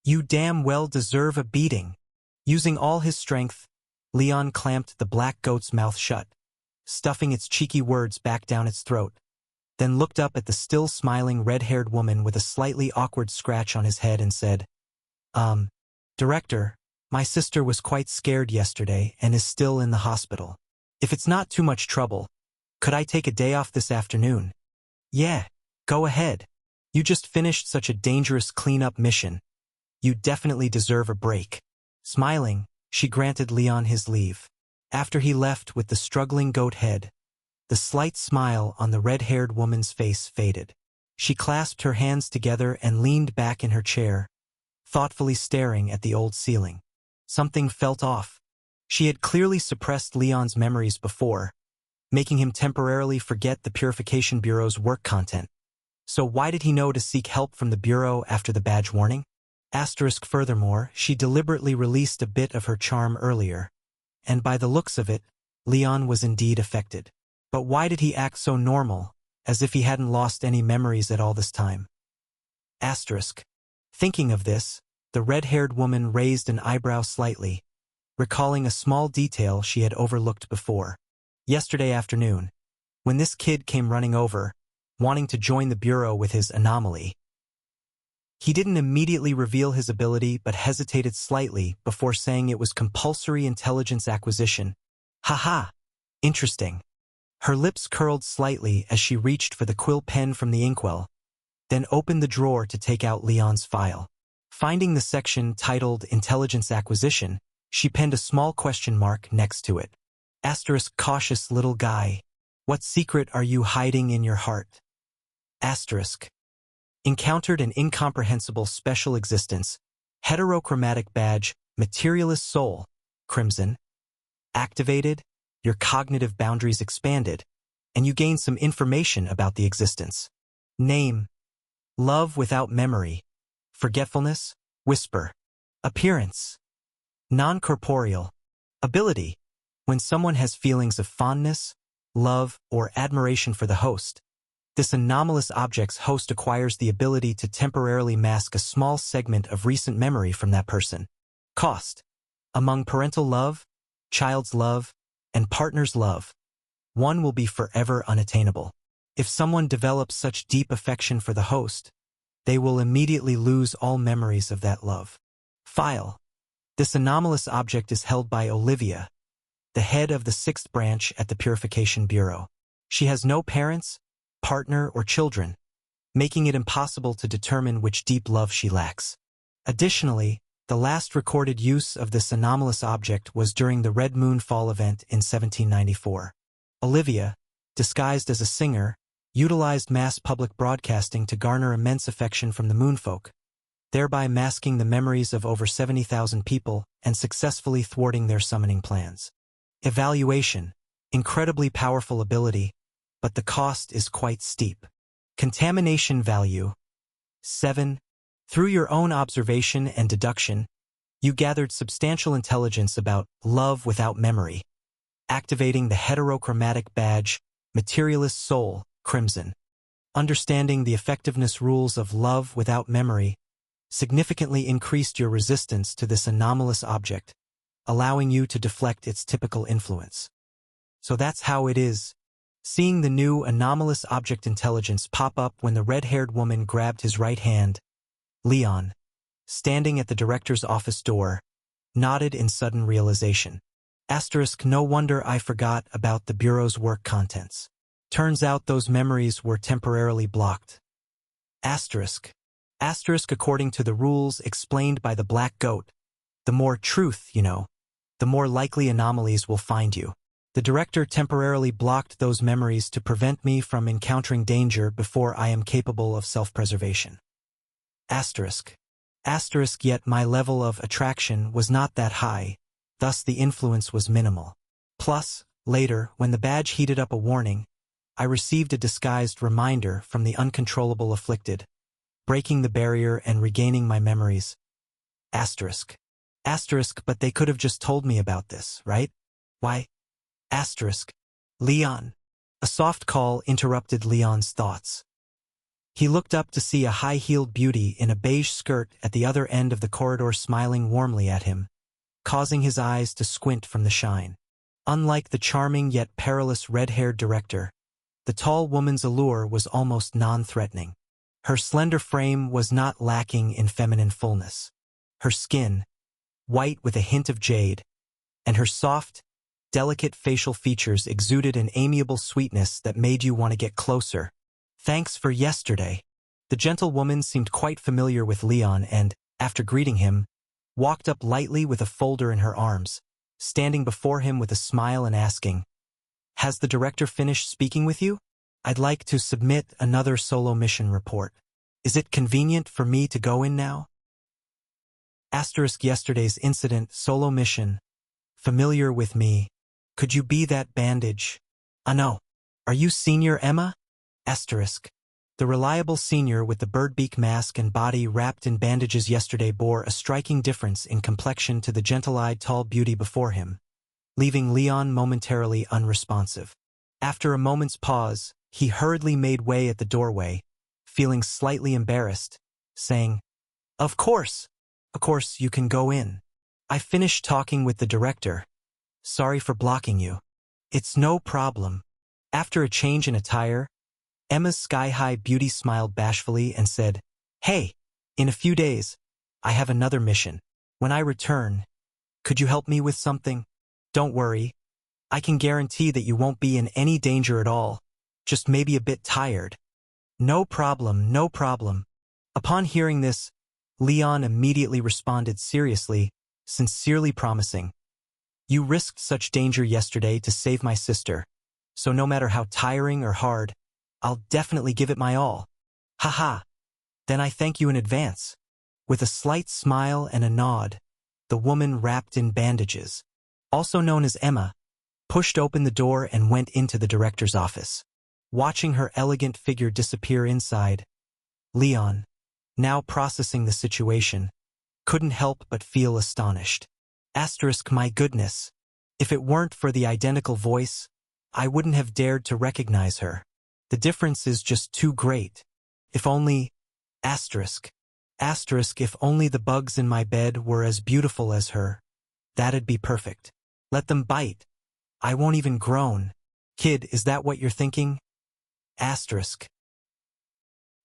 You damn well deserve a beating. Using all his strength, Leon clamped the black goat's mouth shut, stuffing its cheeky words back down its throat, then looked up at the still smiling red-haired woman with a slightly awkward scratch on his head and said, Director, my sister was quite scared yesterday and is still in the hospital. If it's not too much trouble, could I take a day off this afternoon? Yeah, go ahead. You just finished such a dangerous cleanup mission. You definitely deserve a break. Smiling, she granted Leon his leave. After he left with the struggling goat head, the slight smile on the red-haired woman's face faded. She clasped her hands together and leaned back in her chair, thoughtfully staring at the old ceiling. Something felt off. She had clearly suppressed Leon's memories before, making him temporarily forget the Purification Bureau's work content. So why did he know to seek help from the Bureau after the badge warning? Furthermore, she deliberately released a bit of her charm earlier, and by the looks of it, Leon was indeed affected. But why did he act so normal, as if he hadn't lost any memories at all this time? Thinking of this, the red-haired woman raised an eyebrow slightly, recalling a small detail she had overlooked before. Yesterday afternoon, when this kid came running over, wanting to join the Bureau with his anomaly, he didn't immediately reveal his ability but hesitated slightly before saying it was compulsory intelligence acquisition. Haha, interesting. Her lips curled slightly as she reached for the quill pen from the inkwell, then opened the drawer to take out Leon's file. Finding the section titled Intelligence Acquisition, she penned a small question mark next to it. Cautious little guy, what secret are you hiding in your heart? Encountered an incomprehensible special existence, heterochromatic badge, materialist soul, crimson. Activated, your cognitive boundaries expanded, and you gain some information about the existence. Name, love without memory, forgetfulness, whisper. Appearance, non-corporeal. Ability, when someone has feelings of fondness, love, or admiration for the host, this anomalous object's host acquires the ability to temporarily mask a small segment of recent memory from that person. Cost, among parental love, child's love, and partner's love, one will be forever unattainable. If someone develops such deep affection for the host, they will immediately lose all memories of that love. File, this anomalous object is held by Olivia, the head of the 6th branch at the Purification Bureau. She has no parents, partner, or children, making it impossible to determine which deep love she lacks. Additionally, the last recorded use of this anomalous object was during the Red Moon Fall event in 1794. Olivia, disguised as a singer, utilized mass public broadcasting to garner immense affection from the Moonfolk, thereby masking the memories of over 70,000 people and successfully thwarting their summoning plans. Evaluation, incredibly powerful ability, but the cost is quite steep. Contamination value, 7. Through your own observation and deduction, you gathered substantial intelligence about love without memory, activating the heterochromatic badge, materialist soul, crimson. Understanding the effectiveness rules of love without memory significantly increased your resistance to this anomalous object, allowing you to deflect its typical influence. So that's how it is. Seeing the new anomalous object intelligence pop up when the red-haired woman grabbed his right hand, Leon, standing at the director's office door, nodded in sudden realization. No wonder I forgot about the Bureau's work contents. Turns out those memories were temporarily blocked. According to the rules explained by the Black Goat, the more truth you know, the more likely anomalies will find you. The director temporarily blocked those memories to prevent me from encountering danger before I am capable of self-preservation. Yet my level of attraction was not that high, thus the influence was minimal. Plus, later, when the badge heated up a warning, I received a disguised reminder from the uncontrollable afflicted, breaking the barrier and regaining my memories. But they could have just told me about this, right? Why? Leon. A soft call interrupted Leon's thoughts. He looked up to see a high-heeled beauty in a beige skirt at the other end of the corridor smiling warmly at him, causing his eyes to squint from the shine. Unlike the charming yet perilous red-haired director, the tall woman's allure was almost non-threatening. Her slender frame was not lacking in feminine fullness. Her skin, white with a hint of jade, and her soft, delicate facial features exuded an amiable sweetness that made you want to get closer. Thanks for yesterday. The gentle woman seemed quite familiar with Leon and, after greeting him, walked up lightly with a folder in her arms, standing before him with a smile and asking, "Has the director finished speaking with you? I'd like to submit another solo mission report. Is it convenient for me to go in now?" Yesterday's incident, solo mission. Familiar with me. Could you be that bandage? No. Are you Senior Emma? The reliable senior with the birdbeak mask and body wrapped in bandages yesterday bore a striking difference in complexion to the gentle-eyed tall beauty before him, leaving Leon momentarily unresponsive. After a moment's pause, he hurriedly made way at the doorway, feeling slightly embarrassed, saying, Of course, you can go in. I finished talking with the director. Sorry for blocking you. It's no problem." After a change in attire, Emma's sky-high beauty smiled bashfully and said, "Hey, in a few days, I have another mission. When I return, could you help me with something? Don't worry. I can guarantee that you won't be in any danger at all, just maybe a bit tired." No problem. Upon hearing this, Leon immediately responded seriously, sincerely promising, "You risked such danger yesterday to save my sister, so no matter how tiring or hard, I'll definitely give it my all." "Haha. Then I thank you in advance." With a slight smile and a nod, the woman wrapped in bandages, also known as Emma, pushed open the door and went into the director's office. Watching her elegant figure disappear inside, Leon, now processing the situation, couldn't help but feel astonished. My goodness. If it weren't for the identical voice, I wouldn't have dared to recognize her. The difference is just too great. If only... If only the bugs in my bed were as beautiful as her. That'd be perfect. Let them bite. I won't even groan. Kid, is that what you're thinking?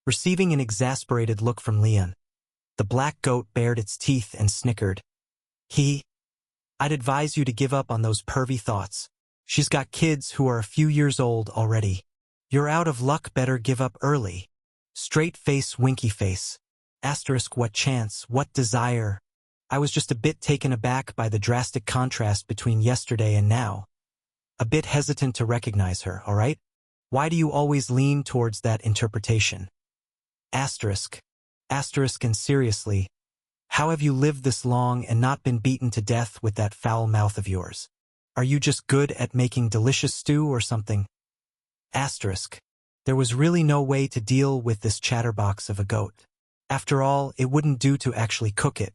Receiving an exasperated look from Leon, the black goat bared its teeth and snickered. I'd advise you to give up on those pervy thoughts. She's got kids who are a few years old already. You're out of luck, better give up early. Straight face, winky face. What chance, what desire. I was just a bit taken aback by the drastic contrast between yesterday and now. A bit hesitant to recognize her, all right? Why do you always lean towards that interpretation? And seriously, how have you lived this long and not been beaten to death with that foul mouth of yours? Are you just good at making delicious stew or something? There was really no way to deal with this chatterbox of a goat. After all, it wouldn't do to actually cook it.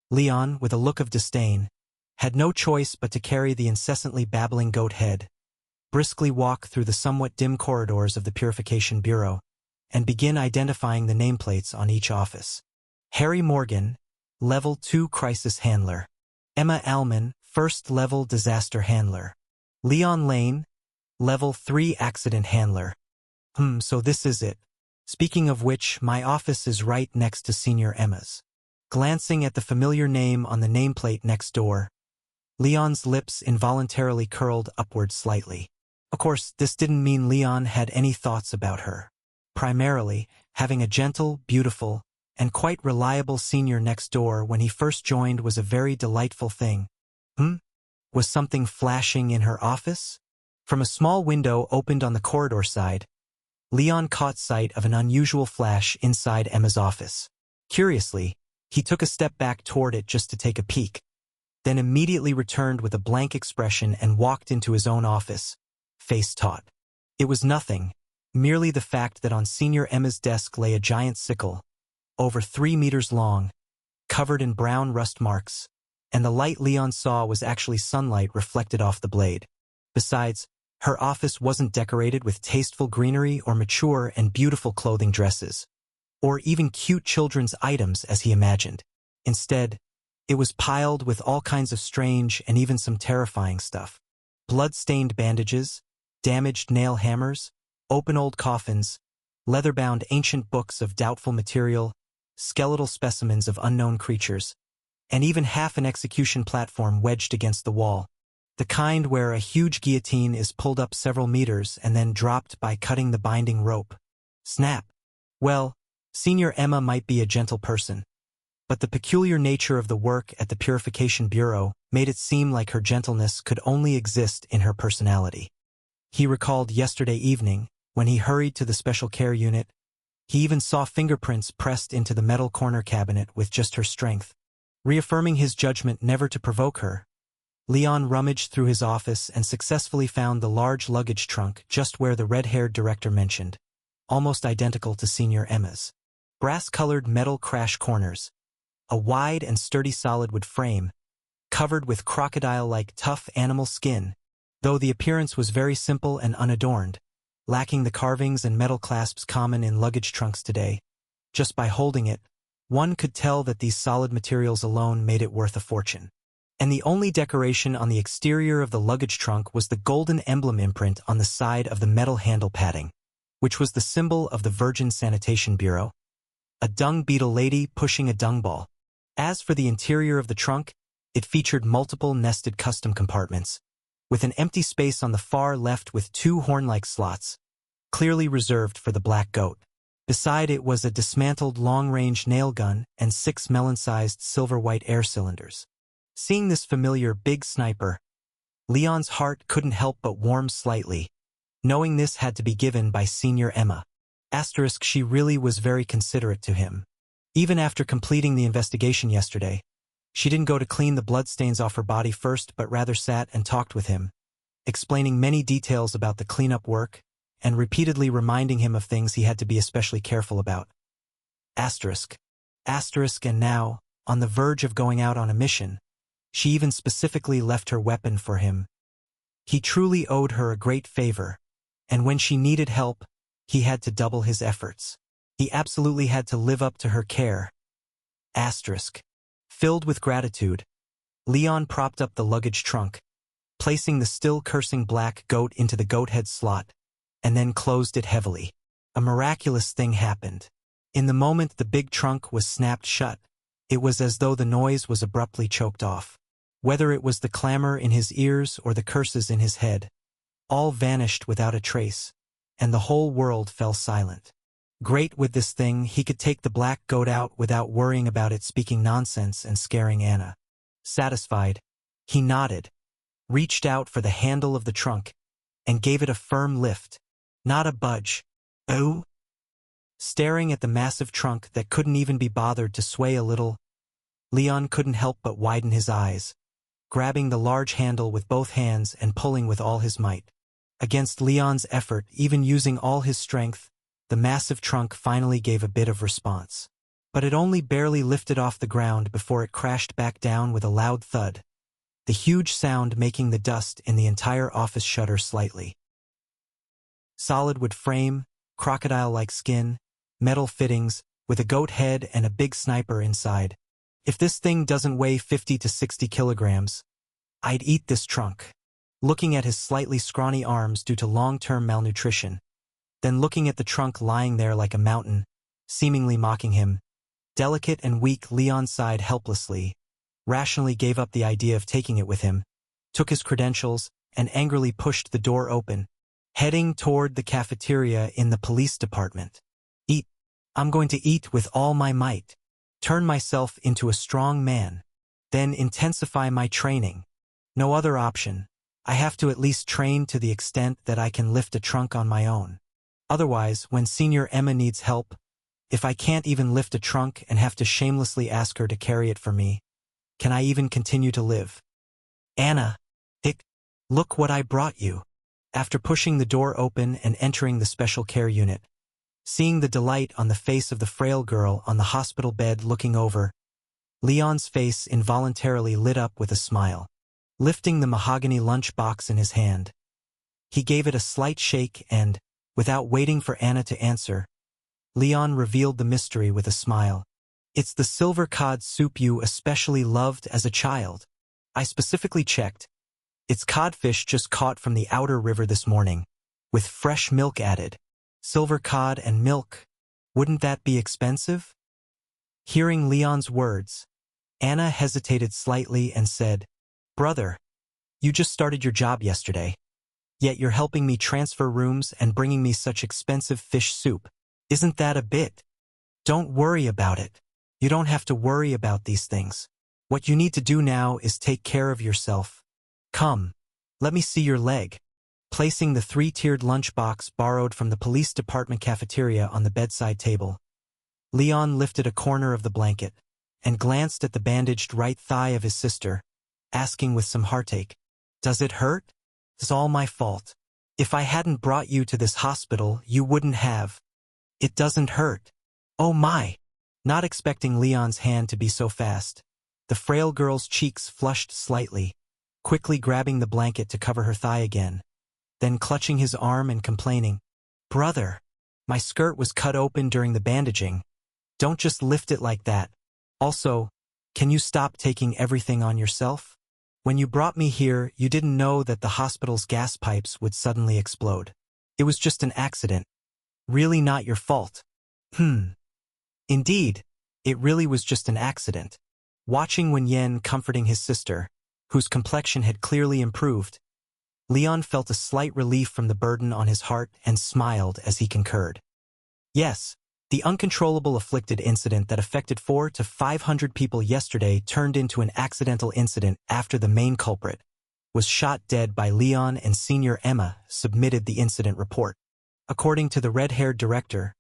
Leon, with a look of disdain, had no choice but to carry the incessantly babbling goat head, briskly walk through the somewhat dim corridors of the Purification Bureau, and begin identifying the nameplates on each office. Harry Morgan, Level 2 Crisis Handler. Emma Alman, First Level Disaster Handler. Leon Lane, Level 3 Accident Handler. So this is it. Speaking of which, my office is right next to Senior Emma's. Glancing at the familiar name on the nameplate next door, Leon's lips involuntarily curled upward slightly. Of course, this didn't mean Leon had any thoughts about her. Primarily, having a gentle, beautiful, and quite reliable senior next door when he first joined was a very delightful thing. Was something flashing in her office? From a small window opened on the corridor side, Leon caught sight of an unusual flash inside Emma's office. Curiously, he took a step back toward it just to take a peek, then immediately returned with a blank expression and walked into his own office, face taut. It was nothing, merely the fact that on Senior Emma's desk lay a giant sickle, over 3 meters long, covered in brown rust marks, and the light Leon saw was actually sunlight reflected off the blade. Besides, Her office wasn't decorated with tasteful greenery or mature and beautiful clothing dresses, or even cute children's items as he imagined. Instead, it was piled with all kinds of strange and even some terrifying stuff. Blood-stained bandages, damaged nail hammers, open old coffins, leather-bound ancient books of doubtful material, skeletal specimens of unknown creatures, and even half an execution platform wedged against the wall. The kind where a huge guillotine is pulled up several meters and then dropped by cutting the binding rope. Snap! Well, Senior Emma might be a gentle person, but the peculiar nature of the work at the Purification Bureau made it seem like her gentleness could only exist in her personality. He recalled yesterday evening, when he hurried to the special care unit, he even saw fingerprints pressed into the metal corner cabinet with just her strength. Reaffirming his judgment never to provoke her, Leon rummaged through his office and successfully found the large luggage trunk just where the red-haired director mentioned, almost identical to Senior Emma's. Brass-colored metal crash corners, a wide and sturdy solid-wood frame, covered with crocodile-like tough animal skin, though the appearance was very simple and unadorned, lacking the carvings and metal clasps common in luggage trunks today. Just by holding it, one could tell that these solid materials alone made it worth a fortune. And the only decoration on the exterior of the luggage trunk was the golden emblem imprint on the side of the metal handle padding, which was the symbol of the Virgin Sanitation Bureau, a dung beetle lady pushing a dung ball. As for the interior of the trunk, it featured multiple nested custom compartments, with an empty space on the far left with two horn-like slots, clearly reserved for the black goat. Beside it was a dismantled long-range nail gun and 6 melon-sized silver-white air cylinders. Seeing this familiar big sniper, Leon's heart couldn't help but warm slightly, knowing this had to be given by Senior Emma. She really was very considerate to him. Even after completing the investigation yesterday, she didn't go to clean the bloodstains off her body first but rather sat and talked with him, explaining many details about the cleanup work and repeatedly reminding him of things he had to be especially careful about. And now, on the verge of going out on a mission, she even specifically left her weapon for him. He truly owed her a great favor, and when she needed help, he had to double his efforts. He absolutely had to live up to her care. Filled with gratitude, Leon propped up the luggage trunk, placing the still cursing black goat into the goat head slot, and then closed it heavily. A miraculous thing happened. In the moment the big trunk was snapped shut, it was as though the noise was abruptly choked off. Whether it was the clamor in his ears or the curses in his head, all vanished without a trace, and the whole world fell silent. Great with this thing, he could take the black goat out without worrying about it speaking nonsense and scaring Anna. Satisfied, he nodded, reached out for the handle of the trunk, and gave it a firm lift. Not a budge. Oh! Staring at the massive trunk that couldn't even be bothered to sway a little, Leon couldn't help but widen his eyes, grabbing the large handle with both hands and pulling with all his might. Against Leon's effort, even using all his strength, the massive trunk finally gave a bit of response. But it only barely lifted off the ground before it crashed back down with a loud thud, the huge sound making the dust in the entire office shudder slightly. Solid wood frame, crocodile-like skin, metal fittings, with a goat head and a big sniper inside. If this thing doesn't weigh 50 to 60 kilograms, I'd eat this trunk. Looking at his slightly scrawny arms due to long-term malnutrition, then looking at the trunk lying there like a mountain, seemingly mocking him, delicate and weak, Leon sighed helplessly, rationally gave up the idea of taking it with him, took his credentials, and angrily pushed the door open, heading toward the cafeteria in the police department. Eat. I'm going to eat with all my might. Turn myself into a strong man. Then intensify my training. No other option. I have to at least train to the extent that I can lift a trunk on my own. Otherwise, when Senior Emma needs help, if I can't even lift a trunk and have to shamelessly ask her to carry it for me, can I even continue to live? Anna, look what I brought you. After pushing the door open and entering the special care unit, seeing the delight on the face of the frail girl on the hospital bed looking over, Leon's face involuntarily lit up with a smile. Lifting the mahogany lunch box in his hand, He gave it a slight shake and, without waiting for Anna to answer, Leon revealed the mystery with a smile. It's the silver cod soup you especially loved as a child. I specifically checked. It's codfish just caught from the outer river this morning, with fresh milk added. Silver cod and milk. Wouldn't that be expensive? Hearing Leon's words, Anna hesitated slightly and said, Brother, you just started your job yesterday. Yet you're helping me transfer rooms and bringing me such expensive fish soup. Isn't that a bit? Don't worry about it. You don't have to worry about these things. What you need to do now is take care of yourself. Come, let me see your leg. Placing the 3-tiered lunchbox borrowed from the police department cafeteria on the bedside table, Leon lifted a corner of the blanket and glanced at the bandaged right thigh of his sister, asking with some heartache, Does it hurt? It's all my fault. If I hadn't brought you to this hospital, you wouldn't have. It doesn't hurt. Oh my! Not expecting Leon's hand to be so fast, the frail girl's cheeks flushed slightly, quickly grabbing the blanket to cover her thigh again, then clutching his arm and complaining, Brother, my skirt was cut open during the bandaging. Don't just lift it like that. Also, can you stop taking everything on yourself? When you brought me here, you didn't know that the hospital's gas pipes would suddenly explode. It was just an accident. Really not your fault. Indeed, it really was just an accident. Watching Wenyan comforting his sister, whose complexion had clearly improved, Leon felt a slight relief from the burden on his heart and smiled as he concurred. Yes, the uncontrollable afflicted incident that affected 400 to 500 people yesterday turned into an accidental incident after the main culprit was shot dead by Leon and Senior Emma submitted the incident report. According to the red-haired director,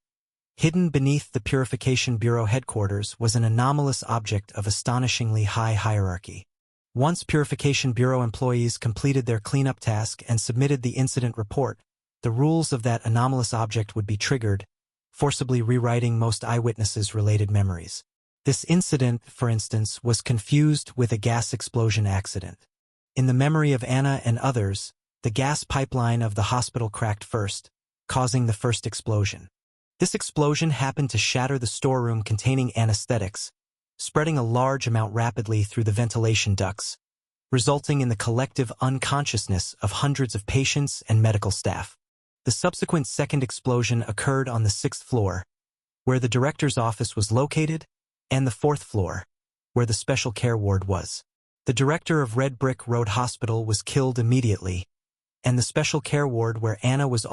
hidden beneath the Purification Bureau headquarters was an anomalous object of astonishingly high hierarchy. Once Purification Bureau employees completed their cleanup task and submitted the incident report, the rules of that anomalous object would be triggered, forcibly rewriting most eyewitnesses' related memories. This incident, for instance, was confused with a gas explosion accident. In the memory of Anna and others, the gas pipeline of the hospital cracked first, causing the first explosion. This explosion happened to shatter the storeroom containing anesthetics, spreading a large amount rapidly through the ventilation ducts, resulting in the collective unconsciousness of hundreds of patients and medical staff. The subsequent second explosion occurred on the 6th floor, where the director's office was located, and the 4th floor, where the special care ward was. The director of Red Brick Road Hospital was killed immediately, and the special care ward where Anna was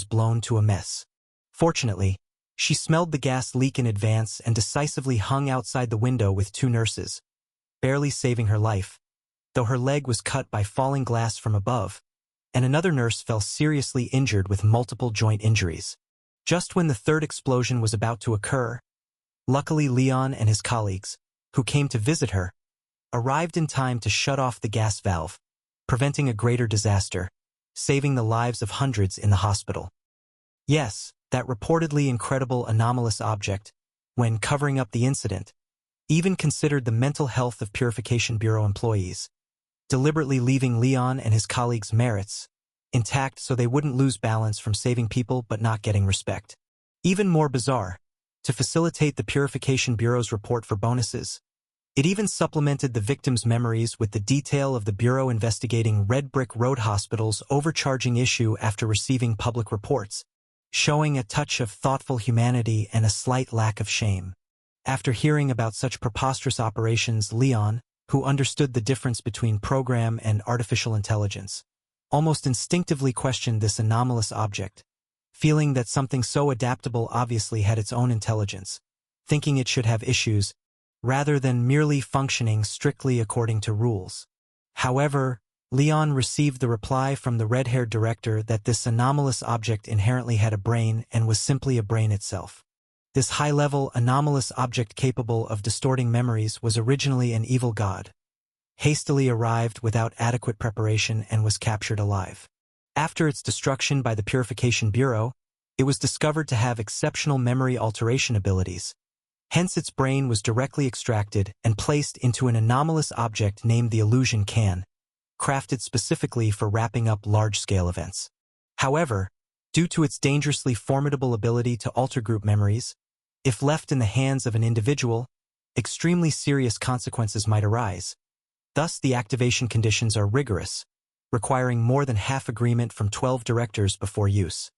blown to a mess. Fortunately, she smelled the gas leak in advance and decisively hung outside the window with 2 nurses, barely saving her life, though her leg was cut by falling glass from above, and another nurse fell seriously injured with multiple joint injuries. Just when the 3rd explosion was about to occur, luckily Leon and his colleagues, who came to visit her, arrived in time to shut off the gas valve, preventing a greater disaster, saving the lives of hundreds in the hospital. Yes, that reportedly incredible anomalous object, when covering up the incident, even considered the mental health of Purification Bureau employees, deliberately leaving Leon and his colleagues' merits intact so they wouldn't lose balance from saving people but not getting respect. Even more bizarre, to facilitate the Purification Bureau's report for bonuses, it even supplemented the victims' memories with the detail of the Bureau investigating Red Brick Road Hospital's overcharging issue after receiving public reports, showing a touch of thoughtful humanity and a slight lack of shame. After hearing about such preposterous operations, Leon, who understood the difference between program and artificial intelligence, almost instinctively questioned this anomalous object, feeling that something so adaptable obviously had its own intelligence, thinking it should have issues, rather than merely functioning strictly according to rules. However, Leon received the reply from the red-haired director that this anomalous object inherently had a brain and was simply a brain itself. This high-level, anomalous object capable of distorting memories was originally an evil god, hastily arrived without adequate preparation and was captured alive. After its destruction by the Purification Bureau, it was discovered to have exceptional memory alteration abilities. Hence its brain was directly extracted and placed into an anomalous object named the Illusion Can, crafted specifically for wrapping up large-scale events. However, due to its dangerously formidable ability to alter group memories, if left in the hands of an individual, extremely serious consequences might arise. Thus, the activation conditions are rigorous, requiring more than half agreement from 12 directors before use.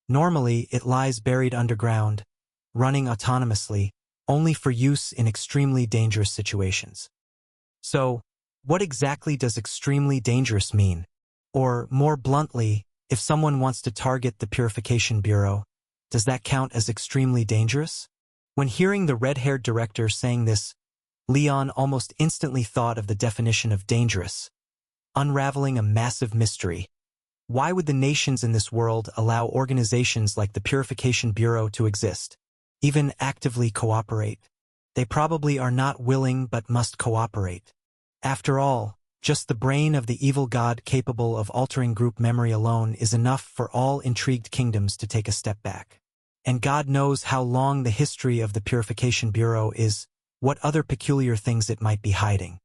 Normally, it lies buried underground, running autonomously, only for use in extremely dangerous situations. So, what exactly does extremely dangerous mean? Or, more bluntly, if someone wants to target the Purification Bureau, does that count as extremely dangerous? When hearing the red-haired director saying this, Leon almost instantly thought of the definition of dangerous, unraveling a massive mystery. Why would the nations in this world allow organizations like the Purification Bureau to exist, even actively cooperate? They probably are not willing but must cooperate. After all, just the brain of the evil god capable of altering group memory alone is enough for all intrigued kingdoms to take a step back. And God knows how long the history of the Purification Bureau is, what other peculiar things it might be hiding.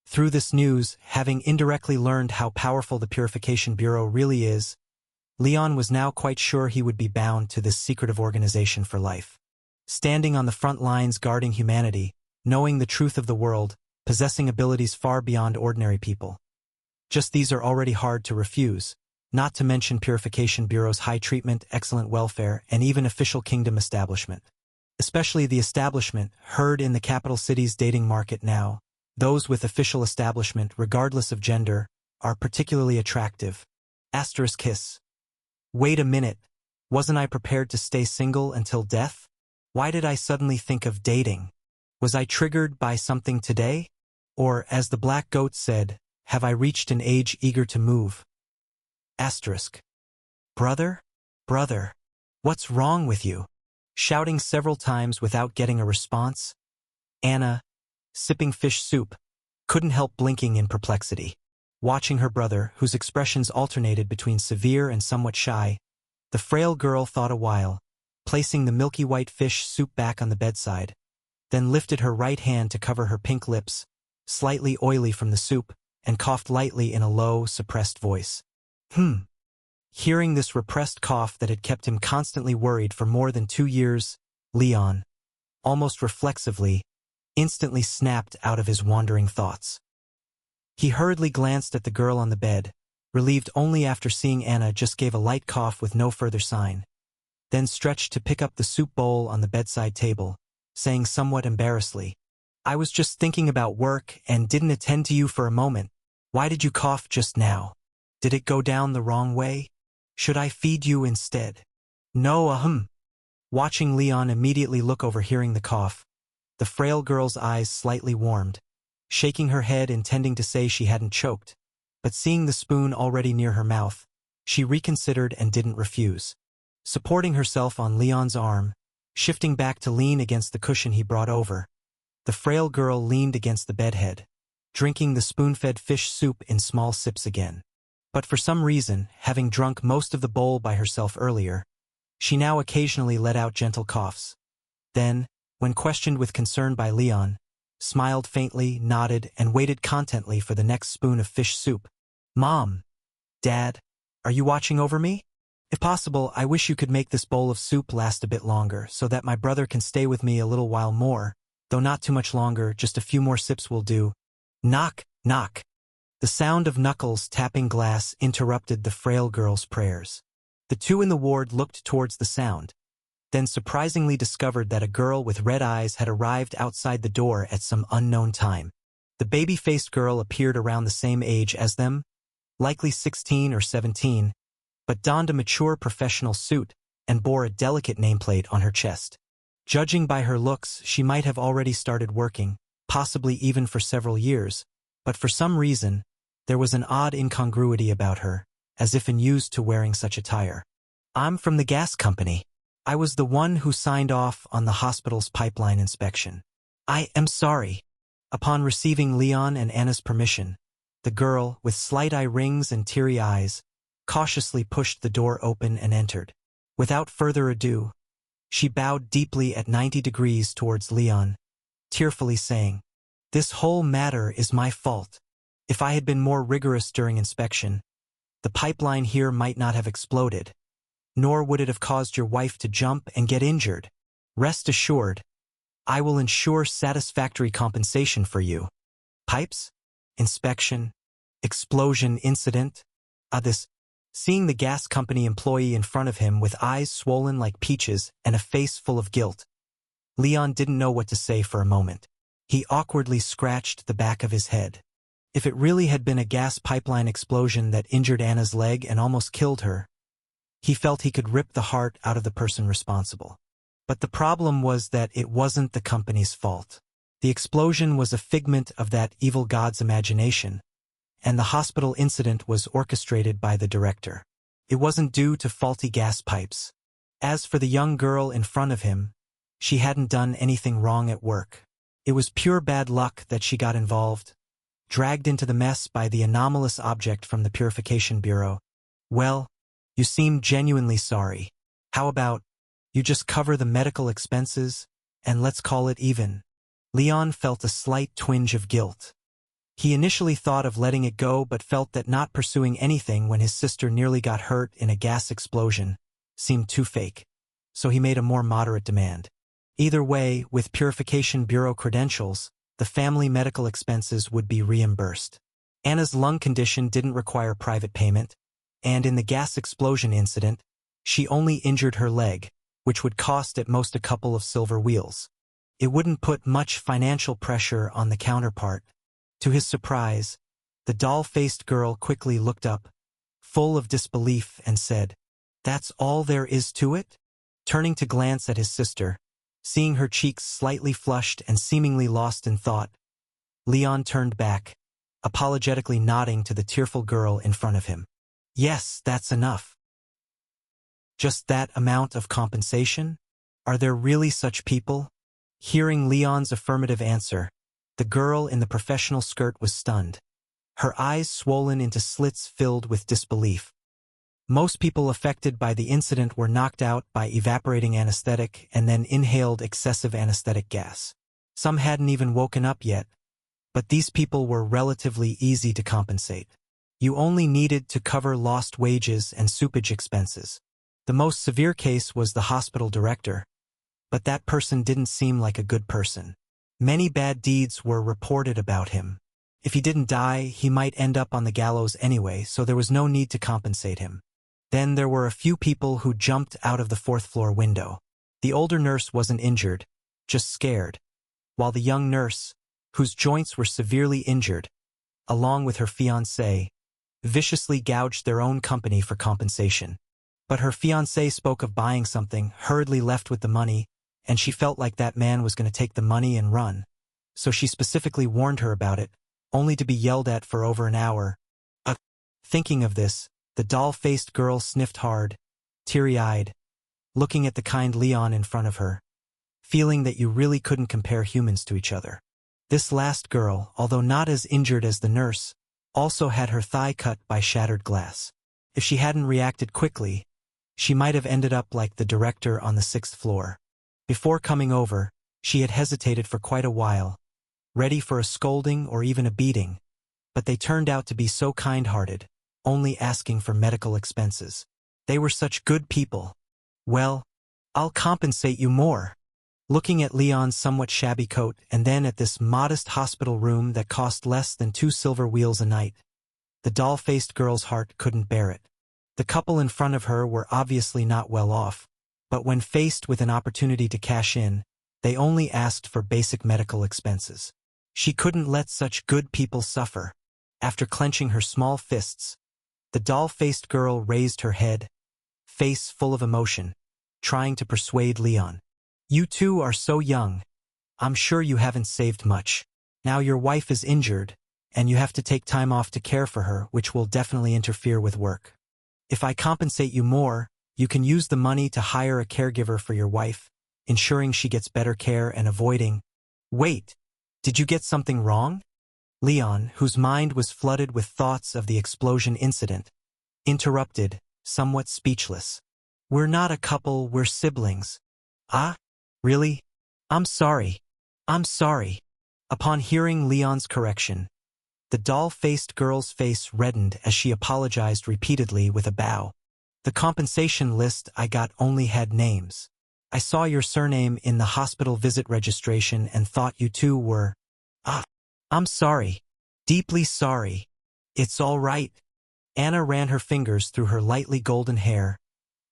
Through this news, having indirectly learned how powerful the Purification Bureau really is, Leon was now quite sure he would be bound to this secretive organization for life. Standing on the front lines guarding humanity, knowing the truth of the world, possessing abilities far beyond ordinary people. Just these are already hard to refuse, not to mention Purification Bureau's high treatment, excellent welfare, and even official kingdom establishment. Especially the establishment, heard in the capital city's dating market now, those with official establishment, regardless of gender, are particularly attractive. Asterisk kiss. Wait a minute, wasn't I prepared to stay single until death? Why did I suddenly think of dating? Was I triggered by something today? Or, as the black goat said, have I reached an age eager to move? Asterisk. Brother? Brother. What's wrong with you? Shouting several times without getting a response, Anna, sipping fish soup, couldn't help blinking in perplexity. Watching her brother, whose expressions alternated between severe and somewhat shy, the frail girl thought a while, placing the milky white fish soup back on the bedside, then lifted her right hand to cover her pink lips, slightly oily from the soup, and coughed lightly in a low, suppressed voice. Hearing this repressed cough that had kept him constantly worried for more than 2 years, Leon, almost reflexively, instantly snapped out of his wandering thoughts. He hurriedly glanced at the girl on the bed, relieved only after seeing Anna just gave a light cough with no further sign, then stretched to pick up the soup bowl on the bedside table, saying somewhat embarrassedly, I was just thinking about work and didn't attend to you for a moment. Why did you cough just now? Did it go down the wrong way? Should I feed you instead? No, Watching Leon immediately look over hearing the cough, the frail girl's eyes slightly warmed, shaking her head intending to say she hadn't choked, but seeing the spoon already near her mouth, she reconsidered and didn't refuse. Supporting herself on Leon's arm, shifting back to lean against the cushion he brought over, the frail girl leaned against the bedhead, drinking the spoon-fed fish soup in small sips again. But for some reason, having drunk most of the bowl by herself earlier, she now occasionally let out gentle coughs. Then, when questioned with concern by Leon, smiled faintly, nodded, and waited contently for the next spoon of fish soup. Mom, Dad, are you watching over me? If possible, I wish you could make this bowl of soup last a bit longer so that my brother can stay with me a little while more, though not too much longer, just a few more sips will do. Knock, knock. The sound of knuckles tapping glass interrupted the frail girl's prayers. The two in the ward looked towards the sound, then surprisingly discovered that a girl with red eyes had arrived outside the door at some unknown time. The baby-faced girl appeared around the same age as them, likely 16 or 17, but donned a mature professional suit and bore a delicate nameplate on her chest. Judging by her looks, she might have already started working, possibly even for several years, but for some reason, there was an odd incongruity about her, as if unused to wearing such attire. I'm from the gas company. I was the one who signed off on the hospital's pipeline inspection. I am sorry. Upon receiving Leon and Anna's permission, the girl, with slight eye rings and teary eyes, cautiously pushed the door open and entered. Without further ado, she bowed deeply at 90 degrees towards Leon, tearfully saying, This whole matter is my fault. If I had been more rigorous during inspection, The pipeline here might not have exploded, nor would it have caused your wife to jump and get injured. Rest assured, I will ensure satisfactory compensation for you. Pipes? Inspection? Explosion incident? Seeing the gas company employee in front of him with eyes swollen like peaches and a face full of guilt, Leon didn't know what to say for a moment. He awkwardly scratched the back of his head. If it really had been a gas pipeline explosion that injured Anna's leg and almost killed her, he felt he could rip the heart out of the person responsible. But the problem was that it wasn't the company's fault. The explosion was a figment of that evil god's imagination, and the hospital incident was orchestrated by the director. It wasn't due to faulty gas pipes. As for the young girl in front of him, she hadn't done anything wrong at work. It was pure bad luck that she got involved, dragged into the mess by the anomalous object from the Purification Bureau. Well, you seem genuinely sorry. How about you just cover the medical expenses, and let's call it even? Leon felt a slight twinge of guilt. He initially thought of letting it go but felt that not pursuing anything when his sister nearly got hurt in a gas explosion seemed too fake. So he made a more moderate demand. Either way, with Purification Bureau credentials, the family medical expenses would be reimbursed. Anna's lung condition didn't require private payment, and in the gas explosion incident, she only injured her leg, which would cost at most a couple of silver wheels. It wouldn't put much financial pressure on the counterpart. To his surprise, the doll-faced girl quickly looked up, full of disbelief, and said, "That's all there is to it?" Turning to glance at his sister, seeing her cheeks slightly flushed and seemingly lost in thought, Leon turned back, apologetically nodding to the tearful girl in front of him. "Yes, that's enough." "Just that amount of compensation? Are there really such people?" Hearing Leon's affirmative answer, the girl in the professional skirt was stunned, her eyes swollen into slits filled with disbelief. Most people affected by the incident were knocked out by evaporating anesthetic and then inhaled excessive anesthetic gas. Some hadn't even woken up yet, but these people were relatively easy to compensate. You only needed to cover lost wages and soupage expenses. The most severe case was the hospital director, but that person didn't seem like a good person. Many bad deeds were reported about him. If he didn't die, he might end up on the gallows anyway, so there was no need to compensate him. Then there were a few people who jumped out of the fourth-floor window. The older nurse wasn't injured, just scared, while the young nurse, whose joints were severely injured, along with her fiancé, viciously gouged their own company for compensation. But her fiancé spoke of buying something, hurriedly left with the money, and she felt like that man was going to take the money and run. So she specifically warned her about it, only to be yelled at for over an hour. Thinking of this, the doll-faced girl sniffed hard, teary-eyed, looking at the kind Leon in front of her, feeling that you really couldn't compare humans to each other. This last girl, although not as injured as the nurse, also had her thigh cut by shattered glass. If she hadn't reacted quickly, she might have ended up like the director on the 6th floor. Before coming over, she had hesitated for quite a while, ready for a scolding or even a beating, but they turned out to be so kind-hearted, only asking for medical expenses. They were such good people. "Well, I'll compensate you more." Looking at Leon's somewhat shabby coat and then at this modest hospital room that cost less than 2 silver wheels a night, the doll-faced girl's heart couldn't bear it. The couple in front of her were obviously not well off, but when faced with an opportunity to cash in, they only asked for basic medical expenses. She couldn't let such good people suffer. After clenching her small fists, the doll-faced girl raised her head, face full of emotion, trying to persuade Leon. "You two are so young. I'm sure you haven't saved much. Now your wife is injured, and you have to take time off to care for her, which will definitely interfere with work. If I compensate you more, you can use the money to hire a caregiver for your wife, ensuring she gets better care and avoiding—" "Wait, did you get something wrong?" Leon, whose mind was flooded with thoughts of the explosion incident, interrupted, somewhat speechless. "We're not a couple, we're siblings." "Ah? Really? I'm sorry. I'm sorry." Upon hearing Leon's correction, The doll-faced girl's face reddened as she apologized repeatedly with a bow. The compensation list I got only had names. I saw your surname in the hospital visit registration and thought you two were… I'm sorry. Deeply sorry. It's all right. Anna ran her fingers through her lightly golden hair,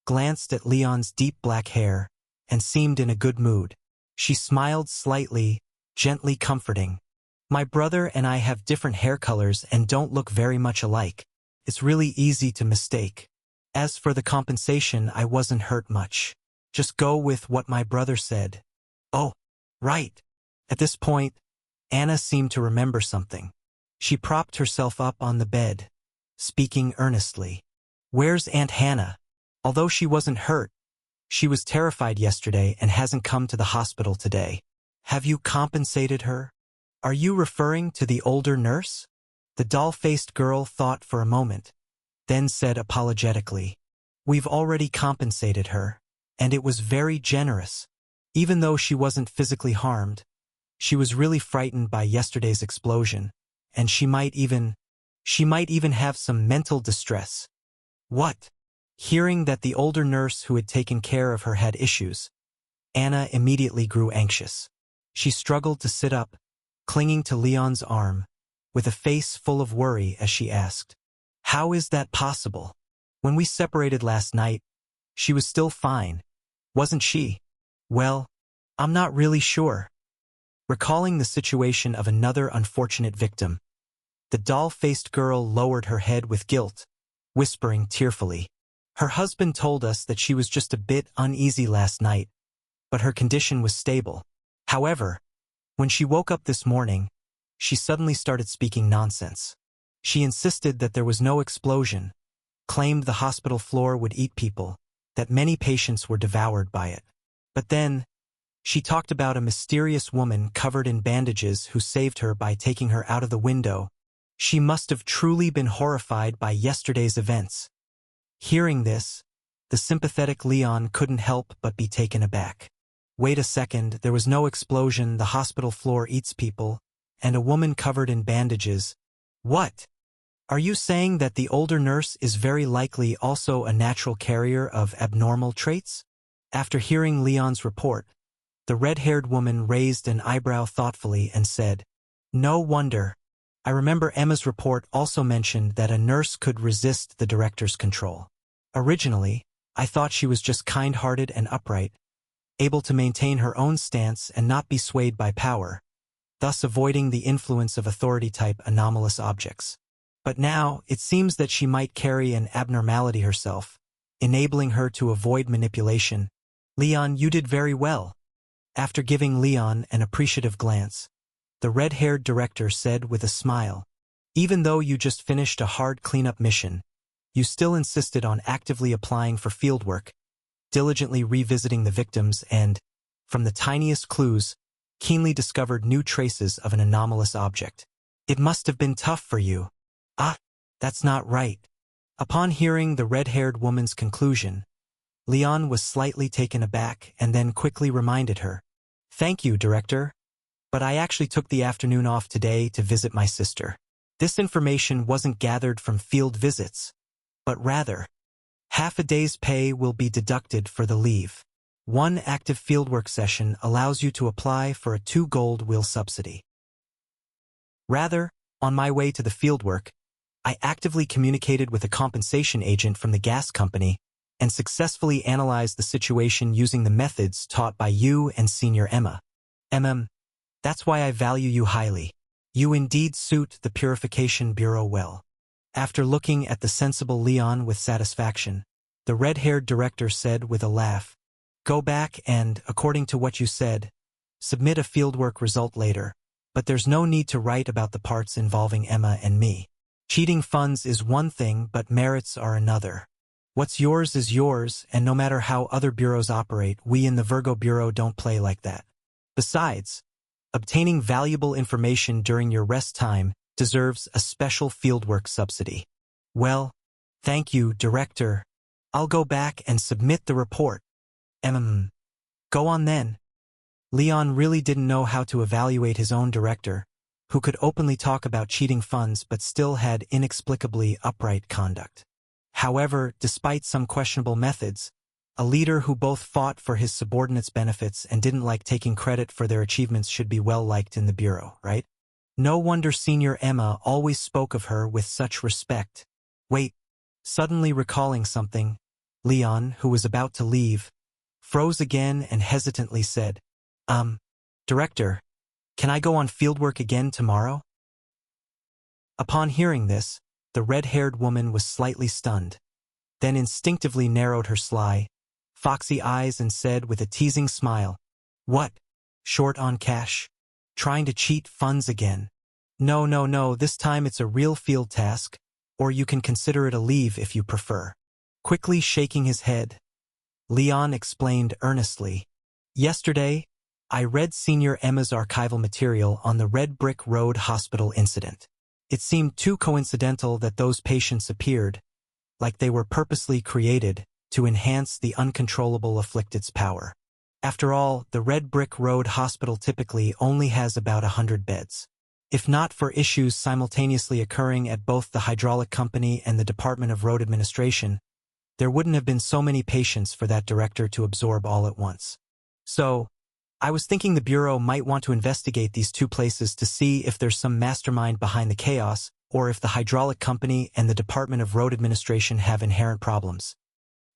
glanced at Leon's deep black hair, and seemed in a good mood. She smiled slightly, gently comforting. My brother and I have different hair colors and don't look very much alike. It's really easy to mistake. As for the compensation, I wasn't hurt much. Just go with what my brother said. Oh, right. At this point, Anna seemed to remember something. She propped herself up on the bed, speaking earnestly. Where's Aunt Hannah? Although she wasn't hurt, she was terrified yesterday and hasn't come to the hospital today. Have you compensated her? Are you referring to the older nurse? The doll-faced girl thought for a moment, then said apologetically, We've already compensated her, and it was very generous. Even though she wasn't physically harmed, she was really frightened by yesterday's explosion, and she might even have some mental distress. What? Hearing that the older nurse who had taken care of her had issues, Anna immediately grew anxious. She struggled to sit up, clinging to Leon's arm, with a face full of worry as she asked, How is that possible? When we separated last night, she was still fine, wasn't she? Well, I'm not really sure. Recalling the situation of another unfortunate victim, the doll-faced girl lowered her head with guilt, whispering tearfully, Her husband told us that she was just a bit uneasy last night, but her condition was stable. However, when she woke up this morning, she suddenly started speaking nonsense. She insisted that there was no explosion, claimed the hospital floor would eat people, that many patients were devoured by it. But then, she talked about a mysterious woman covered in bandages who saved her by taking her out of the window. She must have truly been horrified by yesterday's events. Hearing this, the sympathetic Leon couldn't help but be taken aback. Wait a second, there was no explosion, the hospital floor eats people, and a woman covered in bandages. What? Are you saying that the older nurse is very likely also a natural carrier of abnormal traits? After hearing Leon's report, the red-haired woman raised an eyebrow thoughtfully and said, No wonder. I remember Emma's report also mentioned that a nurse could resist the director's control. Originally, I thought she was just kind-hearted and upright, able to maintain her own stance and not be swayed by power, thus avoiding the influence of authority-type anomalous objects. But now, it seems that she might carry an abnormality herself, enabling her to avoid manipulation. Leon, you did very well. After giving Leon an appreciative glance, the red-haired director said with a smile, Even though you just finished a hard cleanup mission, you still insisted on actively applying for fieldwork, diligently revisiting the victims and, from the tiniest clues, keenly discovered new traces of an anomalous object. It must have been tough for you. That's not right. Upon hearing the red-haired woman's conclusion, Leon was slightly taken aback and then quickly reminded her, Thank you, Director. But I actually took the afternoon off today to visit my sister. This information wasn't gathered from field visits, but rather, half a day's pay will be deducted for the leave. One active fieldwork session allows you to apply for a 2 gold wheel subsidy. Rather, on my way to the fieldwork, I actively communicated with a compensation agent from the gas company and successfully analyzed the situation using the methods taught by you and Senior Emma. That's why I value you highly. You indeed suit the Purification Bureau well. After looking at the sensible Leon with satisfaction, the red-haired director said with a laugh, Go back and, according to what you said, submit a fieldwork result later, but there's no need to write about the parts involving Emma and me. Cheating funds is one thing, but merits are another. What's yours is yours, and no matter how other bureaus operate, we in the Virgo Bureau don't play like that. Besides, obtaining valuable information during your rest time deserves a special fieldwork subsidy. Well, thank you, Director. I'll go back and submit the report. Go on then. Leon really didn't know how to evaluate his own director, who could openly talk about cheating funds but still had inexplicably upright conduct. However, despite some questionable methods, a leader who both fought for his subordinates' benefits and didn't like taking credit for their achievements should be well liked in the bureau, right? No wonder Senior Emma always spoke of her with such respect. Wait, suddenly recalling something, Leon, who was about to leave, froze again and hesitantly said, Director, can I go on fieldwork again tomorrow? Upon hearing this, the red-haired woman was slightly stunned, then instinctively narrowed her sly, foxy eyes and said with a teasing smile, What? Short on cash? Trying to cheat funds again? No, this time it's a real field task, or you can consider it a leave if you prefer. Quickly shaking his head, Leon explained earnestly, Yesterday, I read Senior Emma's archival material on the Red Brick Road Hospital incident. It seemed too coincidental that those patients appeared, like they were purposely created, to enhance the uncontrollable afflicted's power. After all, the Red Brick Road Hospital typically only has about 100 beds. If not for issues simultaneously occurring at both the hydraulic company and the Department of Road Administration, there wouldn't have been so many patients for that director to absorb all at once. So, I was thinking the Bureau might want to investigate these two places to see if there's some mastermind behind the chaos, or if the hydraulic company and the Department of Road Administration have inherent problems.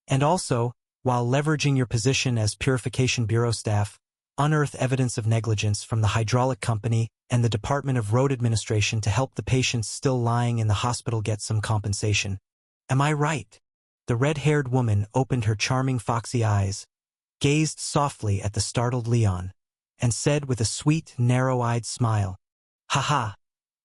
And also, while leveraging your position as Purification Bureau staff, unearth evidence of negligence from the hydraulic company and the Department of Road Administration to help the patients still lying in the hospital get some compensation. Am I right? The red-haired woman opened her charming foxy eyes, gazed softly at the startled Leon, and said with a sweet, narrow-eyed smile, Ha!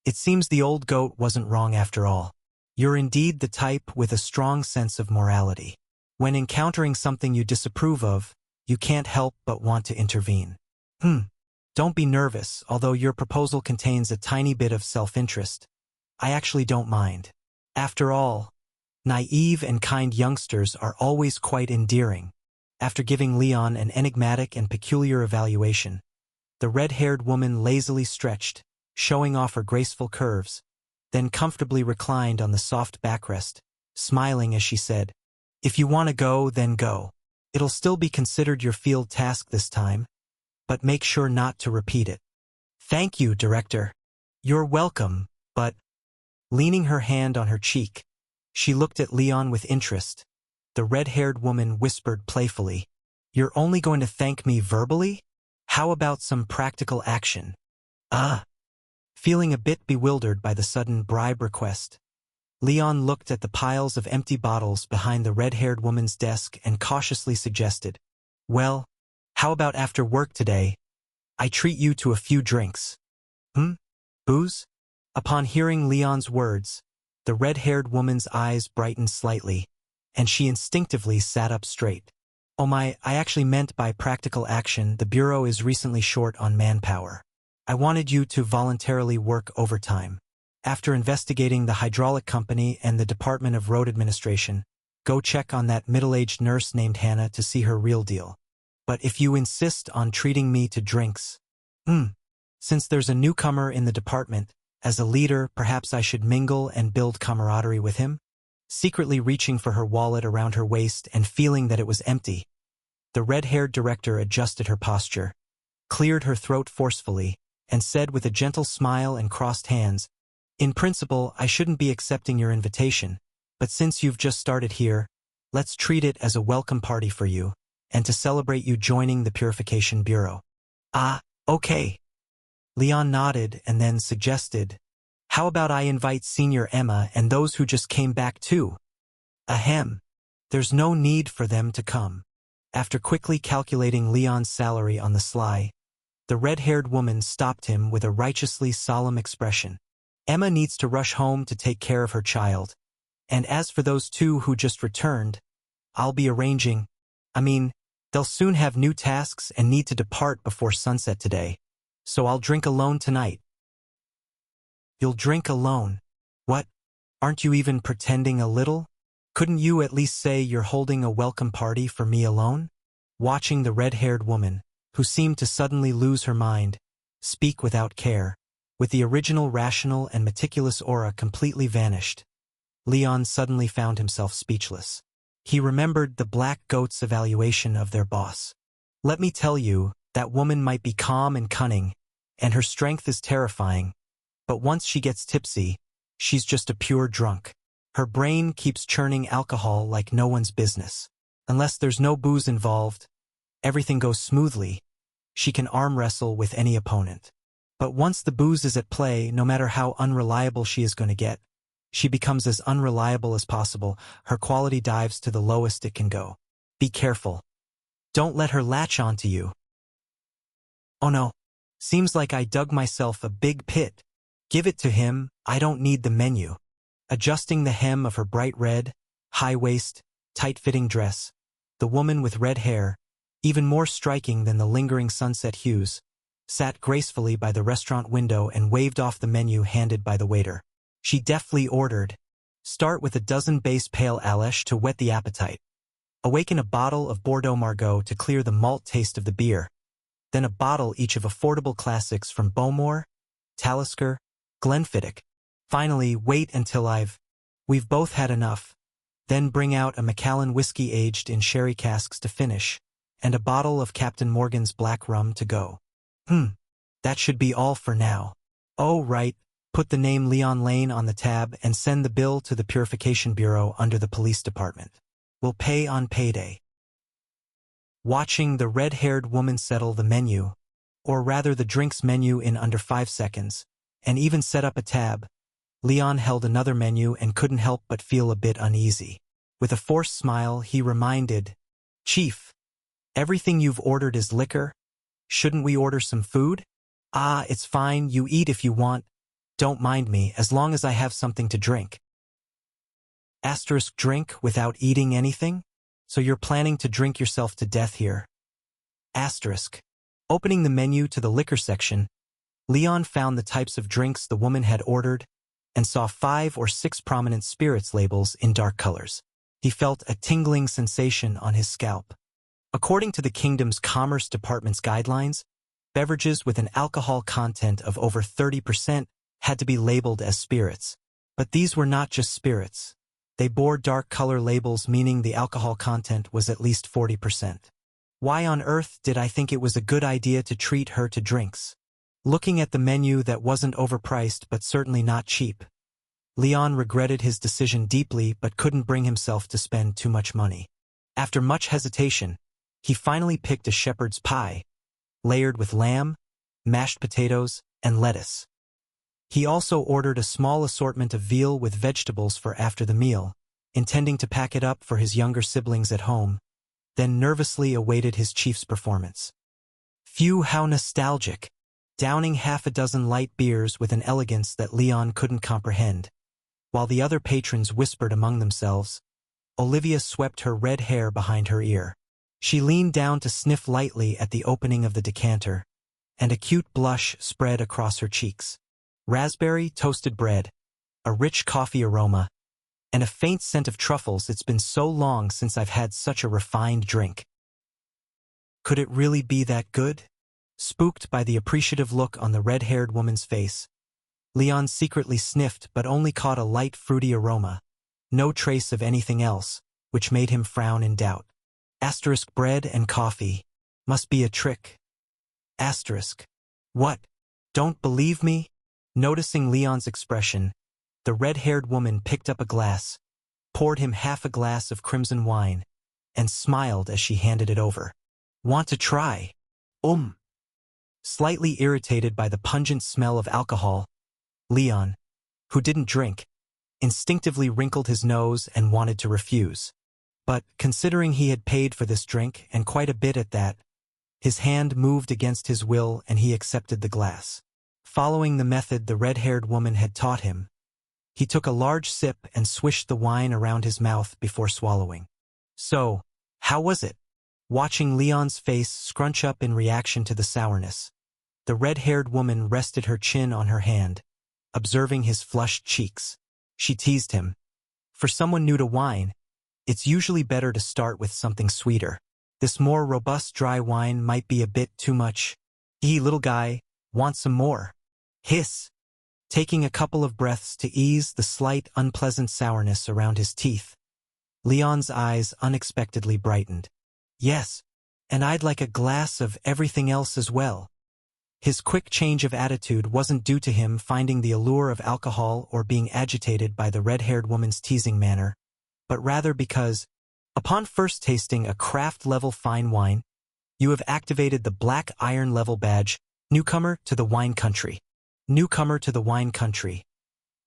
It seems the old goat wasn't wrong after all. You're indeed the type with a strong sense of morality. When encountering something you disapprove of, you can't help but want to intervene. Don't be nervous, although your proposal contains a tiny bit of self-interest. I actually don't mind. After all, naive and kind youngsters are always quite endearing. After giving Leon an enigmatic and peculiar evaluation, the red-haired woman lazily stretched, showing off her graceful curves, then comfortably reclined on the soft backrest, smiling as she said, If you want to go, then go. It'll still be considered your field task this time, but make sure not to repeat it. Thank you, Director. You're welcome, but... Leaning her hand on her cheek, she looked at Leon with interest. The red-haired woman whispered playfully, You're only going to thank me verbally? How about some practical action? Feeling a bit bewildered by the sudden bribe request, Leon looked at the piles of empty bottles behind the red-haired woman's desk and cautiously suggested, Well, how about after work today? I treat you to a few drinks. Booze? Upon hearing Leon's words, the red-haired woman's eyes brightened slightly, and she instinctively sat up straight. Oh my, I actually meant by practical action, the Bureau is recently short on manpower. I wanted you to voluntarily work overtime. After investigating the hydraulic company and the Department of Road Administration, go check on that middle-aged nurse named Hannah to see her real deal. But if you insist on treating me to drinks, since there's a newcomer in the department, as a leader, perhaps I should mingle and build camaraderie with him? Secretly reaching for her wallet around her waist and feeling that it was empty, the red-haired director adjusted her posture, cleared her throat forcefully, and said with a gentle smile and crossed hands, In principle, I shouldn't be accepting your invitation, but since you've just started here, let's treat it as a welcome party for you, and to celebrate you joining the Purification Bureau. Okay. Leon nodded and then suggested, How about I invite Senior Emma and those who just came back too? Ahem. There's no need for them to come. After quickly calculating Leon's salary on the sly, the red-haired woman stopped him with a righteously solemn expression. Emma needs to rush home to take care of her child, and as for those two who just returned, I'll be arranging. They'll soon have new tasks and need to depart before sunset today, so I'll drink alone tonight. You'll drink alone? What? Aren't you even pretending a little? Couldn't you at least say you're holding a welcome party for me alone? Watching the red-haired woman, who seemed to suddenly lose her mind, speak without care, With the original rational and meticulous aura completely vanished, Leon suddenly found himself speechless. He remembered the Black Goat's evaluation of their boss. Let me tell you, that woman might be calm and cunning, and her strength is terrifying, but once she gets tipsy, she's just a pure drunk. Her brain keeps churning alcohol like no one's business. Unless there's no booze involved, everything goes smoothly. She can arm wrestle with any opponent. But once the booze is at play, no matter how unreliable she is going to get, she becomes as unreliable as possible. Her quality dives to the lowest it can go. Be careful. Don't let her latch onto you. Oh no. Seems like I dug myself a big pit. Give it to him, I don't need the menu. Adjusting the hem of her bright red, high-waist, tight-fitting dress, the woman with red hair, even more striking than the lingering sunset hues, sat gracefully by the restaurant window and waved off the menu handed by the waiter. She deftly ordered, "Start with a dozen base pale Alesh to whet the appetite. Awaken a bottle of Bordeaux Margaux to clear the malt taste of the beer. Then a bottle each of affordable classics from Bowmore, Talisker, Glenfiddich. Finally, wait until we've both had enough. Then bring out a Macallan whiskey aged in sherry casks to finish, and a bottle of Captain Morgan's black rum to go. That should be all for now. Oh, right, put the name Leon Lane on the tab and send the bill to the Purification Bureau under the police department. We'll pay on payday." Watching the red-haired woman settle the menu, or rather the drinks menu in under 5 seconds, and even set up a tab, Leon held another menu and couldn't help but feel a bit uneasy. With a forced smile, he reminded, "Chief, everything you've ordered is liquor? Shouldn't we order some food?" "Ah, it's fine, you eat if you want. Don't mind me, as long as I have something to drink." Asterisk drink without eating anything? So you're planning to drink yourself to death here? Asterisk. Opening the menu to the liquor section, Leon found the types of drinks the woman had ordered and saw 5 or 6 prominent spirits labels in dark colors. He felt a tingling sensation on his scalp. According to the Kingdom's Commerce Department's guidelines, beverages with an alcohol content of over 30% had to be labeled as spirits. But these were not just spirits. They bore dark color labels meaning the alcohol content was at least 40%. Why on earth did I think it was a good idea to treat her to drinks? Looking at the menu that wasn't overpriced but certainly not cheap, Leon regretted his decision deeply but couldn't bring himself to spend too much money. After much hesitation, he finally picked a shepherd's pie, layered with lamb, mashed potatoes, and lettuce. He also ordered a small assortment of veal with vegetables for after the meal, intending to pack it up for his younger siblings at home, then nervously awaited his chief's performance. Phew, how nostalgic! Downing half a dozen light beers with an elegance that Leon couldn't comprehend. While the other patrons whispered among themselves, Olivia swept her red hair behind her ear. She leaned down to sniff lightly at the opening of the decanter, and a cute blush spread across her cheeks. Raspberry toasted bread, a rich coffee aroma, and a faint scent of truffles. It's been so long since I've had such a refined drink. Could it really be that good? Spooked by the appreciative look on the red-haired woman's face, Leon secretly sniffed but only caught a light fruity aroma, no trace of anything else, which made him frown in doubt. Asterisk bread and coffee. Must be a trick. Asterisk. What? Don't believe me? Noticing Leon's expression, the red-haired woman picked up a glass, poured him half a glass of crimson wine, and smiled as she handed it over. Want to try? Slightly irritated by the pungent smell of alcohol, Leon, who didn't drink, instinctively wrinkled his nose and wanted to refuse. But, considering he had paid for this drink, and quite a bit at that, his hand moved against his will and he accepted the glass. Following the method the red-haired woman had taught him, he took a large sip and swished the wine around his mouth before swallowing. So, how was it? Watching Leon's face scrunch up in reaction to the sourness, the red-haired woman rested her chin on her hand, observing his flushed cheeks. She teased him. For someone new to wine, it's usually better to start with something sweeter. This more robust dry wine might be a bit too much. Little guy, want some more? Hiss, taking a couple of breaths to ease the slight, unpleasant sourness around his teeth. Leon's eyes unexpectedly brightened. Yes, and I'd like a glass of everything else as well. His quick change of attitude wasn't due to him finding the allure of alcohol or being agitated by the red-haired woman's teasing manner, but rather because, upon first tasting a craft-level fine wine, you have activated the Black Iron level badge, newcomer to the wine country. Newcomer to the wine country.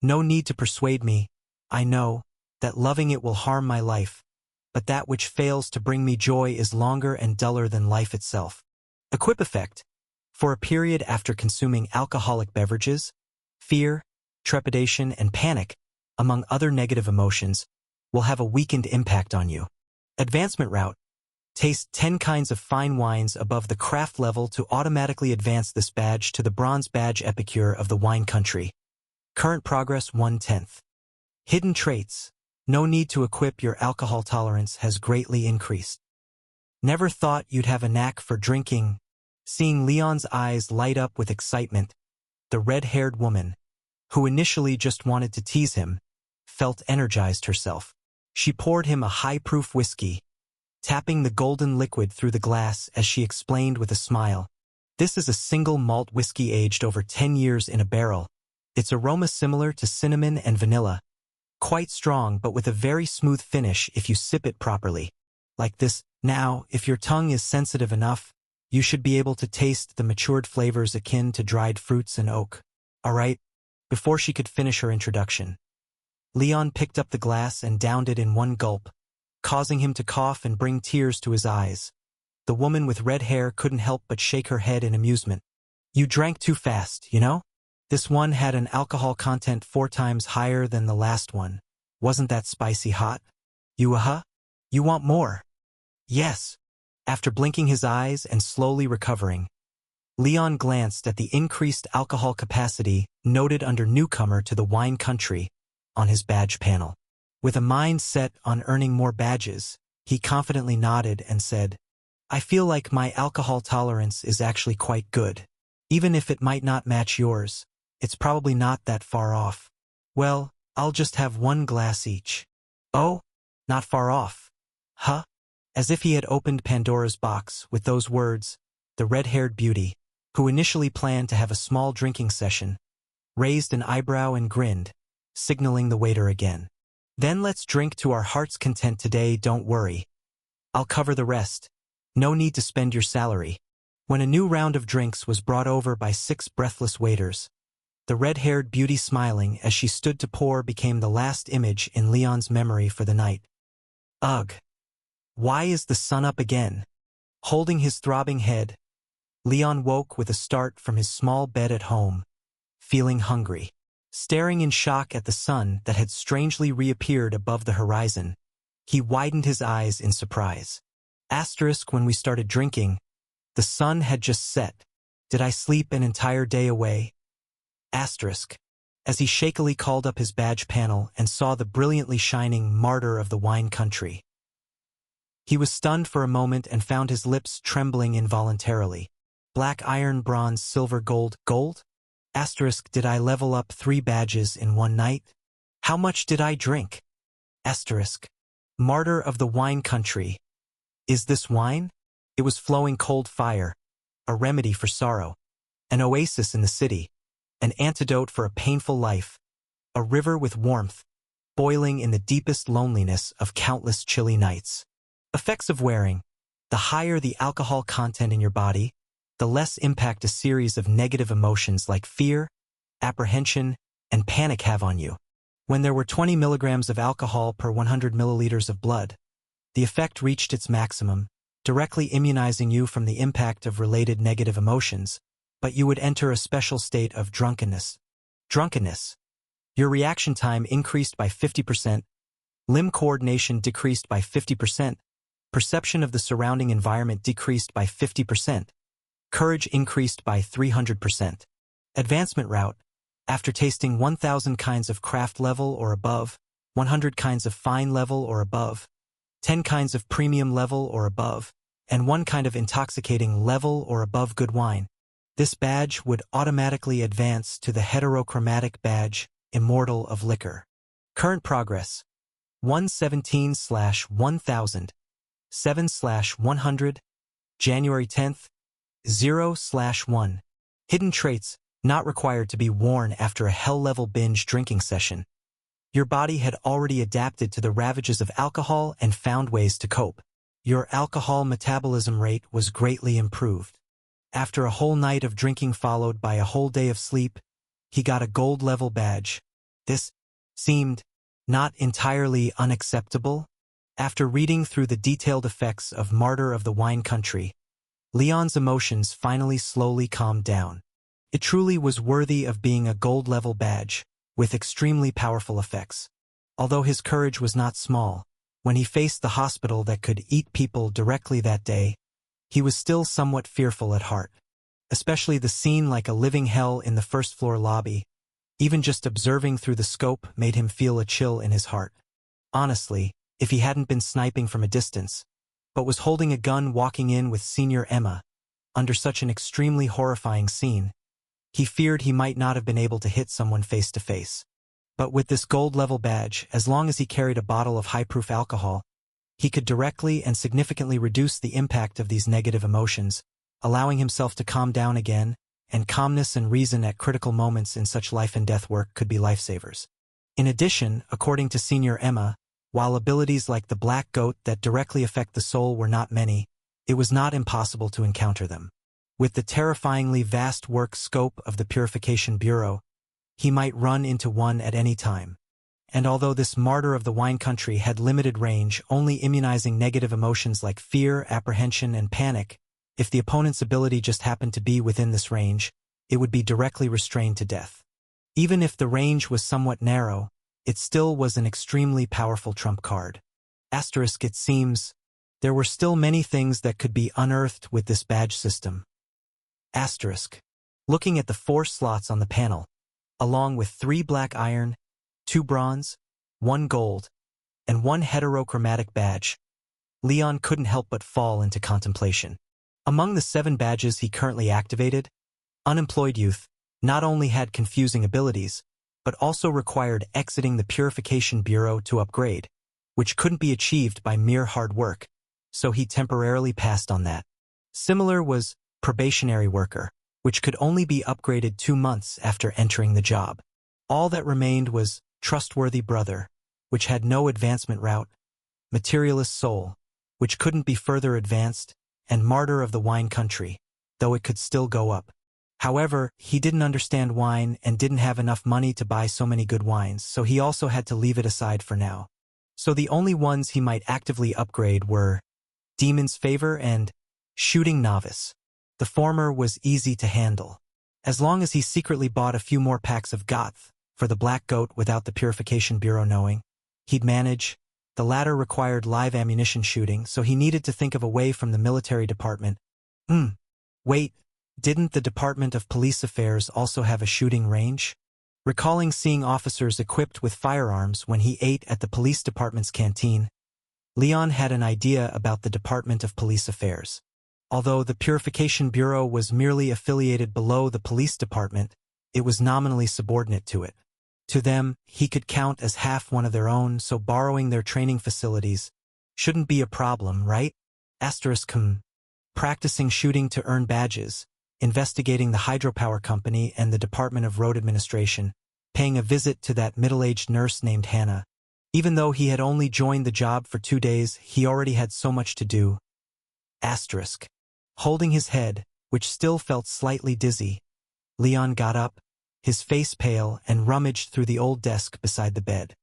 No need to persuade me, I know, that loving it will harm my life, but that which fails to bring me joy is longer and duller than life itself. Equip effect. For a period after consuming alcoholic beverages, fear, trepidation, and panic, among other negative emotions, will have a weakened impact on you. Advancement route. Taste 10 kinds of fine wines above the craft level to automatically advance this badge to the bronze badge epicure of the wine country. Current progress 1/10. Hidden traits. No need to equip your alcohol tolerance has greatly increased. Never thought you'd have a knack for drinking. Seeing Leon's eyes light up with excitement, the red-haired woman, who initially just wanted to tease him, felt energized herself. She poured him a high-proof whiskey, tapping the golden liquid through the glass as she explained with a smile. This is a single malt whiskey aged over 10 years in a barrel. Its aroma similar to cinnamon and vanilla. Quite strong but with a very smooth finish if you sip it properly. Like this. Now, if your tongue is sensitive enough, you should be able to taste the matured flavors akin to dried fruits and oak. Alright? Before she could finish her introduction, Leon picked up the glass and downed it in one gulp, causing him to cough and bring tears to his eyes. The woman with red hair couldn't help but shake her head in amusement. You drank too fast, you know? This one had an alcohol content 4 times higher than the last one. Wasn't that spicy hot? You want more? Yes. After blinking his eyes and slowly recovering, Leon glanced at the increased alcohol capacity noted under newcomer to the wine country on his badge panel. With a mind set on earning more badges, he confidently nodded and said, I feel like my alcohol tolerance is actually quite good. Even if it might not match yours, it's probably not that far off. Well, I'll just have 1 glass each. Oh, not far off. Huh? As if he had opened Pandora's box with those words, the red-haired beauty, who initially planned to have a small drinking session, raised an eyebrow and grinned, signaling the waiter again. Then let's drink to our heart's content today, don't worry. I'll cover the rest. No need to spend your salary. When a new round of drinks was brought over by 6 breathless waiters, the red-haired beauty smiling as she stood to pour became the last image in Leon's memory for the night. Ugh. Why is the sun up again? Holding his throbbing head, Leon woke with a start from his small bed at home, feeling hungry. Staring in shock at the sun that had strangely reappeared above the horizon, he widened his eyes in surprise. Asterisk when we started drinking, the sun had just set. Did I sleep an entire day away? Asterisk. As he shakily called up his badge panel and saw the brilliantly shining martyr of the wine country. He was stunned for a moment and found his lips trembling involuntarily. Black iron, bronze, silver, gold. Gold? Asterisk, did I level up 3 badges in one night? How much did I drink? Asterisk. Martyr of the wine country. Is this wine? It was flowing cold fire, a remedy for sorrow, an oasis in the city, an antidote for a painful life, a river with warmth, boiling in the deepest loneliness of countless chilly nights. Effects of wearing. The higher the alcohol content in your body, the less impact a series of negative emotions like fear, apprehension, and panic have on you. When there were 20 milligrams of alcohol per 100 milliliters of blood, the effect reached its maximum, directly immunizing you from the impact of related negative emotions, but you would enter a special state of drunkenness. Drunkenness. Your reaction time increased by 50%, limb coordination decreased by 50%, perception of the surrounding environment decreased by 50%, courage increased by 300%. Advancement route. After tasting 1,000 kinds of craft level or above, 100 kinds of fine level or above, 10 kinds of premium level or above, and 1 kind of intoxicating level or above good wine, This badge would automatically advance to the heterochromatic badge, Immortal of Liquor. Current progress: 117/1000, 7/100, January 10th, 0/1. Hidden traits, not required to be worn after a hell-level binge drinking session. Your body had already adapted to the ravages of alcohol and found ways to cope. Your alcohol metabolism rate was greatly improved. After a whole night of drinking followed by a whole day of sleep, he got a gold-level badge. This seemed not entirely unacceptable. After reading through the detailed effects of Martyr of the Wine Country, Leon's emotions finally slowly calmed down. It truly was worthy of being a gold-level badge, with extremely powerful effects. Although his courage was not small, when he faced the hospital that could eat people directly that day, he was still somewhat fearful at heart. Especially the scene like a living hell in the first-floor lobby. Even just observing through the scope made him feel a chill in his heart. Honestly, if he hadn't been sniping from a distance, but was holding a gun walking in with Senior Emma, under such an extremely horrifying scene, he feared he might not have been able to hit someone face to face. But with this gold-level badge, as long as he carried a bottle of high-proof alcohol, he could directly and significantly reduce the impact of these negative emotions, allowing himself to calm down again, and calmness and reason at critical moments in such life-and-death work could be lifesavers. In addition, according to Senior Emma, while abilities like the Black Goat that directly affect the soul were not many, it was not impossible to encounter them. With the terrifyingly vast work scope of the Purification Bureau, he might run into one at any time. And although this Martyr of the Wine Country had limited range, only immunizing negative emotions like fear, apprehension, and panic, if the opponent's ability just happened to be within this range, it would be directly restrained to death. Even if the range was somewhat narrow, it still was an extremely powerful trump card. Asterisk, it seems there were still many things that could be unearthed with this badge system. Asterisk. Looking at the 4 slots on the panel, along with 3 black iron, 2 bronze, 1 gold, and 1 heterochromatic badge, Leon couldn't help but fall into contemplation. Among the 7 badges he currently activated, Unemployed Youth not only had confusing abilities, but also required exiting the Purification Bureau to upgrade, which couldn't be achieved by mere hard work, so he temporarily passed on that. Similar was Probationary Worker, which could only be upgraded 2 months after entering the job. All that remained was Trustworthy Brother, which had no advancement route, Materialist Soul, which couldn't be further advanced, and Martyr of the Wine Country, though it could still go up. However, he didn't understand wine and didn't have enough money to buy so many good wines, so he also had to leave it aside for now. So the only ones he might actively upgrade were Demon's Favor and Shooting Novice. The former was easy to handle. As long as he secretly bought a few more packs of Goth for the Black Goat without the Purification Bureau knowing, he'd manage. The latter required live ammunition shooting, so he needed to think of a way from the military department. Wait, didn't the Department of Police Affairs also have a shooting range? Recalling seeing officers equipped with firearms when he ate at the police department's canteen, Leon had an idea about the Department of Police Affairs. Although the Purification Bureau was merely affiliated below the police department, it was nominally subordinate to it. To them, he could count as half one of their own, so borrowing their training facilities shouldn't be a problem, right? Asterisk. Practicing shooting to earn badges, investigating the hydropower company and the Department of Road Administration, paying a visit to that middle-aged nurse named Hannah. Even though he had only joined the job for 2 days, he already had so much to do. Asterisk. Holding his head, which still felt slightly dizzy, Leon got up, his face pale, and rummaged through the old desk beside the bed.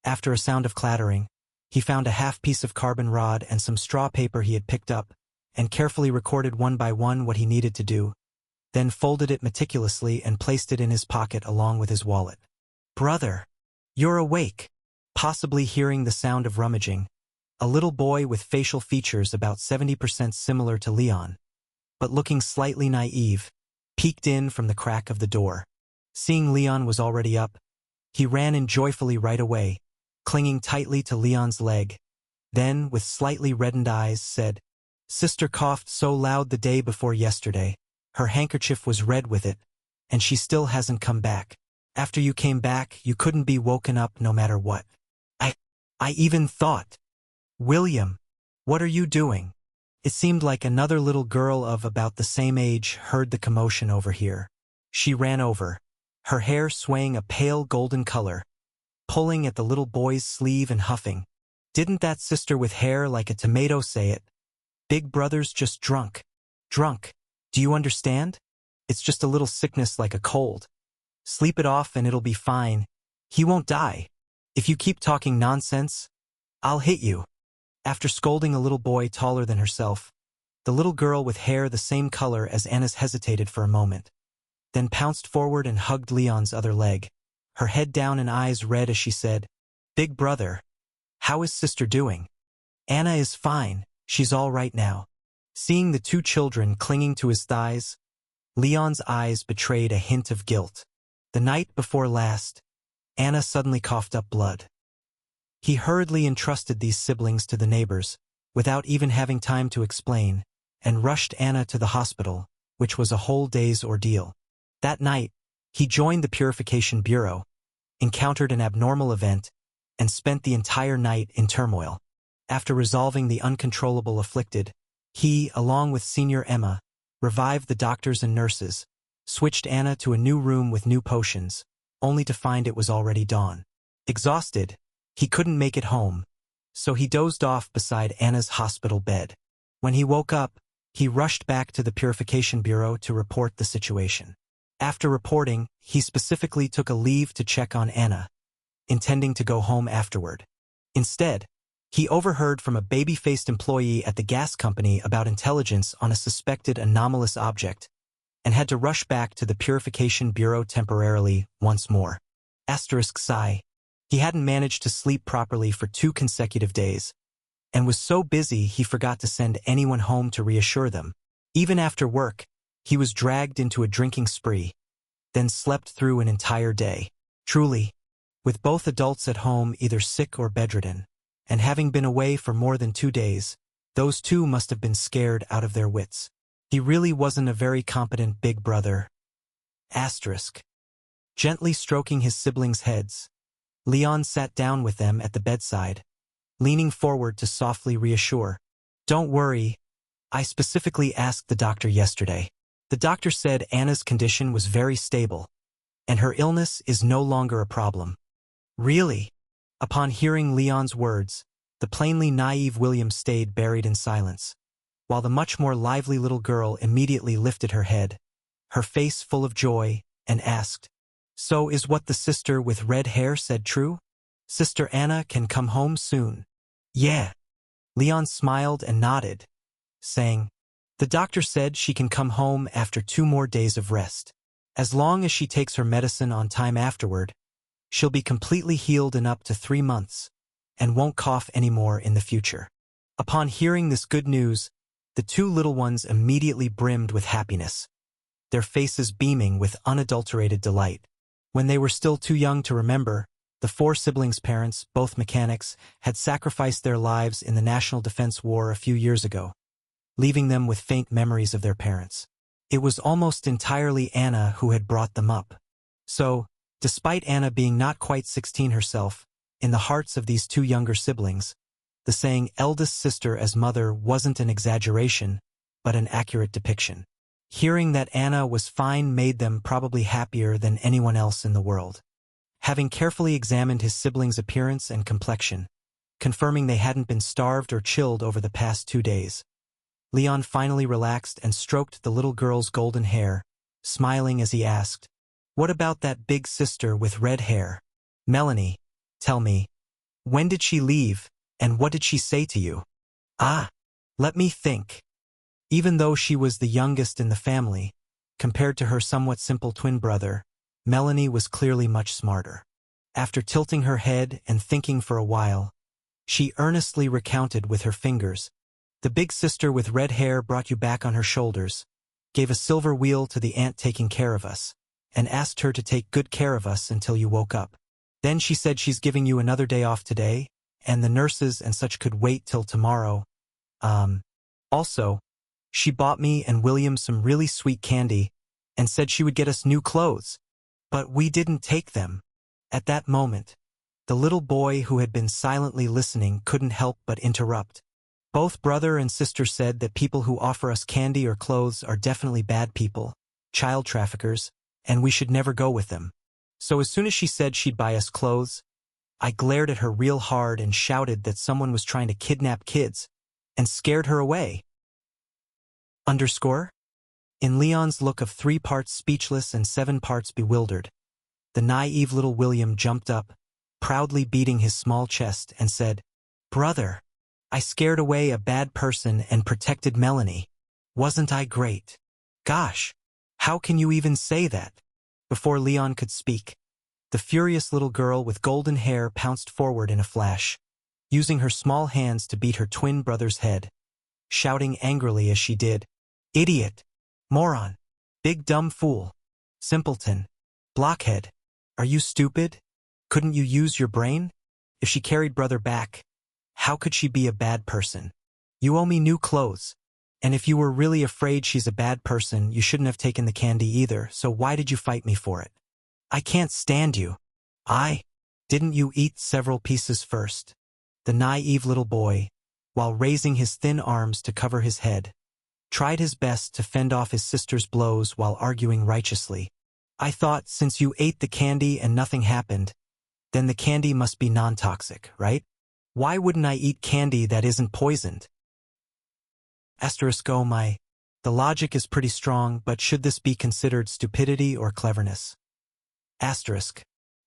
After a sound of clattering, he found a half piece of carbon rod and some straw paper he had picked up, and carefully recorded one by one what he needed to do, then folded it meticulously and placed it in his pocket along with his wallet. Brother, you're awake. Possibly hearing the sound of rummaging, a little boy with facial features about 70% similar to Leon, but looking slightly naive, peeked in from the crack of the door. Seeing Leon was already up, he ran in joyfully right away, clinging tightly to Leon's leg. Then, with slightly reddened eyes, said, "Sister coughed so loud the day before yesterday. Her handkerchief was red with it, and she still hasn't come back. After you came back, you couldn't be woken up no matter what. I even thought, William, what are you doing? It seemed like another little girl of about the same age heard the commotion over here. She ran over, her hair swaying a pale golden color, pulling at the little boy's sleeve and huffing. Didn't that sister with hair like a tomato say it? Big brother's just drunk. Drunk. Do you understand? It's just a little sickness like a cold. Sleep it off and it'll be fine. He won't die. If you keep talking nonsense, I'll hit you. After scolding a little boy taller than herself, the little girl with hair the same color as Anna's hesitated for a moment, then pounced forward and hugged Leon's other leg, her head down and eyes red as she said, Big brother, how is sister doing? Anna is fine, she's all right now. Seeing the two children clinging to his thighs, Leon's eyes betrayed a hint of guilt. The night before last, Anna suddenly coughed up blood. He hurriedly entrusted these siblings to the neighbors, without even having time to explain, and rushed Anna to the hospital, which was a whole day's ordeal. That night, he joined the Purification Bureau, encountered an abnormal event, and spent the entire night in turmoil. After resolving the uncontrollable afflicted, he, along with Senior Emma, revived the doctors and nurses, switched Anna to a new room with new potions, only to find it was already dawn. Exhausted, he couldn't make it home, so he dozed off beside Anna's hospital bed. When he woke up, he rushed back to the Purification Bureau to report the situation. After reporting, he specifically took a leave to check on Anna, intending to go home afterward. Instead, he overheard from a baby-faced employee at the gas company about intelligence on a suspected anomalous object, and had to rush back to the Purification Bureau temporarily once more. Sigh. He hadn't managed to sleep properly for 2 consecutive days, and was so busy he forgot to send anyone home to reassure them. Even after work, he was dragged into a drinking spree, then slept through an entire day. Truly, with both adults at home either sick or bedridden, and having been away for more than 2 days, those two must have been scared out of their wits. He really wasn't a very competent big brother. Gently stroking his siblings' heads, Leon sat down with them at the bedside, leaning forward to softly reassure. Don't worry, I specifically asked the doctor yesterday. The doctor said Anna's condition was very stable, and her illness is no longer a problem. Really? Upon hearing Leon's words, the plainly naive William stayed buried in silence, while the much more lively little girl immediately lifted her head, her face full of joy, and asked, So is what the sister with red hair said true? Sister Anna can come home soon. Yeah. Leon smiled and nodded, saying, The doctor said she can come home after 2 more days of rest. As long as she takes her medicine on time afterward, she'll be completely healed in up to 3 months, and won't cough anymore in the future. Upon hearing this good news, the 2 little ones immediately brimmed with happiness, their faces beaming with unadulterated delight. When they were still too young to remember, the 4 siblings' parents, both mechanics, had sacrificed their lives in the National Defense War a few years ago, leaving them with faint memories of their parents. It was almost entirely Anna who had brought them up. So, despite Anna being not quite 16 herself, in the hearts of these 2 younger siblings, the saying eldest sister as mother wasn't an exaggeration, but an accurate depiction. Hearing that Anna was fine made them probably happier than anyone else in the world. Having carefully examined his siblings' appearance and complexion, confirming they hadn't been starved or chilled over the past 2 days, Leon finally relaxed and stroked the little girl's golden hair, smiling as he asked, What about that big sister with red hair? Melanie, tell me, when did she leave, and what did she say to you? Let me think. Even though she was the youngest in the family, compared to her somewhat simple twin brother, Melanie was clearly much smarter. After tilting her head and thinking for a while, she earnestly recounted with her fingers, The big sister with red hair brought you back on her shoulders, gave a silver wheel to the aunt taking care of us, and asked her to take good care of us until you woke up. Then she said she's giving you another day off today, and the nurses and such could wait till tomorrow. Also, She bought me and William some really sweet candy and said she would get us new clothes. But we didn't take them. At that moment, the little boy who had been silently listening couldn't help but interrupt. Both brother and sister said that people who offer us candy or clothes are definitely bad people, child traffickers, and we should never go with them. So as soon as she said she'd buy us clothes, I glared at her real hard and shouted that someone was trying to kidnap kids and scared her away. Underscore? In Leon's look of 3 parts speechless and 7 parts bewildered, the naive little William jumped up, proudly beating his small chest, and said, "Brother, I scared away a bad person and protected Melanie. Wasn't I great? Gosh, how can you even say that?" Before Leon could speak, the furious little girl with golden hair pounced forward in a flash, using her small hands to beat her twin brother's head, shouting angrily as she did, "Idiot! Moron! Big dumb fool! Simpleton! Blockhead! Are you stupid? Couldn't you use your brain? If she carried brother back, how could she be a bad person? You owe me new clothes. And if you were really afraid she's a bad person, you shouldn't have taken the candy either, so why did you fight me for it? I can't stand you. Didn't you eat several pieces first?" The naive little boy, while raising his thin arms to cover his head, tried his best to fend off his sister's blows while arguing righteously. "I thought since you ate the candy and nothing happened, then the candy must be non-toxic, right? Why wouldn't I eat candy that isn't poisoned?" Asterisk, oh my. The logic is pretty strong, but should this be considered stupidity or cleverness? Asterisk.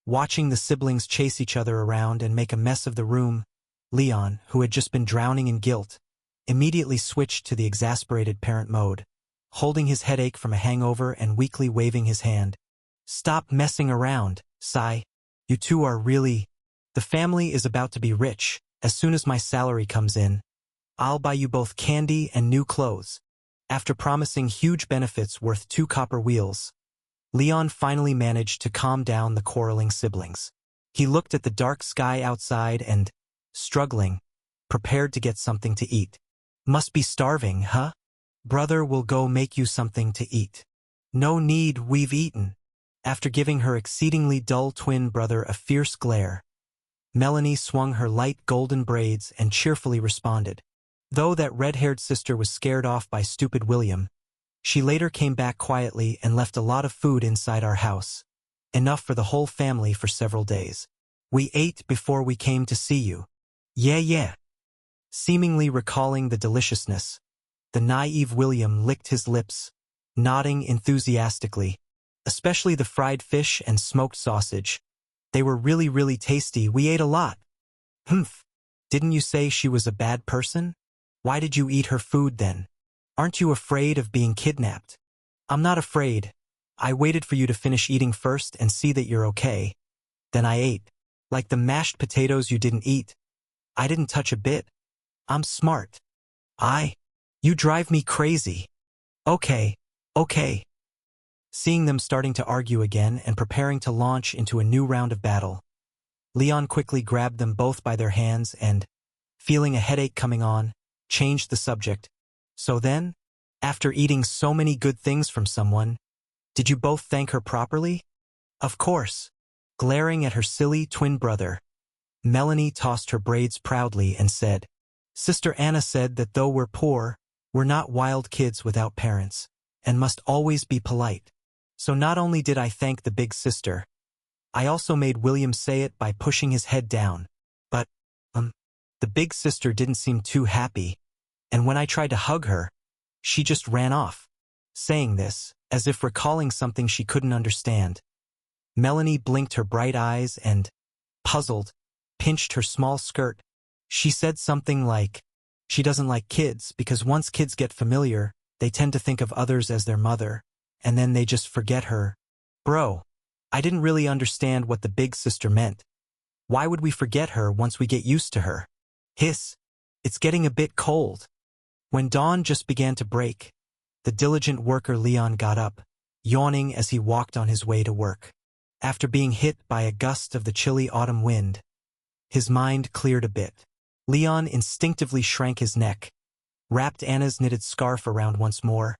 Watching the siblings chase each other around and make a mess of the room, Leon, who had just been drowning in guilt, immediately switched to the exasperated parent mode, holding his headache from a hangover and weakly waving his hand. "Stop messing around, Sai. You two are really... The family is about to be rich. As soon as my salary comes in, I'll buy you both candy and new clothes." After promising huge benefits worth 2 copper wheels, Leon finally managed to calm down the quarreling siblings. He looked at the dark sky outside and, struggling, prepared to get something to eat. "Must be starving, huh? Brother will go make you something to eat." "No need, we've eaten." After giving her exceedingly dull twin brother a fierce glare, Melanie swung her light golden braids and cheerfully responded. Though that red-haired sister was scared off by stupid William, she later came back quietly and left a lot of food inside our house, enough for the whole family for several days. "We ate before we came to see you." Yeah. Seemingly recalling the deliciousness, the naive William licked his lips, nodding enthusiastically. "Especially the fried fish and smoked sausage. They were really, really tasty. We ate a lot." "Humph. Didn't you say she was a bad person? Why did you eat her food then? Aren't you afraid of being kidnapped?" "I'm not afraid. I waited for you to finish eating first and see that you're okay. Then I ate. Like the mashed potatoes you didn't eat. I didn't touch a bit. I'm smart." You drive me crazy." Okay. Seeing them starting to argue again and preparing to launch into a new round of battle, Leon quickly grabbed them both by their hands and, feeling a headache coming on, changed the subject. "So then, after eating so many good things from someone, did you both thank her properly?" "Of course." Glaring at her silly twin brother, Melanie tossed her braids proudly and said, "Sister Anna said that though we're poor, we're not wild kids without parents, and must always be polite. So not only did I thank the big sister, I also made William say it by pushing his head down. But, the big sister didn't seem too happy, and when I tried to hug her, she just ran off." Saying this, as if recalling something she couldn't understand, Melanie blinked her bright eyes and, puzzled, pinched her small skirt. She said something like, she doesn't like kids because once kids get familiar, they tend to think of others as their mother, and then they just forget her. Bro, I didn't really understand what the big sister meant. Why would we forget her once we get used to her? Hiss, it's getting a bit cold. When dawn just began to break, the diligent worker Leon got up, yawning as he walked on his way to work. After being hit by a gust of the chilly autumn wind, his mind cleared a bit. Leon instinctively shrank his neck, wrapped Anna's knitted scarf around once more,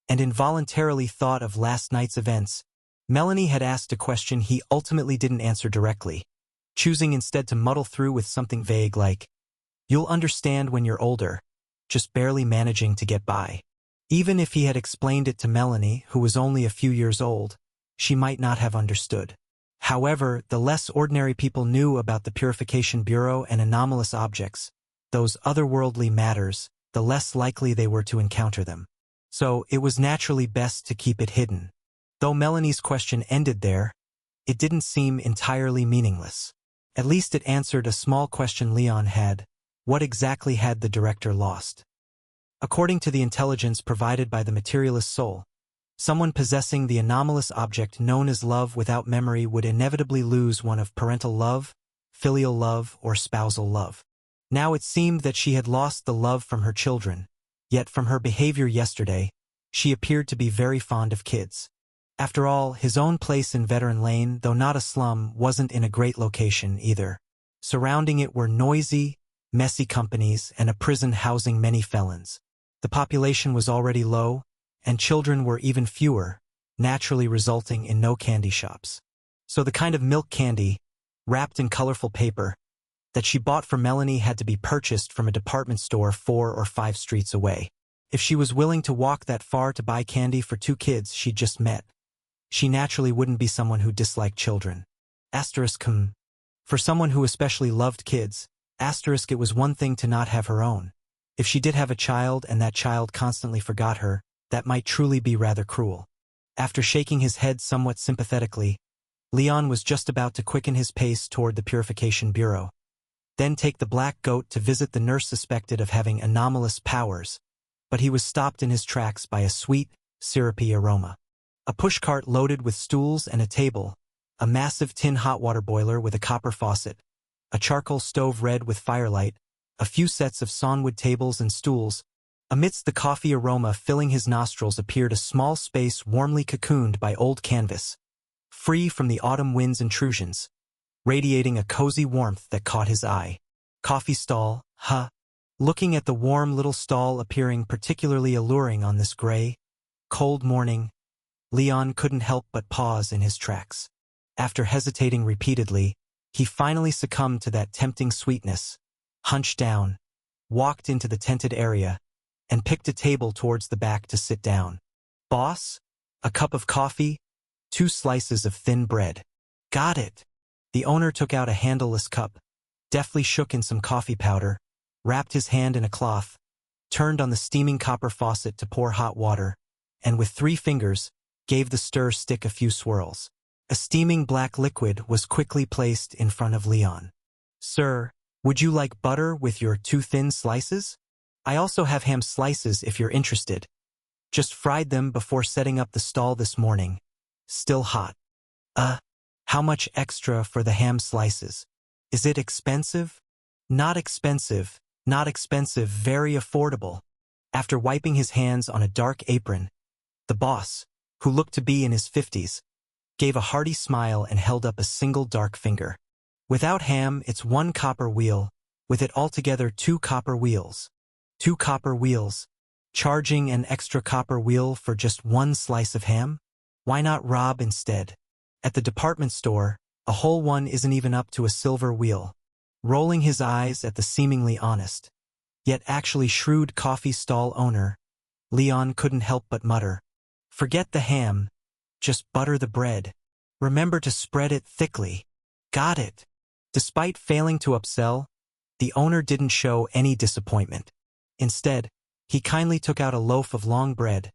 and involuntarily thought of last night's events. Melanie had asked a question he ultimately didn't answer directly, choosing instead to muddle through with something vague like, "You'll understand when you're older," just barely managing to get by. Even if he had explained it to Melanie, who was only a few years old, she might not have understood. However, the less ordinary people knew about the Purification Bureau and anomalous objects, those otherworldly matters, the less likely they were to encounter them. So it was naturally best to keep it hidden. Though Melanie's question ended there, it didn't seem entirely meaningless. At least it answered a small question Leon had: what exactly had the director lost? According to the intelligence provided by the materialist soul, someone possessing the anomalous object known as love without memory would inevitably lose one of parental love, filial love, or spousal love. Now it seemed that she had lost the love from her children, yet from her behavior yesterday, she appeared to be very fond of kids. After all, his own place in Veteran Lane, though not a slum, wasn't in a great location either. Surrounding it were noisy, messy companies and a prison housing many felons. The population was already low, and children were even fewer, naturally resulting in no candy shops. So the kind of milk candy, wrapped in colorful paper, that she bought for Melanie had to be purchased from a department store 4 or 5 streets away. If she was willing to walk that far to buy candy for 2 kids she'd just met, she naturally wouldn't be someone who disliked children. For someone who especially loved kids, it was one thing to not have her own. If she did have a child and that child constantly forgot her, that might truly be rather cruel. After shaking his head somewhat sympathetically, Leon was just about to quicken his pace toward the Purification Bureau, then take the black goat to visit the nurse suspected of having anomalous powers, but he was stopped in his tracks by a sweet, syrupy aroma. A pushcart loaded with stools and a table, a massive tin hot water boiler with a copper faucet, a charcoal stove red with firelight, a few sets of sawnwood tables and stools. Amidst the coffee aroma filling his nostrils appeared a small space warmly cocooned by old canvas, free from the autumn wind's intrusions, radiating a cozy warmth that caught his eye. Coffee stall, huh? Looking at the warm little stall appearing particularly alluring on this gray, cold morning, Leon couldn't help but pause in his tracks. After hesitating repeatedly, he finally succumbed to that tempting sweetness, hunched down, walked into the tented area, and picked a table towards the back to sit down. "Boss? A cup of coffee? 2 slices of thin bread." "Got it." The owner took out a handleless cup, deftly shook in some coffee powder, wrapped his hand in a cloth, turned on the steaming copper faucet to pour hot water, and with 3 fingers, gave the stir stick a few swirls. A steaming black liquid was quickly placed in front of Leon. "Sir, would you like butter with your 2 thin slices? I also have ham slices if you're interested. Just fried them before setting up the stall this morning. Still hot." How much extra for the ham slices? Is it expensive?" "Not expensive, not expensive, very affordable." After wiping his hands on a dark apron, the boss, who looked to be in his 50s, gave a hearty smile and held up a single dark finger. "Without ham, it's 1 copper wheel, with it altogether 2 copper wheels." 2 copper wheels? Charging an extra copper wheel for just 1 slice of ham? Why not rob instead? At the department store, a whole one isn't even up to a silver wheel. Rolling his eyes at the seemingly honest, yet actually shrewd coffee stall owner, Leon couldn't help but mutter, "Forget the ham, just butter the bread. Remember to spread it thickly." "Got it." Despite failing to upsell, the owner didn't show any disappointment. Instead, he kindly took out a loaf of long bread,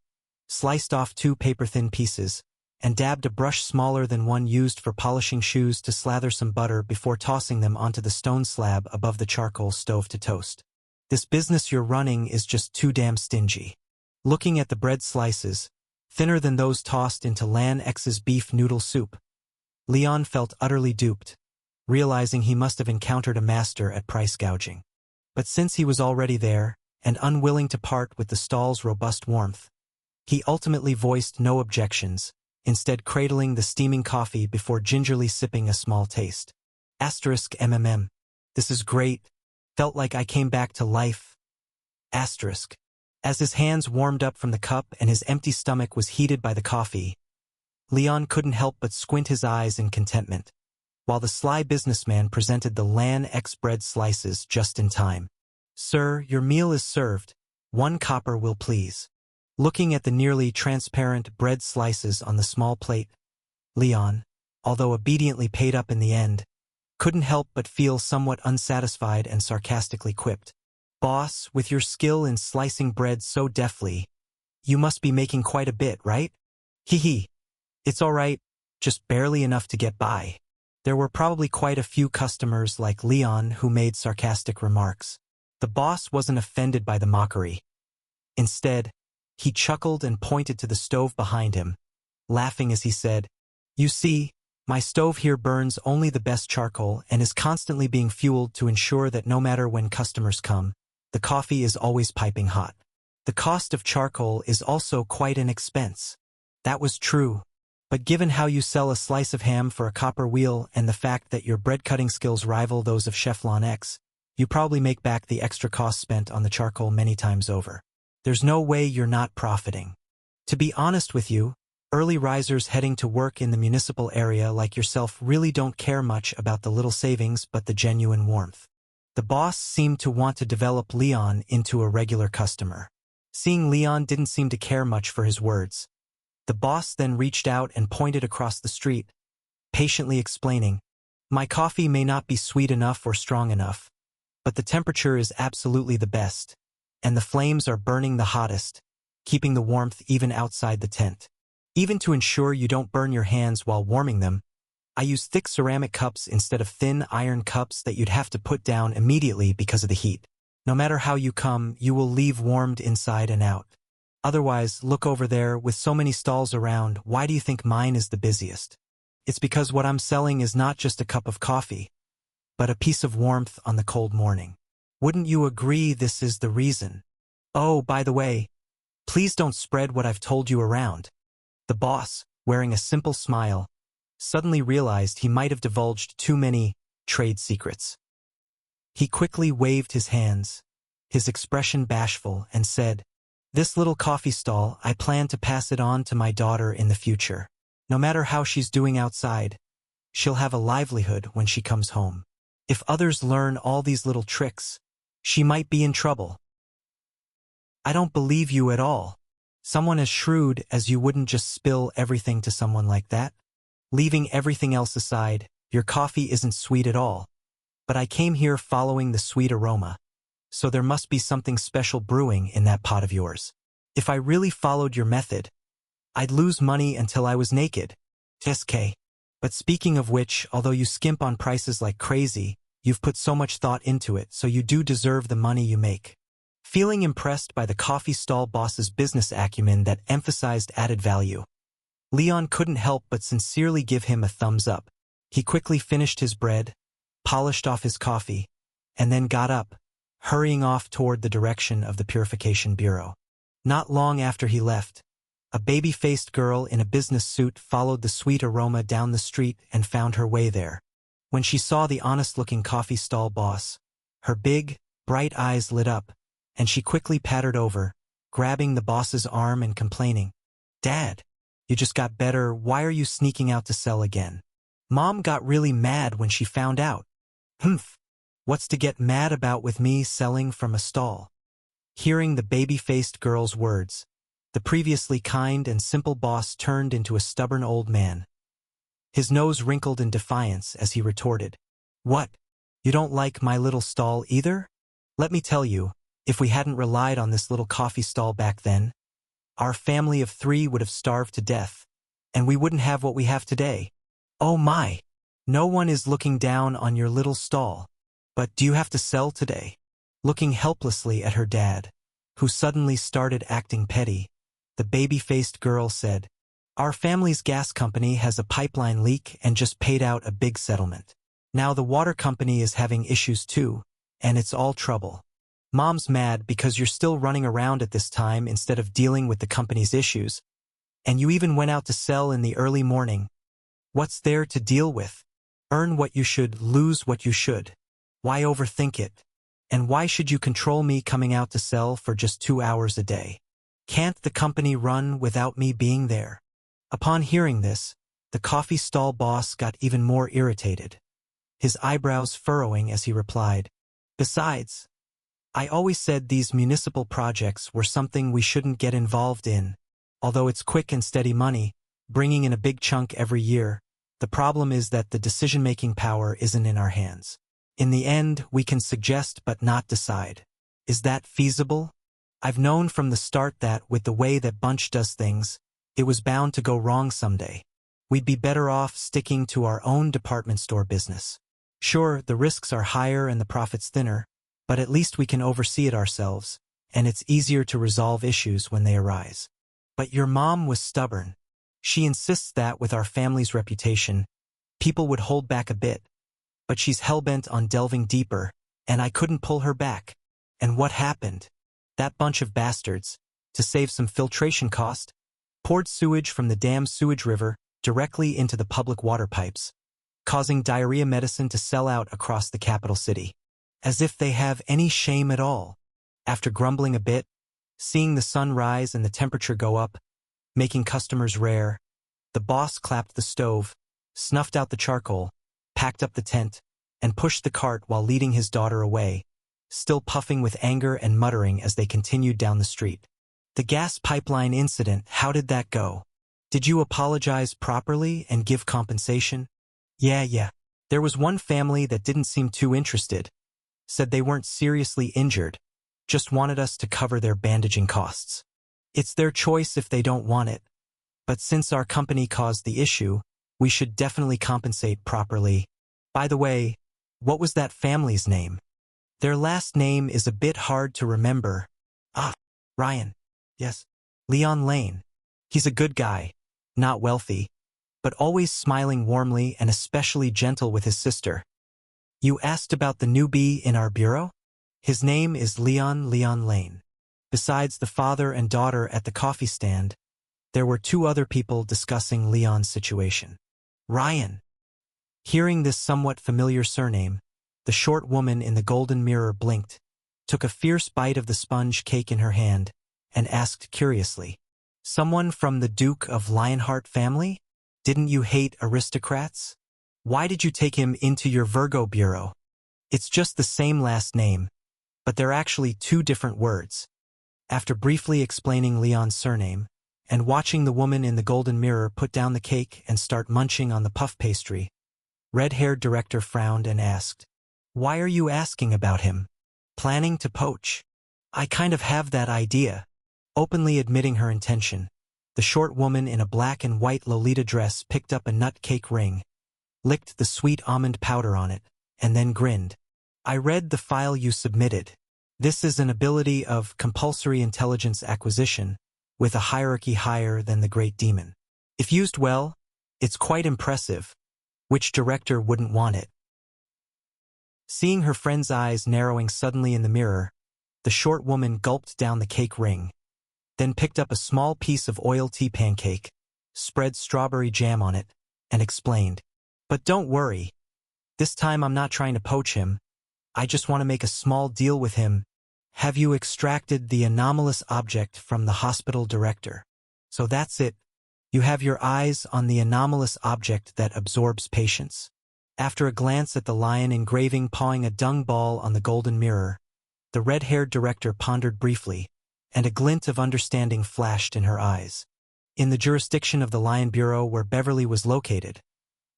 sliced off 2 paper-thin pieces, and dabbed a brush smaller than one used for polishing shoes to slather some butter before tossing them onto the stone slab above the charcoal stove to toast. "This business you're running is just too damn stingy." Looking at the bread slices, thinner than those tossed into Lan X's beef noodle soup, Leon felt utterly duped, realizing he must have encountered a master at price gouging. But since he was already there, and unwilling to part with the stall's robust warmth, he ultimately voiced no objections, instead cradling the steaming coffee before gingerly sipping a small taste. *MMM. This is great. Felt like I came back to life. Asterisk. As his hands warmed up from the cup and his empty stomach was heated by the coffee, Leon couldn't help but squint his eyes in contentment, while the sly businessman presented the Lan X bread slices just in time. "Sir, your meal is served. 1 copper will please." Looking at the nearly transparent bread slices on the small plate, Leon, although obediently paid up in the end, couldn't help but feel somewhat unsatisfied and sarcastically quipped, "Boss, with your skill in slicing bread so deftly, you must be making quite a bit, right?" "Hee hee. It's all right, just barely enough to get by." There were probably quite a few customers like Leon who made sarcastic remarks. The boss wasn't offended by the mockery. Instead, he chuckled and pointed to the stove behind him, laughing as he said, "You see, my stove here burns only the best charcoal and is constantly being fueled to ensure that no matter when customers come, the coffee is always piping hot. The cost of charcoal is also quite an expense." That was true. But given how you sell a slice of ham for a copper wheel and the fact that your bread-cutting skills rival those of Chef Lan X, you probably make back the extra cost spent on the charcoal many times over. There's no way you're not profiting. To be honest with you, early risers heading to work in the municipal area like yourself really don't care much about the little savings but the genuine warmth. The boss seemed to want to develop Leon into a regular customer. Seeing Leon didn't seem to care much for his words, the boss then reached out and pointed across the street, patiently explaining, "My coffee may not be sweet enough or strong enough, but the temperature is absolutely the best, and the flames are burning the hottest, keeping the warmth even outside the tent. Even to ensure you don't burn your hands while warming them, I use thick ceramic cups instead of thin iron cups that you'd have to put down immediately because of the heat. No matter how you come, you will leave warmed inside and out. Otherwise, look over there, with so many stalls around, why do you think mine is the busiest? It's because what I'm selling is not just a cup of coffee, but a piece of warmth on the cold morning. Wouldn't you agree this is the reason? Oh, by the way, please don't spread what I've told you around." The boss, wearing a simple smile, suddenly realized he might have divulged too many trade secrets. He quickly waved his hands, his expression bashful, and said, "This little coffee stall, I plan to pass it on to my daughter in the future. No matter how she's doing outside, she'll have a livelihood when she comes home. If others learn all these little tricks, she might be in trouble." "I don't believe you at all. Someone as shrewd as you wouldn't just spill everything to someone like that. Leaving everything else aside, your coffee isn't sweet at all. But I came here following the sweet aroma. So there must be something special brewing in that pot of yours. If I really followed your method, I'd lose money until I was naked. SK. But speaking of which, although you skimp on prices like crazy, you've put so much thought into it, so you do deserve the money you make." Feeling impressed by the coffee stall boss's business acumen that emphasized added value, Leon couldn't help but sincerely give him a thumbs up. He quickly finished his bread, polished off his coffee, and then got up, hurrying off toward the direction of the Purification Bureau. Not long after he left, a baby-faced girl in a business suit followed the sweet aroma down the street and found her way there. When she saw the honest-looking coffee stall boss, her big, bright eyes lit up, and she quickly pattered over, grabbing the boss's arm and complaining, "Dad, you just got better, why are you sneaking out to sell again? Mom got really mad when she found out." "Humph. What's to get mad about with me selling from a stall?" Hearing the baby-faced girl's words, the previously kind and simple boss turned into a stubborn old man. His nose wrinkled in defiance as he retorted, "What? You don't like my little stall either? Let me tell you, if we hadn't relied on this little coffee stall back then, our family of 3 would have starved to death, and we wouldn't have what we have today. Oh my! No one is looking down on your little stall. But do you have to sell today?" Looking helplessly at her dad, who suddenly started acting petty, the baby-faced girl said, "Our family's gas company has a pipeline leak and just paid out a big settlement. Now the water company is having issues too, and it's all trouble. Mom's mad because you're still running around at this time instead of dealing with the company's issues, and you even went out to sell in the early morning. What's there to deal with? Earn what you should, lose what you should. Why overthink it? And why should you control me coming out to sell for just 2 hours a day? Can't the company run without me being there? Upon hearing this, the coffee stall boss got even more irritated, his eyebrows furrowing as he replied, "Besides, I always said these municipal projects were something we shouldn't get involved in. Although it's quick and steady money, bringing in a big chunk every year, the problem is that the decision-making power isn't in our hands. In the end, we can suggest but not decide. Is that feasible? I've known from the start that, with the way that Bunch does things, it was bound to go wrong someday. We'd be better off sticking to our own department store business. Sure, the risks are higher and the profits thinner, but at least we can oversee it ourselves, and it's easier to resolve issues when they arise. But your mom was stubborn. She insists that with our family's reputation, people would hold back a bit. But she's hell-bent on delving deeper, and I couldn't pull her back. And what happened? That bunch of bastards, to save some filtration cost, poured sewage from the damn sewage river directly into the public water pipes, causing diarrhea medicine to sell out across the capital city. As if they have any shame at all. After grumbling a bit, seeing the sun rise and the temperature go up, making customers rare, the boss clapped the stove, snuffed out the charcoal, packed up the tent, and pushed the cart while leading his daughter away, still puffing with anger and muttering as they continued down the street. The gas pipeline incident, how did that go? Did you apologize properly and give compensation? Yeah. There was one family that didn't seem too interested. Said they weren't seriously injured, just wanted us to cover their bandaging costs. It's their choice if they don't want it. But since our company caused the issue, we should definitely compensate properly. By the way, what was that family's name? Their last name is a bit hard to remember. Ryan. Yes. Leon Lane. He's a good guy, not wealthy, but always smiling warmly and especially gentle with his sister. You asked about the newbie in our bureau? His name is Leon Lane. Besides the father and daughter at the coffee stand, there were 2 other people discussing Leon's situation. Ryan. Hearing this somewhat familiar surname, the short woman in the golden mirror blinked, took a fierce bite of the sponge cake in her hand, and asked curiously, "Someone from the Duke of Lionheart family? Didn't you hate aristocrats? Why did you take him into your Virgo bureau? It's just the same last name, but they're actually 2 different words." After briefly explaining Leon's surname, and watching the woman in the golden mirror put down the cake and start munching on the puff pastry, red-haired director frowned and asked, "Why are you asking about him? Planning to poach?" "I kind of have that idea." Openly admitting her intention, the short woman in a black and white Lolita dress picked up a nut cake ring, licked the sweet almond powder on it, and then grinned. "I read the file you submitted. This is an ability of compulsory intelligence acquisition, with a hierarchy higher than the Great Demon. If used well, it's quite impressive. Which director wouldn't want it?" Seeing her friend's eyes narrowing suddenly in the mirror, the short woman gulped down the cake ring, then picked up a small piece of oil tea pancake, spread strawberry jam on it, and explained, "But don't worry. This time I'm not trying to poach him. I just want to make a small deal with him. Have you extracted the anomalous object from the hospital director? So that's it. You have your eyes on the anomalous object that absorbs patients." After a glance at the lion engraving pawing a dung ball on the golden mirror, the red-haired director pondered briefly, and a glint of understanding flashed in her eyes. In the jurisdiction of the Lion Bureau where Beverly was located,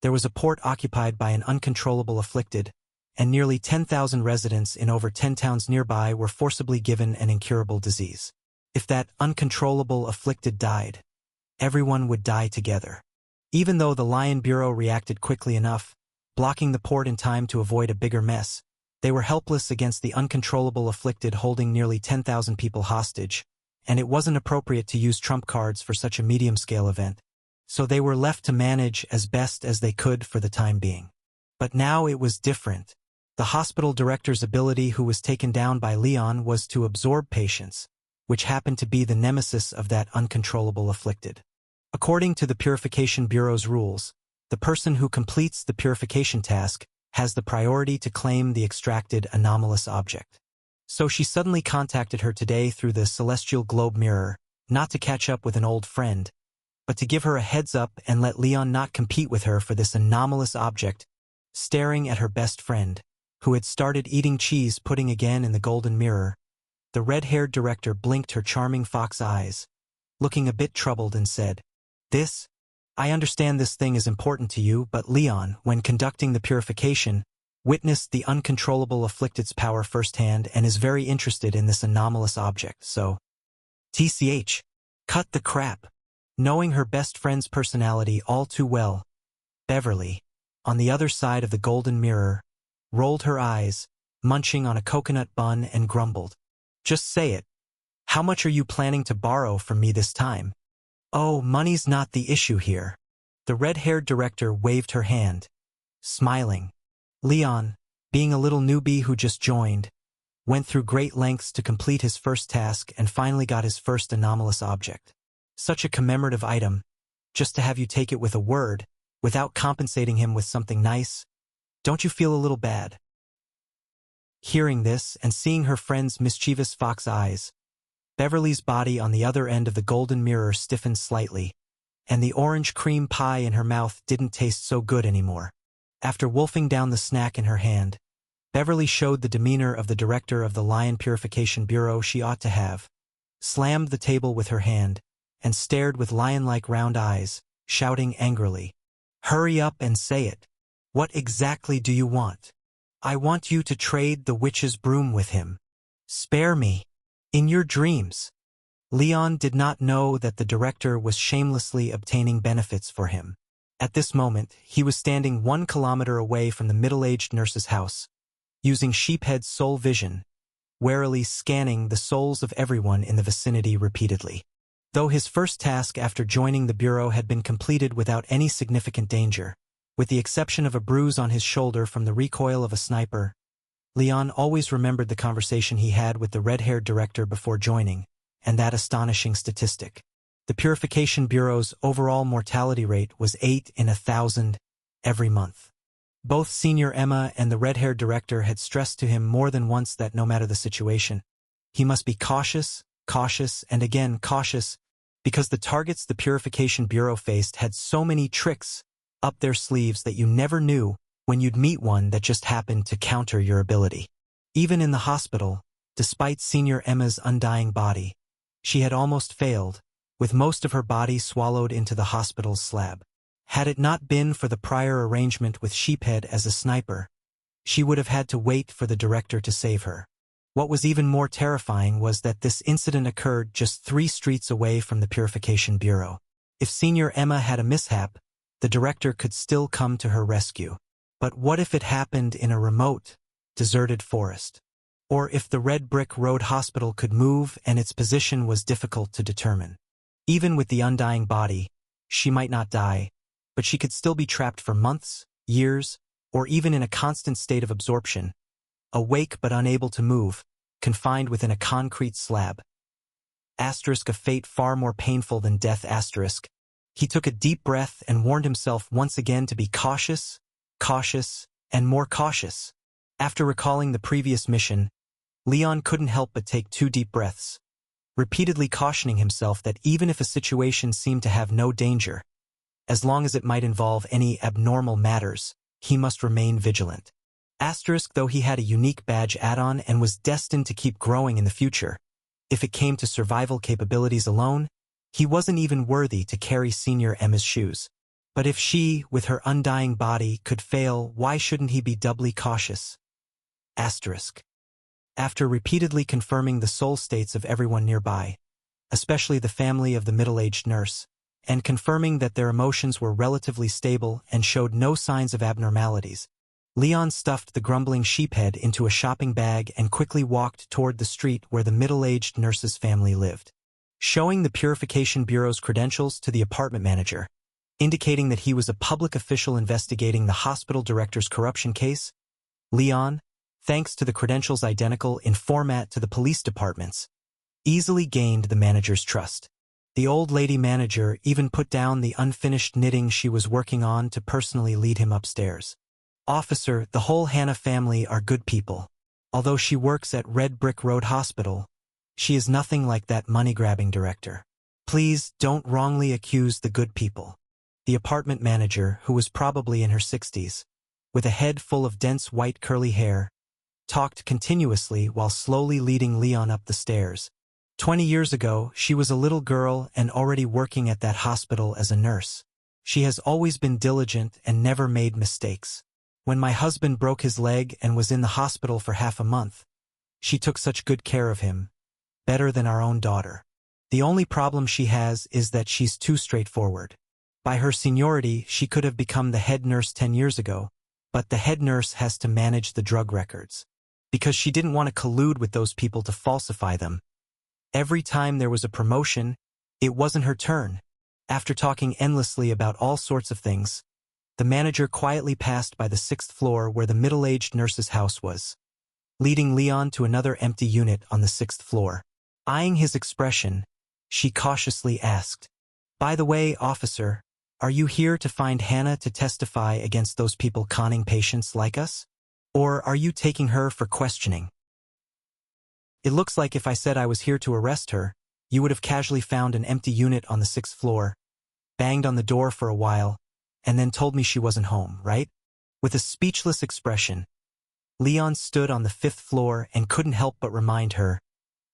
there was a port occupied by an uncontrollable afflicted, and nearly 10,000 residents in over 10 towns nearby were forcibly given an incurable disease. If that uncontrollable afflicted died, everyone would die together. Even though the Lion Bureau reacted quickly enough, blocking the port in time to avoid a bigger mess, they were helpless against the uncontrollable afflicted holding nearly 10,000 people hostage, and it wasn't appropriate to use trump cards for such a medium-scale event, so they were left to manage as best as they could for the time being. But now it was different. The hospital director's ability, who was taken down by Leon, was to absorb patients, which happened to be the nemesis of that uncontrollable afflicted. According to the Purification Bureau's rules, the person who completes the purification task has the priority to claim the extracted anomalous object. So she suddenly contacted her today through the celestial globe mirror, not to catch up with an old friend, but to give her a heads up and let Leon not compete with her for this anomalous object, staring at her best friend, who had started eating cheese pudding again in the golden mirror. The red-haired director blinked her charming fox eyes, looking a bit troubled, and said, I understand this thing is important to you, but Leon, when conducting the purification, witnessed the uncontrollable afflicted's power firsthand and is very interested in this anomalous object, so… TCH. Cut the crap. Knowing her best friend's personality all too well, Beverly, on the other side of the golden mirror, rolled her eyes, munching on a coconut bun, and grumbled. Just say it. How much are you planning to borrow from me this time? Oh, money's not the issue here. The red-haired director waved her hand, smiling. Leon, being a little newbie who just joined, went through great lengths to complete his first task and finally got his first anomalous object. Such a commemorative item, just to have you take it with a word, without compensating him with something nice. Don't you feel a little bad? Hearing this and seeing her friend's mischievous fox eyes, Beverly's body on the other end of the golden mirror stiffened slightly, and the orange cream pie in her mouth didn't taste so good anymore. After wolfing down the snack in her hand, Beverly showed the demeanor of the director of the Lion Purification Bureau she ought to have, slammed the table with her hand, and stared with lion-like round eyes, shouting angrily, "Hurry up and say it. What exactly do you want? I want you to trade the witch's broom with him. Spare me. In your dreams." Leon did not know that the director was shamelessly obtaining benefits for him. At this moment, he was standing 1 kilometer away from the middle-aged nurse's house, using Sheephead's soul vision, warily scanning the souls of everyone in the vicinity repeatedly. Though his first task after joining the bureau had been completed without any significant danger, with the exception of a bruise on his shoulder from the recoil of a sniper, Leon always remembered the conversation he had with the red-haired director before joining, and that astonishing statistic. The Purification Bureau's overall mortality rate was 8 in 1,000 every month. Both Senior Emma and the red-haired director had stressed to him more than once that no matter the situation, he must be cautious, and again cautious, because the targets the Purification Bureau faced had so many tricks up their sleeves that you never knew when you'd meet one that just happened to counter your ability. Even in the hospital, despite Senior Emma's undying body, she had almost failed, with most of her body swallowed into the hospital's slab. Had it not been for the prior arrangement with Sheephead as a sniper, she would have had to wait for the director to save her. What was even more terrifying was that this incident occurred just 3 streets away from the Purification Bureau. If Senior Emma had a mishap, the director could still come to her rescue. But what if it happened in a remote, deserted forest? Or if the Red Brick Road Hospital could move and its position was difficult to determine? Even with the undying body, she might not die, but she could still be trapped for months, years, or even in a constant state of absorption, awake but unable to move, confined within a concrete slab. Asterisk, a fate far more painful than death. Asterisk. He took a deep breath and warned himself once again to be cautious, and more cautious. After recalling the previous mission, Leon couldn't help but take 2 deep breaths, repeatedly cautioning himself that even if a situation seemed to have no danger, as long as it might involve any abnormal matters, he must remain vigilant. Asterisk, though he had a unique badge add-on and was destined to keep growing in the future, if it came to survival capabilities alone, he wasn't even worthy to carry Senior Emma's shoes. But if she, with her undying body, could fail, why shouldn't he be doubly cautious? Asterisk. After repeatedly confirming the soul states of everyone nearby, especially the family of the middle-aged nurse, and confirming that their emotions were relatively stable and showed no signs of abnormalities, Leon stuffed the grumbling Sheephead into a shopping bag and quickly walked toward the street where the middle-aged nurse's family lived. Showing the Purification Bureau's credentials to the apartment manager, indicating that he was a public official investigating the hospital director's corruption case, Leon, thanks to the credentials identical in format to the police department's, easily gained the manager's trust. The old lady manager even put down the unfinished knitting she was working on to personally lead him upstairs. "Officer, the whole Hanna family are good people. Although she works at Red Brick Road Hospital, she is nothing like that money-grabbing director. Please don't wrongly accuse the good people. The apartment manager, who was probably in her 60s, with a head full of dense white curly hair, talked continuously while slowly leading Leon up the stairs. 20 years ago, she was a little girl and already working at that hospital as a nurse. She has always been diligent and never made mistakes. When my husband broke his leg and was in the hospital for half a month, she took such good care of him, better than our own daughter. The only problem she has is that she's too straightforward. By her seniority, she could have become the head nurse 10 years ago, but the head nurse has to manage the drug records. Because she didn't want to collude with those people to falsify them. Every time there was a promotion, it wasn't her turn. After talking endlessly about all sorts of things, the manager quietly passed by the 6th floor where the middle-aged nurse's house was, leading Leon to another empty unit on the 6th floor. Eyeing his expression, she cautiously asked, "By the way, officer, are you here to find Hannah to testify against those people conning patients like us? Or are you taking her for questioning?" It looks like if I said I was here to arrest her, you would have casually found an empty unit on the 6th floor, banged on the door for a while, and then told me she wasn't home, right? With a speechless expression, Leon stood on the 5th floor and couldn't help but remind her,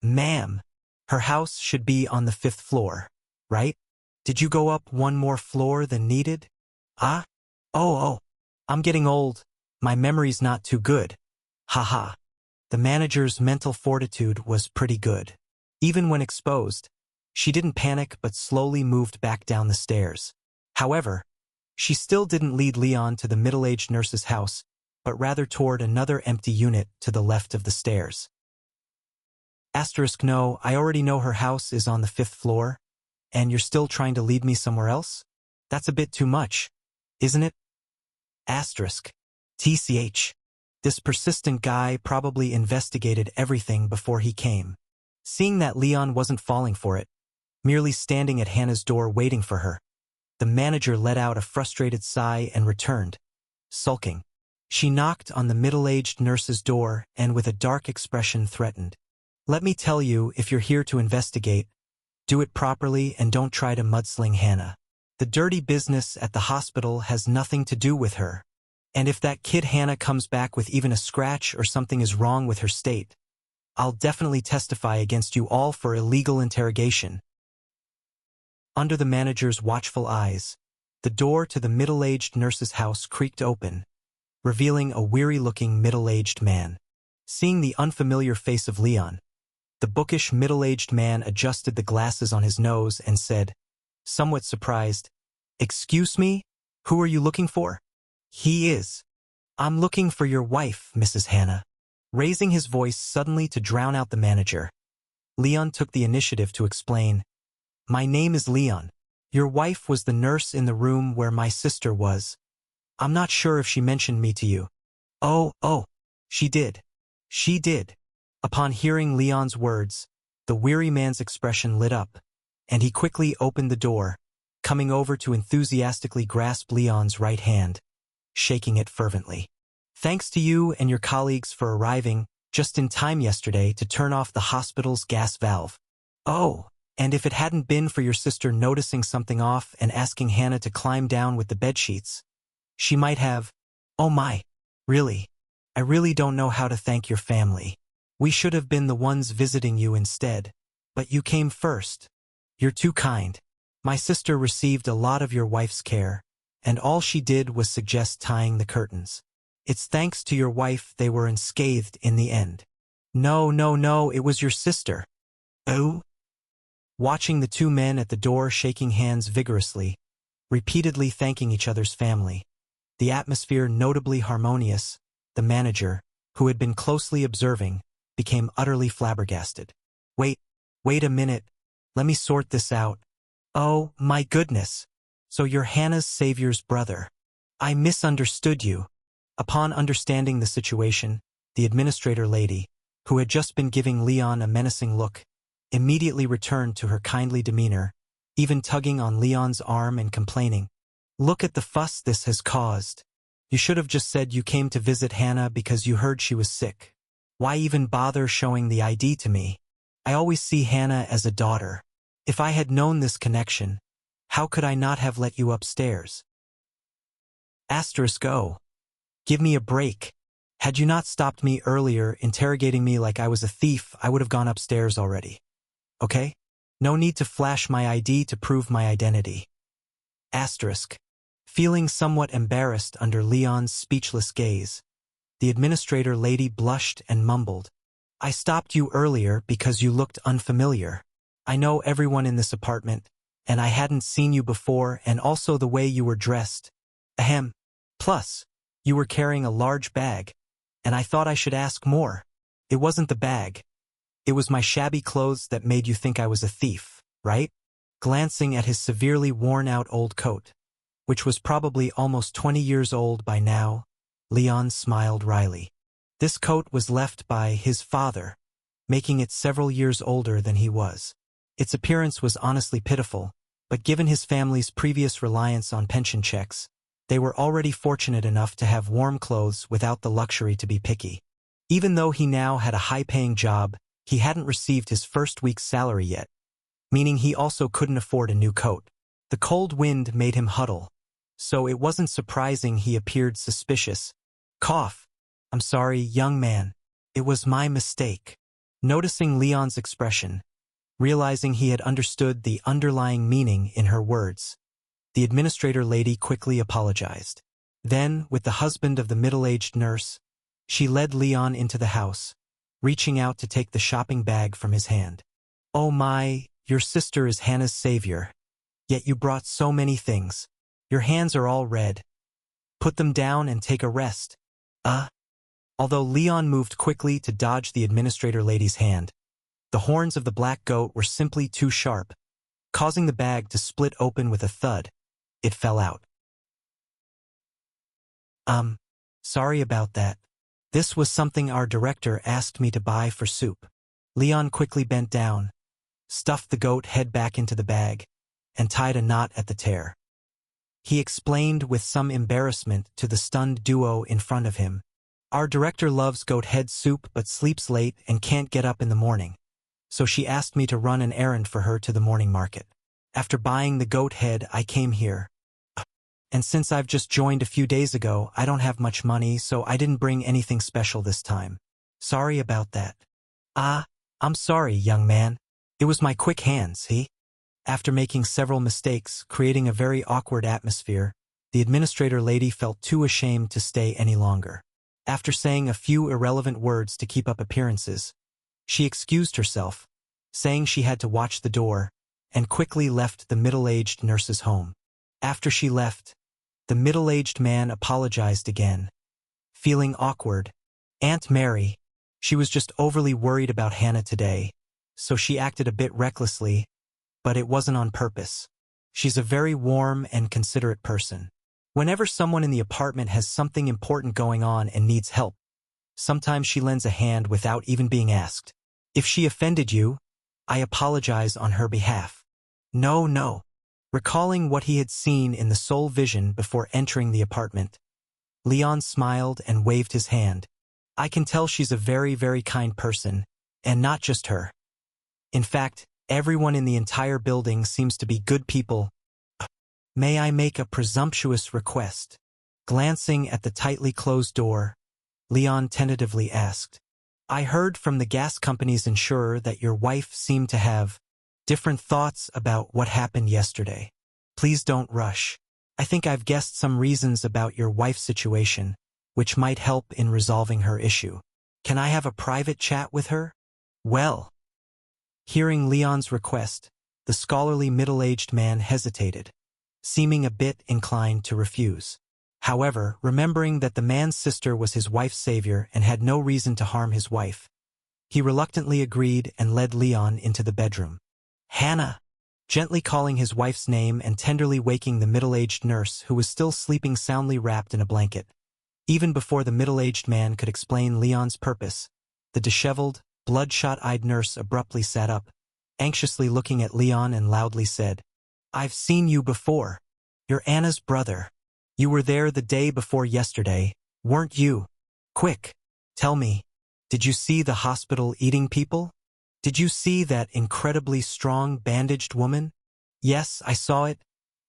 "Ma'am, her house should be on the 5th floor, right? Did you go up one more floor than needed?" "Ah? Oh, I'm getting old. My memory's not too good." Haha. The manager's mental fortitude was pretty good. Even when exposed, she didn't panic but slowly moved back down the stairs. However, she still didn't lead Leon to the middle-aged nurse's house, but rather toward another empty unit to the left of the stairs. No, I already know her house is on the 5th floor, and you're still trying to lead me somewhere else? That's a bit too much, isn't it? TCH. This persistent guy probably investigated everything before he came. Seeing that Leon wasn't falling for it, merely standing at Hannah's door waiting for her, the manager let out a frustrated sigh and returned, sulking. She knocked on the middle-aged nurse's door and with a dark expression threatened, "Let me tell you, if you're here to investigate, do it properly and don't try to mudsling Hannah. The dirty business at the hospital has nothing to do with her. And if that kid Hannah comes back with even a scratch or something is wrong with her state, I'll definitely testify against you all for illegal interrogation." Under the manager's watchful eyes, the door to the middle-aged nurse's house creaked open, revealing a weary-looking middle-aged man. Seeing the unfamiliar face of Leon, the bookish middle-aged man adjusted the glasses on his nose and said, somewhat surprised, "Excuse me? Who are you looking for?" "I'm looking for your wife, Mrs. Hannah." Raising his voice suddenly to drown out the manager, Leon took the initiative to explain, "My name is Leon. Your wife was the nurse in the room where my sister was. I'm not sure if she mentioned me to you." Oh, she did. She did." Upon hearing Leon's words, the weary man's expression lit up, and he quickly opened the door, coming over to enthusiastically grasp Leon's right hand, shaking it fervently. "Thanks to you and your colleagues for arriving just in time yesterday to turn off the hospital's gas valve. Oh, and if it hadn't been for your sister noticing something off and asking Hannah to climb down with the bedsheets, she might have— Oh my, really, I really don't know how to thank your family. We should have been the ones visiting you instead, but you came first. You're too kind. My sister received a lot of your wife's care, and all she did was suggest tying the curtains. It's thanks to your wife they were unscathed in the end." No, it was your sister." "Oh?" Watching the two men at the door shaking hands vigorously, repeatedly thanking each other's family, the atmosphere notably harmonious, the manager, who had been closely observing, became utterly flabbergasted. Wait a minute, let me sort this out. Oh, my goodness. So you're Hannah's savior's brother. I misunderstood you." Upon understanding the situation, the administrator lady, who had just been giving Leon a menacing look, immediately returned to her kindly demeanor, even tugging on Leon's arm and complaining, "Look at the fuss this has caused. You should have just said you came to visit Hannah because you heard she was sick. Why even bother showing the ID to me? I always see Hannah as a daughter. If I had known this connection, how could I not have let you upstairs? Asterisk O. Give me a break. Had you not stopped me earlier, interrogating me like I was a thief, I would have gone upstairs already. Okay? No need to flash my ID to prove my identity. Asterisk. Feeling somewhat embarrassed under Leon's speechless gaze, the administrator lady blushed and mumbled, I stopped you earlier because you looked unfamiliar. I know everyone in this apartment, and I hadn't seen you before, and also the way you were dressed. Ahem. Plus, you were carrying a large bag, and I thought I should ask more. It wasn't the bag. It was my shabby clothes that made you think I was a thief, right? Glancing at his severely worn-out old coat, which was probably almost 20 years old by now, Leon smiled wryly. This coat was left by his father, making it several years older than he was. Its appearance was honestly pitiful, but given his family's previous reliance on pension checks, they were already fortunate enough to have warm clothes without the luxury to be picky. Even though he now had a high-paying job, he hadn't received his first week's salary yet, meaning he also couldn't afford a new coat. The cold wind made him huddle, so it wasn't surprising he appeared suspicious. Cough. I'm sorry, young man. It was my mistake. Noticing Leon's expression, realizing he had understood the underlying meaning in her words, the administrator lady quickly apologized. Then, with the husband of the middle-aged nurse, she led Leon into the house, reaching out to take the shopping bag from his hand. Oh my, your sister is Hannah's savior. Yet you brought so many things. Your hands are all red. Put them down and take a rest. Although Leon moved quickly to dodge the administrator lady's hand, the horns of the black goat were simply too sharp, causing the bag to split open with a thud. It fell out. Sorry about that. This was something our director asked me to buy for soup. Leon quickly bent down, stuffed the goat head back into the bag, and tied a knot at the tear. He explained with some embarrassment to the stunned duo in front of him. Our director loves goat head soup but sleeps late and can't get up in the morning, so she asked me to run an errand for her to the morning market. After buying the goat head, I came here. And since I've just joined a few days ago, I don't have much money, so I didn't bring anything special this time. Sorry about that. I'm sorry, young man. It was my quick hands, see? After making several mistakes, creating a very awkward atmosphere, the administrator lady felt too ashamed to stay any longer. After saying a few irrelevant words to keep up appearances, she excused herself, saying she had to watch the door, and quickly left the middle-aged nurse's home. After she left, the middle-aged man apologized again, feeling awkward. Aunt Mary, she was just overly worried about Hannah today, so she acted a bit recklessly, but it wasn't on purpose. She's a very warm and considerate person. Whenever someone in the apartment has something important going on and needs help, sometimes she lends a hand without even being asked. If she offended you, I apologize on her behalf. No. Recalling what he had seen in the soul vision before entering the apartment, Leon smiled and waved his hand. I can tell she's a very, very kind person, and not just her. In fact, everyone in the entire building seems to be good people. May I make a presumptuous request? Glancing at the tightly closed door, Leon tentatively asked. I heard from the gas company's insurer that your wife seemed to have different thoughts about what happened yesterday. Please don't rush. I think I've guessed some reasons about your wife's situation, which might help in resolving her issue. Can I have a private chat with her? Well. Hearing Leon's request, the scholarly middle-aged man hesitated, seeming a bit inclined to refuse. However, remembering that the man's sister was his wife's savior and had no reason to harm his wife, he reluctantly agreed and led Leon into the bedroom. Hannah! Gently calling his wife's name and tenderly waking the middle-aged nurse who was still sleeping soundly wrapped in a blanket. Even before the middle-aged man could explain Leon's purpose, the disheveled, bloodshot-eyed nurse abruptly sat up, anxiously looking at Leon and loudly said, I've seen you before. You're Anna's brother. You were there the day before yesterday, weren't you? Quick, tell me. Did you see the hospital eating people? Did you see that incredibly strong bandaged woman? Yes, I saw it,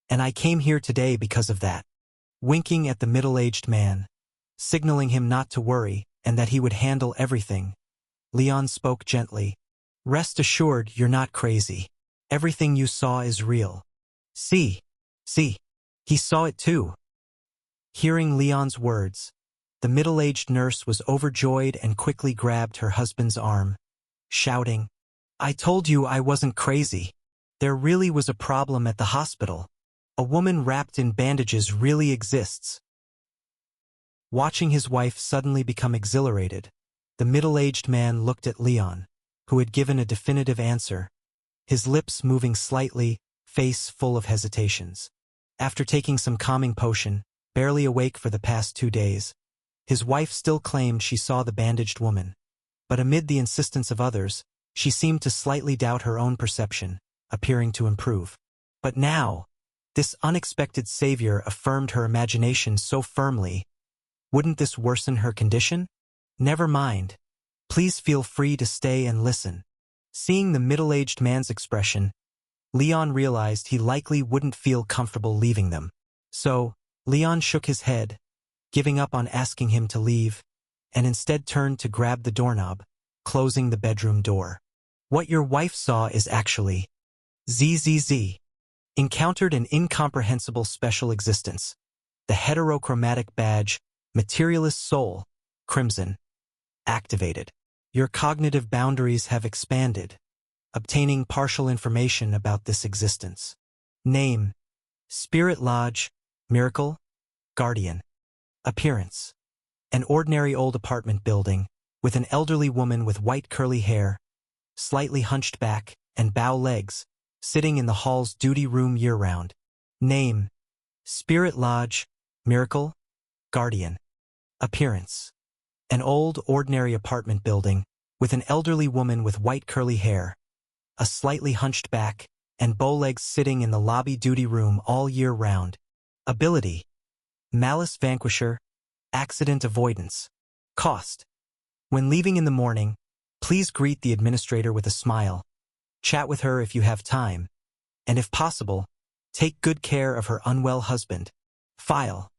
and I came here today because of that. Winking at the middle-aged man, signaling him not to worry and that he would handle everything, Leon spoke gently. Rest assured you're not crazy. Everything you saw is real. See, he saw it too. Hearing Leon's words, the middle-aged nurse was overjoyed and quickly grabbed her husband's arm, shouting, I told you I wasn't crazy. There really was a problem at the hospital. A woman wrapped in bandages really exists. Watching his wife suddenly become exhilarated, the middle-aged man looked at Leon, who had given a definitive answer, his lips moving slightly, face full of hesitations. After taking some calming potion, barely awake for the past 2 days, his wife still claimed she saw the bandaged woman. But amid the insistence of others, she seemed to slightly doubt her own perception, appearing to improve. But now, this unexpected savior affirmed her imagination so firmly. Wouldn't this worsen her condition? Never mind. Please feel free to stay and listen. Seeing the middle-aged man's expression, Leon realized he likely wouldn't feel comfortable leaving them. So, Leon shook his head, giving up on asking him to leave, and instead turned to grab the doorknob, closing the bedroom door. What your wife saw is actually ZZZ. Encountered an incomprehensible special existence. The heterochromatic badge, materialist soul, crimson. Activated. Your cognitive boundaries have expanded. Obtaining partial information about this existence. Name: Spirit Lodge, Miracle, Guardian. Appearance: an ordinary old apartment building, with an elderly woman with white curly hair, slightly hunched back, and bow legs, sitting in the hall's duty room year-round. Name: Spirit Lodge, Miracle, Guardian. Appearance: an old, ordinary apartment building, with an elderly woman with white curly hair, a slightly hunched back, and bow legs sitting in the lobby duty room all year round. Ability: Malice Vanquisher, Accident Avoidance. Cost: when leaving in the morning, please greet the administrator with a smile, chat with her if you have time, and if possible, take good care of her unwell husband. File: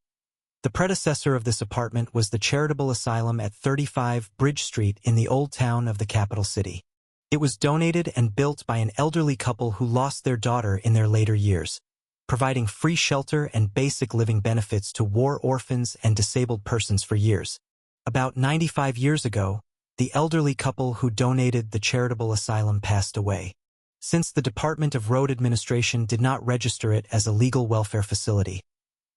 the predecessor of this apartment was the charitable asylum at 35 Bridge Street in the Old Town of the capital city. It was donated and built by an elderly couple who lost their daughter in their later years, providing free shelter and basic living benefits to war orphans and disabled persons for years. About 95 years ago, the elderly couple who donated the charitable asylum passed away. Since the Department of Road Administration did not register it as a legal welfare facility,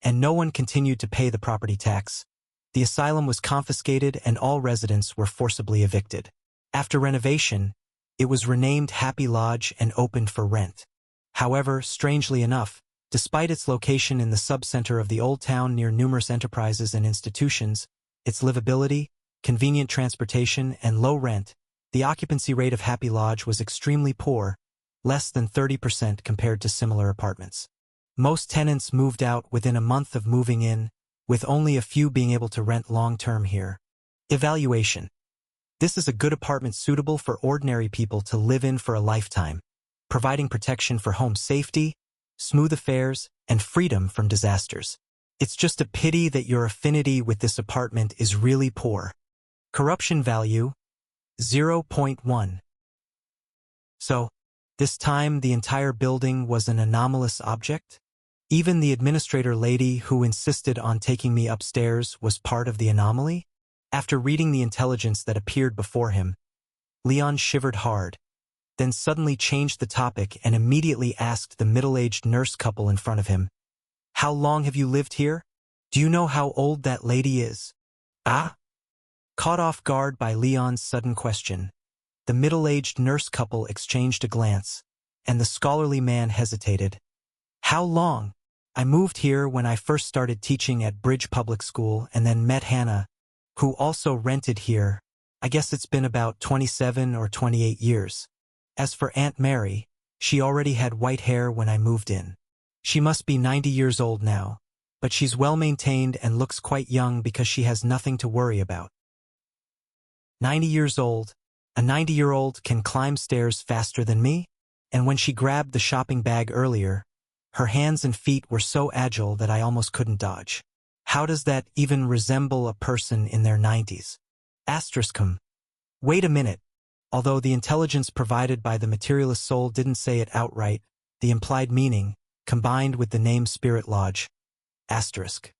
and no one continued to pay the property tax, the asylum was confiscated and all residents were forcibly evicted. After renovation, it was renamed Happy Lodge and opened for rent. However, strangely enough, despite its location in the subcenter of the Old Town near numerous enterprises and institutions, its livability, convenient transportation, and low rent, the occupancy rate of Happy Lodge was extremely poor, less than 30% compared to similar apartments. Most tenants moved out within a month of moving in, with only a few being able to rent long-term here. Evaluation: this is a good apartment suitable for ordinary people to live in for a lifetime, providing protection for home safety, smooth affairs, and freedom from disasters. It's just a pity that your affinity with this apartment is really poor. Corruption value: 0.1. So, this time the entire building was an anomalous object? Even the administrator lady who insisted on taking me upstairs was part of the anomaly? After reading the intelligence that appeared before him, Leon shivered hard, then suddenly changed the topic and immediately asked the middle-aged nurse couple in front of him, "How long have you lived here? Do you know how old that lady is?" Ah? Caught off guard by Leon's sudden question, the middle-aged nurse couple exchanged a glance, and the scholarly man hesitated. "How long? I moved here when I first started teaching at Bridge Public School and then met Hannah, who also rented here. I guess it's been about 27 or 28 years. As for Aunt Mary, she already had white hair when I moved in. She must be 90 years old now, but she's well-maintained and looks quite young because she has nothing to worry about." 90 years old? A 90-year-old can climb stairs faster than me? And when she grabbed the shopping bag earlier, her hands and feet were so agile that I almost couldn't dodge. How does that even resemble a person in their 90s? Asteriskum. Wait a minute. Although the intelligence provided by the materialist soul didn't say it outright, the implied meaning, combined with the name Spirit Lodge. Asterisk.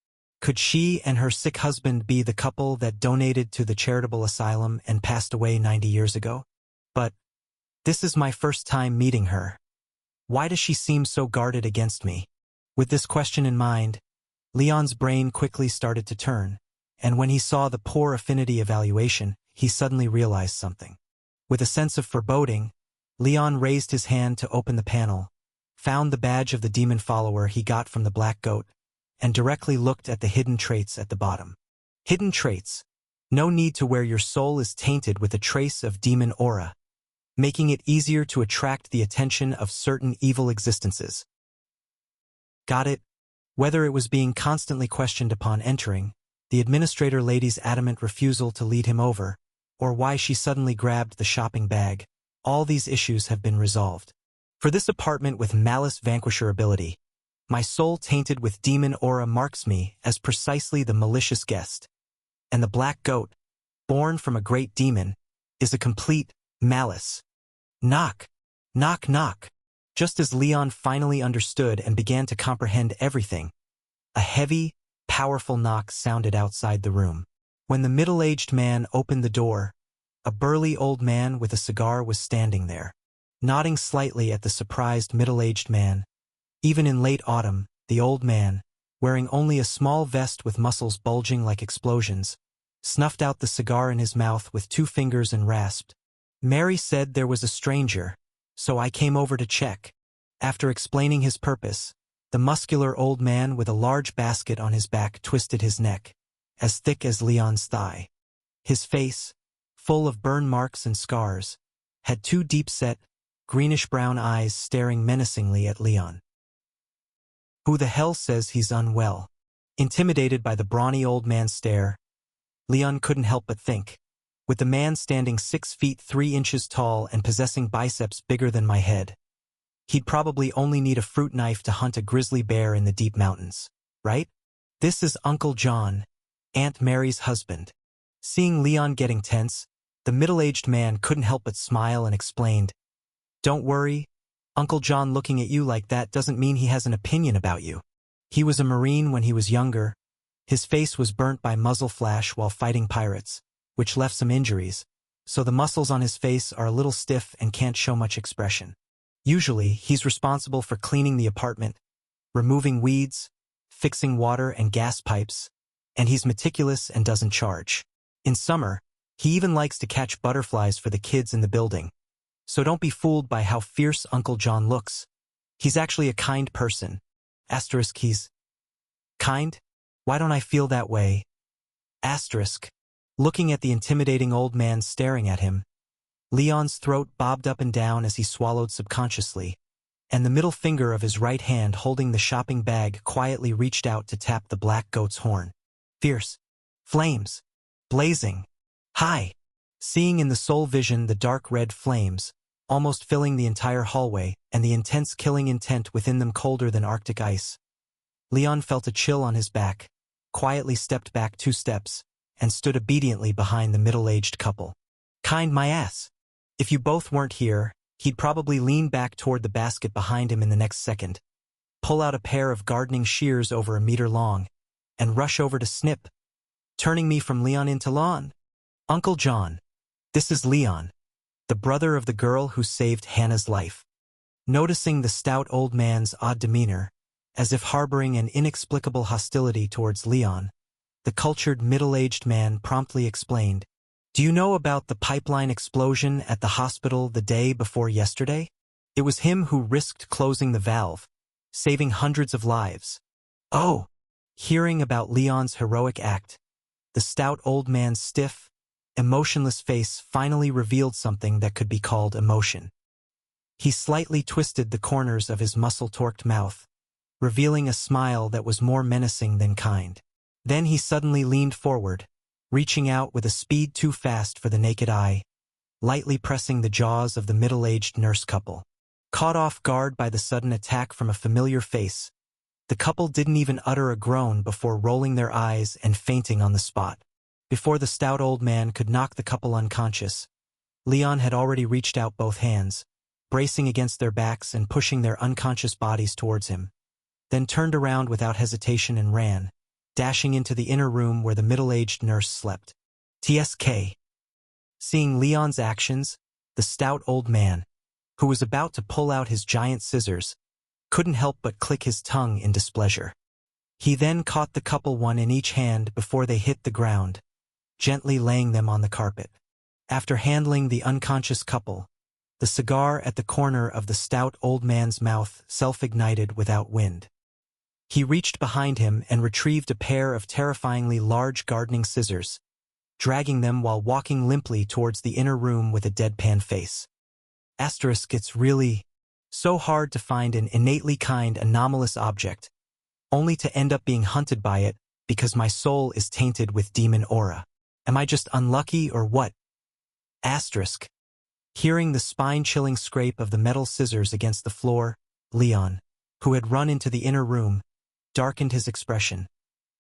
Could she and her sick husband be the couple that donated to the charitable asylum and passed away 90 years ago? But this is my first time meeting her. Why does she seem so guarded against me? With this question in mind, Leon's brain quickly started to turn, and when he saw the poor affinity evaluation, he suddenly realized something. With a sense of foreboding, Leon raised his hand to open the panel, found the badge of the demon follower he got from the black goat, and directly looked at the hidden traits at the bottom. Hidden traits. No need to where your soul is tainted with a trace of demon aura, making it easier to attract the attention of certain evil existences. Got it? Whether it was being constantly questioned upon entering, the administrator lady's adamant refusal to lead him over, or why she suddenly grabbed the shopping bag, all these issues have been resolved. For this apartment with malice vanquisher ability, my soul tainted with demon aura marks me as precisely the malicious guest. And the black goat, born from a great demon, is a complete malice. Knock, knock, knock. Just as Leon finally understood and began to comprehend everything, a heavy, powerful knock sounded outside the room. When the middle-aged man opened the door, a burly old man with a cigar was standing there, nodding slightly at the surprised middle-aged man. Even in late autumn, the old man, wearing only a small vest with muscles bulging like explosions, snuffed out the cigar in his mouth with 2 fingers and rasped, "Mary said there was a stranger, so I came over to check." After explaining his purpose, the muscular old man with a large basket on his back twisted his neck, as thick as Leon's thigh. His face, full of burn marks and scars, had 2 deep-set, greenish-brown eyes staring menacingly at Leon. Who the hell says he's unwell? Intimidated by the brawny old man's stare, Leon couldn't help but think. With the man standing 6 feet 3 inches tall and possessing biceps bigger than my head, he'd probably only need a fruit knife to hunt a grizzly bear in the deep mountains, right? This is Uncle John, Aunt Mary's husband. Seeing Leon getting tense, the middle-aged man couldn't help but smile and explained, "Don't worry, Uncle John looking at you like that doesn't mean he has an opinion about you. He was a Marine when he was younger. His face was burnt by muzzle flash while fighting pirates, which left some injuries, so the muscles on his face are a little stiff and can't show much expression. Usually, he's responsible for cleaning the apartment, removing weeds, fixing water and gas pipes, and he's meticulous and doesn't charge. In summer, he even likes to catch butterflies for the kids in the building. So don't be fooled by how fierce Uncle John looks. He's actually a kind person. Asterisk, he's kind? Why don't I feel that way? Asterisk. Looking at the intimidating old man staring at him, Leon's throat bobbed up and down as he swallowed subconsciously, and the middle finger of his right hand holding the shopping bag quietly reached out to tap the black goat's horn. Fierce. Flames. Blazing. High. Seeing in the soul vision the dark red flames, almost filling the entire hallway, and the intense killing intent within them colder than Arctic ice, Leon felt a chill on his back, quietly stepped back 2 steps, and stood obediently behind the middle-aged couple. Kind my ass. If you both weren't here, he'd probably lean back toward the basket behind him in the next second, pull out a pair of gardening shears over a meter long, and rush over to snip, turning me from Leon into Lon. Uncle John. This is Leon, the brother of the girl who saved Hannah's life. Noticing the stout old man's odd demeanor, as if harboring an inexplicable hostility towards Leon, the cultured middle-aged man promptly explained, "Do you know about the pipeline explosion at the hospital the day before yesterday? It was him who risked closing the valve, saving hundreds of lives." Oh! Hearing about Leon's heroic act, the stout old man's stiff, emotionless face finally revealed something that could be called emotion. He slightly twisted the corners of his muscle-torqued mouth, revealing a smile that was more menacing than kind. Then he suddenly leaned forward, reaching out with a speed too fast for the naked eye, lightly pressing the jaws of the middle-aged nurse couple. Caught off guard by the sudden attack from a familiar face, the couple didn't even utter a groan before rolling their eyes and fainting on the spot. Before the stout old man could knock the couple unconscious, Leon had already reached out both hands, bracing against their backs and pushing their unconscious bodies towards him, then turned around without hesitation and ran, dashing into the inner room where the middle-aged nurse slept. TSK. Seeing Leon's actions, the stout old man, who was about to pull out his giant scissors, couldn't help but click his tongue in displeasure. He then caught the couple one in each hand before they hit the ground, gently laying them on the carpet. After handling the unconscious couple, the cigar at the corner of the stout old man's mouth self-ignited without wind. He reached behind him and retrieved a pair of terrifyingly large gardening scissors, dragging them while walking limply towards the inner room with a deadpan face. It's really so hard to find an innately kind anomalous object, only to end up being hunted by it because my soul is tainted with demon aura. Am I just unlucky or what? Hearing the spine-chilling scrape of the metal scissors against the floor, Leon, who had run into the inner room, darkened his expression,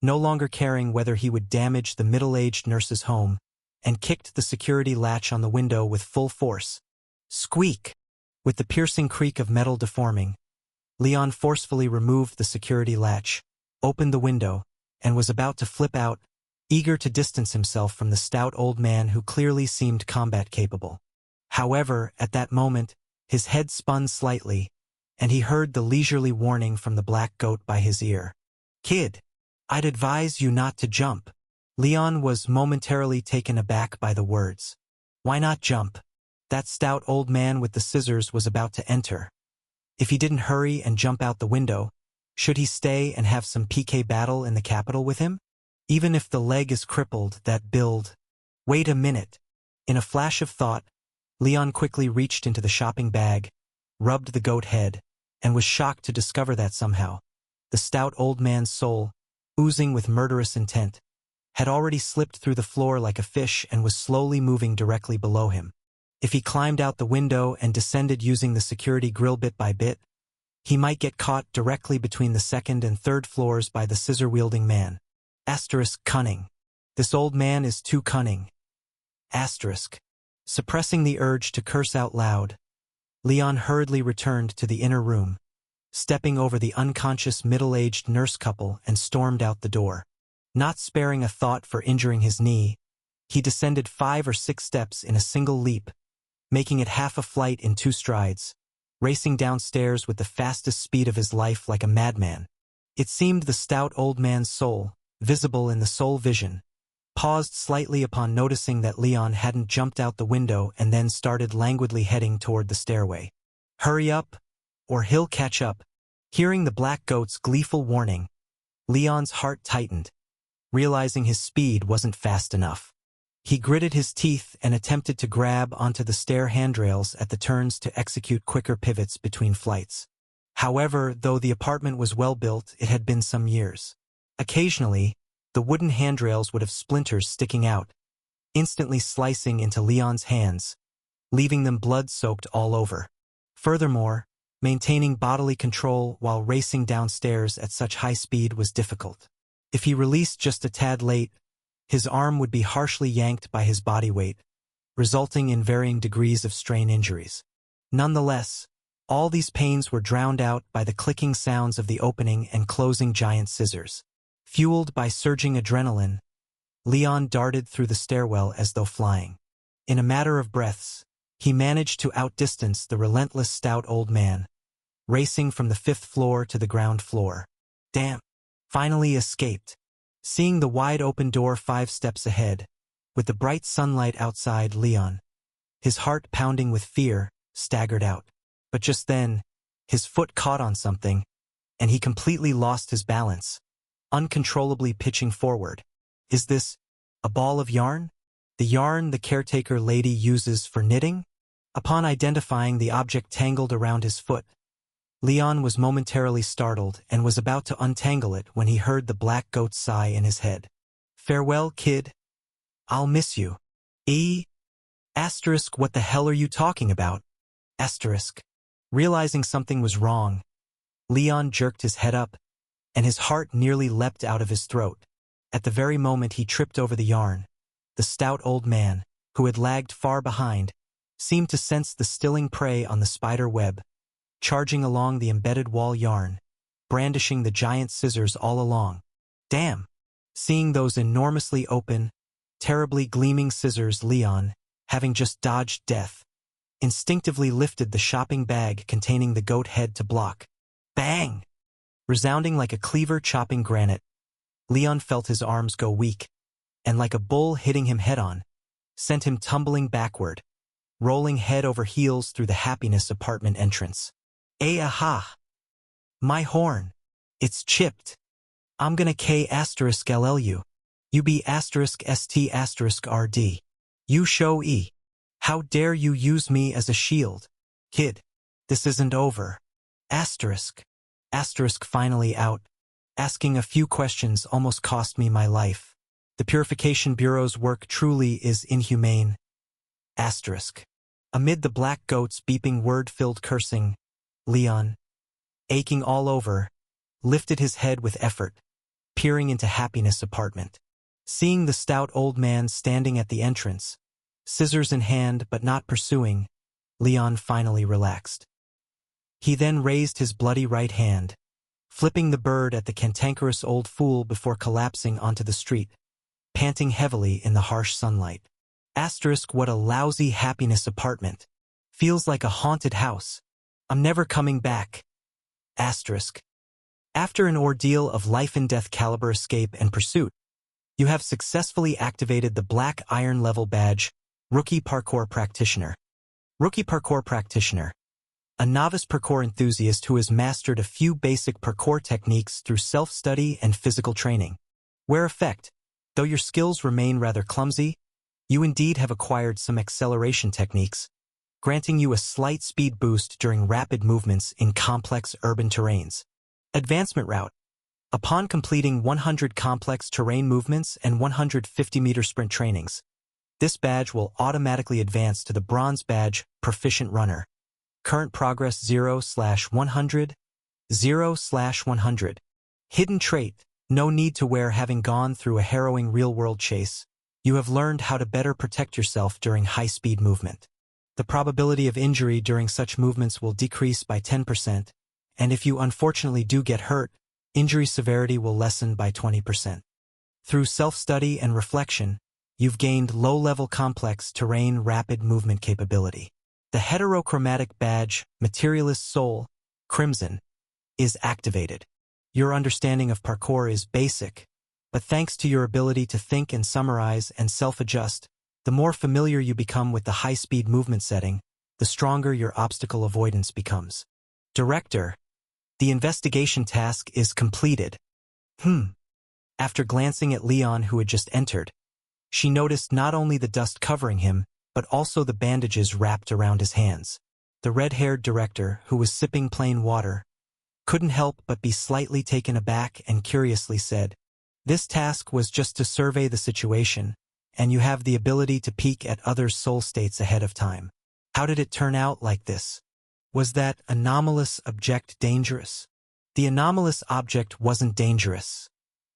no longer caring whether he would damage the middle-aged nurse's home, and kicked the security latch on the window with full force. Squeak! With the piercing creak of metal deforming, Leon forcefully removed the security latch, opened the window, and was about to flip out, eager to distance himself from the stout old man who clearly seemed combat-capable. However, at that moment, his head spun slightly, and he heard the leisurely warning from the black goat by his ear. "Kid, I'd advise you not to jump." Leon was momentarily taken aback by the words. Why not jump? That stout old man with the scissors was about to enter. If he didn't hurry and jump out the window, should he stay and have some PK battle in the capital with him? Even if the leg is crippled, that build. Wait a minute. In a flash of thought, Leon quickly reached into the shopping bag, rubbed the goat head, and was shocked to discover that somehow the stout old man's soul, oozing with murderous intent, had already slipped through the floor like a fish and was slowly moving directly below him. If he climbed out the window and descended using the security grill bit by bit, he might get caught directly between the second and third floors by the scissor-wielding man. Cunning. This old man is too cunning. Suppressing the urge to curse out loud, Leon hurriedly returned to the inner room, stepping over the unconscious middle-aged nurse couple and stormed out the door. Not sparing a thought for injuring his knee, he descended 5 or 6 steps in a single leap, making it half a flight in 2 strides, racing downstairs with the fastest speed of his life like a madman. It seemed the stout old man's soul, visible in the soul vision, paused slightly upon noticing that Leon hadn't jumped out the window and then started languidly heading toward the stairway. Hurry up, or he'll catch up. Hearing the black goat's gleeful warning, Leon's heart tightened, realizing his speed wasn't fast enough. He gritted his teeth and attempted to grab onto the stair handrails at the turns to execute quicker pivots between flights. However, though the apartment was well built, it had been some years. Occasionally, the wooden handrails would have splinters sticking out, instantly slicing into Leon's hands, leaving them blood-soaked all over. Furthermore, maintaining bodily control while racing downstairs at such high speed was difficult. If he released just a tad late, his arm would be harshly yanked by his body weight, resulting in varying degrees of strain injuries. Nonetheless, all these pains were drowned out by the clicking sounds of the opening and closing giant scissors. Fueled by surging adrenaline, Leon darted through the stairwell as though flying. In a matter of breaths, he managed to outdistance the relentless stout old man, racing from the 5th floor to the ground floor. Damn! Finally escaped. Seeing the wide-open door 5 steps ahead, with the bright sunlight outside, Leon, his heart pounding with fear, staggered out. But just then, his foot caught on something, and he completely lost his balance, uncontrollably pitching forward. Is this a ball of yarn? The yarn the caretaker lady uses for knitting? Upon identifying the object tangled around his foot, Leon was momentarily startled and was about to untangle it when he heard the black goat's sigh in his head. Farewell, kid. I'll miss you. Asterisk, what the hell are you talking about? Asterisk. Realizing something was wrong, Leon jerked his head up, and his heart nearly leapt out of his throat. At the very moment he tripped over the yarn, the stout old man, who had lagged far behind, seemed to sense the stilling prey on the spider web, charging along the embedded wall yarn, brandishing the giant scissors all along. Damn! Seeing those enormously open, terribly gleaming scissors, Leon, having just dodged death, instinctively lifted the shopping bag containing the goat head to block. Bang! Resounding like a cleaver chopping granite, Leon felt his arms go weak, and like a bull hitting him head-on, sent him tumbling backward, rolling head over heels through the happiness apartment entrance. Aha! My horn! It's chipped! I'm gonna K*LLU. You be *ST*RD. You show E. How dare you use me as a shield? Kid, this isn't over. Asterisk. Asterisk finally out. Asking a few questions almost cost me my life. The Purification Bureau's work truly is inhumane. Asterisk. Amid the black goat's beeping word-filled cursing, Leon, aching all over, lifted his head with effort, peering into happiness apartment. Seeing the stout old man standing at the entrance, scissors in hand but not pursuing, Leon finally relaxed. He then raised his bloody right hand, flipping the bird at the cantankerous old fool before collapsing onto the street, panting heavily in the harsh sunlight. Asterisk, what a lousy happiness apartment. Feels like a haunted house. I'm never coming back. Asterisk. After an ordeal of life-and-death caliber escape and pursuit, you have successfully activated the Black Iron Level Badge, Rookie Parkour Practitioner. Rookie Parkour Practitioner. A novice parkour enthusiast who has mastered a few basic parkour techniques through self-study and physical training. Where effect, though your skills remain rather clumsy, you indeed have acquired some acceleration techniques, granting you a slight speed boost during rapid movements in complex urban terrains. Advancement Route. Upon completing 100 complex terrain movements and 150-meter sprint trainings, this badge will automatically advance to the Bronze Badge, Proficient Runner. Current progress 0/100, 0/100. Hidden trait. No need to wear. Having gone through a harrowing real-world chase, you have learned how to better protect yourself during high-speed movement. The probability of injury during such movements will decrease by 10%, and if you unfortunately do get hurt, injury severity will lessen by 20%. Through self-study and reflection, you've gained low-level complex terrain rapid movement capability. The heterochromatic badge, Materialist Soul, Crimson, is activated. Your understanding of parkour is basic, but thanks to your ability to think and summarize and self-adjust, the more familiar you become with the high-speed movement setting, the stronger your obstacle avoidance becomes. Director, the investigation task is completed. After glancing at Leon, who had just entered, she noticed not only the dust covering him, but also the bandages wrapped around his hands. The red-haired director, who was sipping plain water, couldn't help but be slightly taken aback and curiously said, "This task was just to survey the situation, and you have the ability to peek at others' soul states ahead of time. How did it turn out like this? Was that anomalous object dangerous?" The anomalous object wasn't dangerous.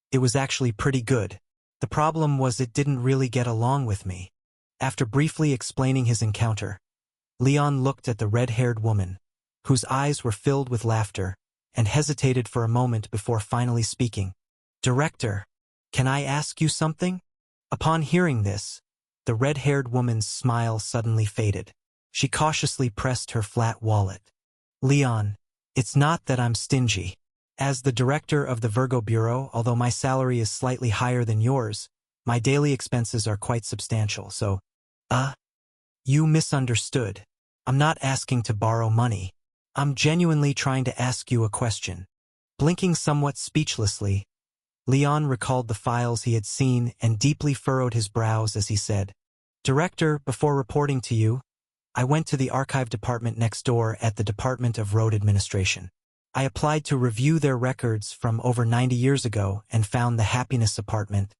It was actually pretty good. The problem was it didn't really get along with me. After briefly explaining his encounter, Leon looked at the red-haired woman, whose eyes were filled with laughter, and hesitated for a moment before finally speaking. "Director, can I ask you something?" Upon hearing this, the red-haired woman's smile suddenly faded. She cautiously pressed her flat wallet. "Leon, it's not that I'm stingy. As the director of the Virgo Bureau, although my salary is slightly higher than yours, my daily expenses are quite substantial, so, you misunderstood. I'm not asking to borrow money. I'm genuinely trying to ask you a question." Blinking somewhat speechlessly, Leon recalled the files he had seen and deeply furrowed his brows as he said, "Director, before reporting to you, I went to the archive department next door at the Department of Road Administration. I applied to review their records from over 90 years ago and found the happiness apartment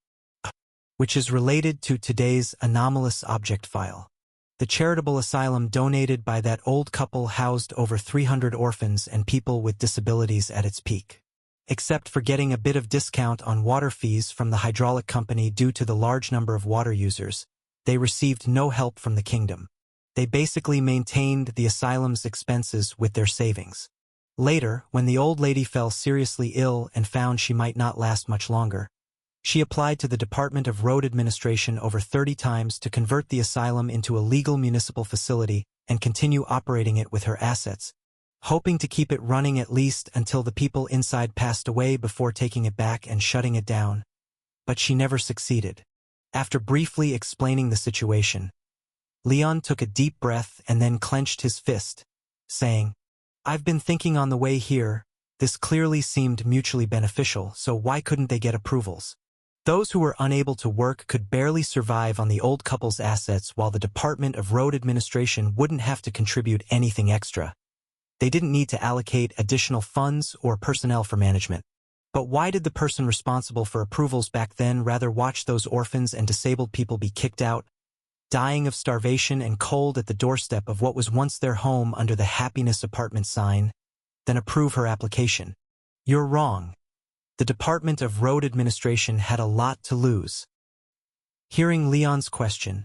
which is related to today's anomalous object file. The charitable asylum donated by that old couple housed over 300 orphans and people with disabilities at its peak. Except for getting a bit of discount on water fees from the hydraulic company due to the large number of water users, they received no help from the kingdom. They basically maintained the asylum's expenses with their savings. Later, when the old lady fell seriously ill and found she might not last much longer, she applied to the Department of Road Administration over 30 times to convert the asylum into a legal municipal facility and continue operating it with her assets, hoping to keep it running at least until the people inside passed away before taking it back and shutting it down. But she never succeeded. After briefly explaining the situation, Leon took a deep breath and then clenched his fist, saying, "I've been thinking on the way here, this clearly seemed mutually beneficial, so why couldn't they get approvals? Those who were unable to work could barely survive on the old couple's assets while the Department of Road Administration wouldn't have to contribute anything extra. They didn't need to allocate additional funds or personnel for management. But why did the person responsible for approvals back then rather watch those orphans and disabled people be kicked out, dying of starvation and cold at the doorstep of what was once their home under the Happiness Apartment sign, than approve her application? You're wrong. The Department of Road Administration had a lot to lose." Hearing Leon's question,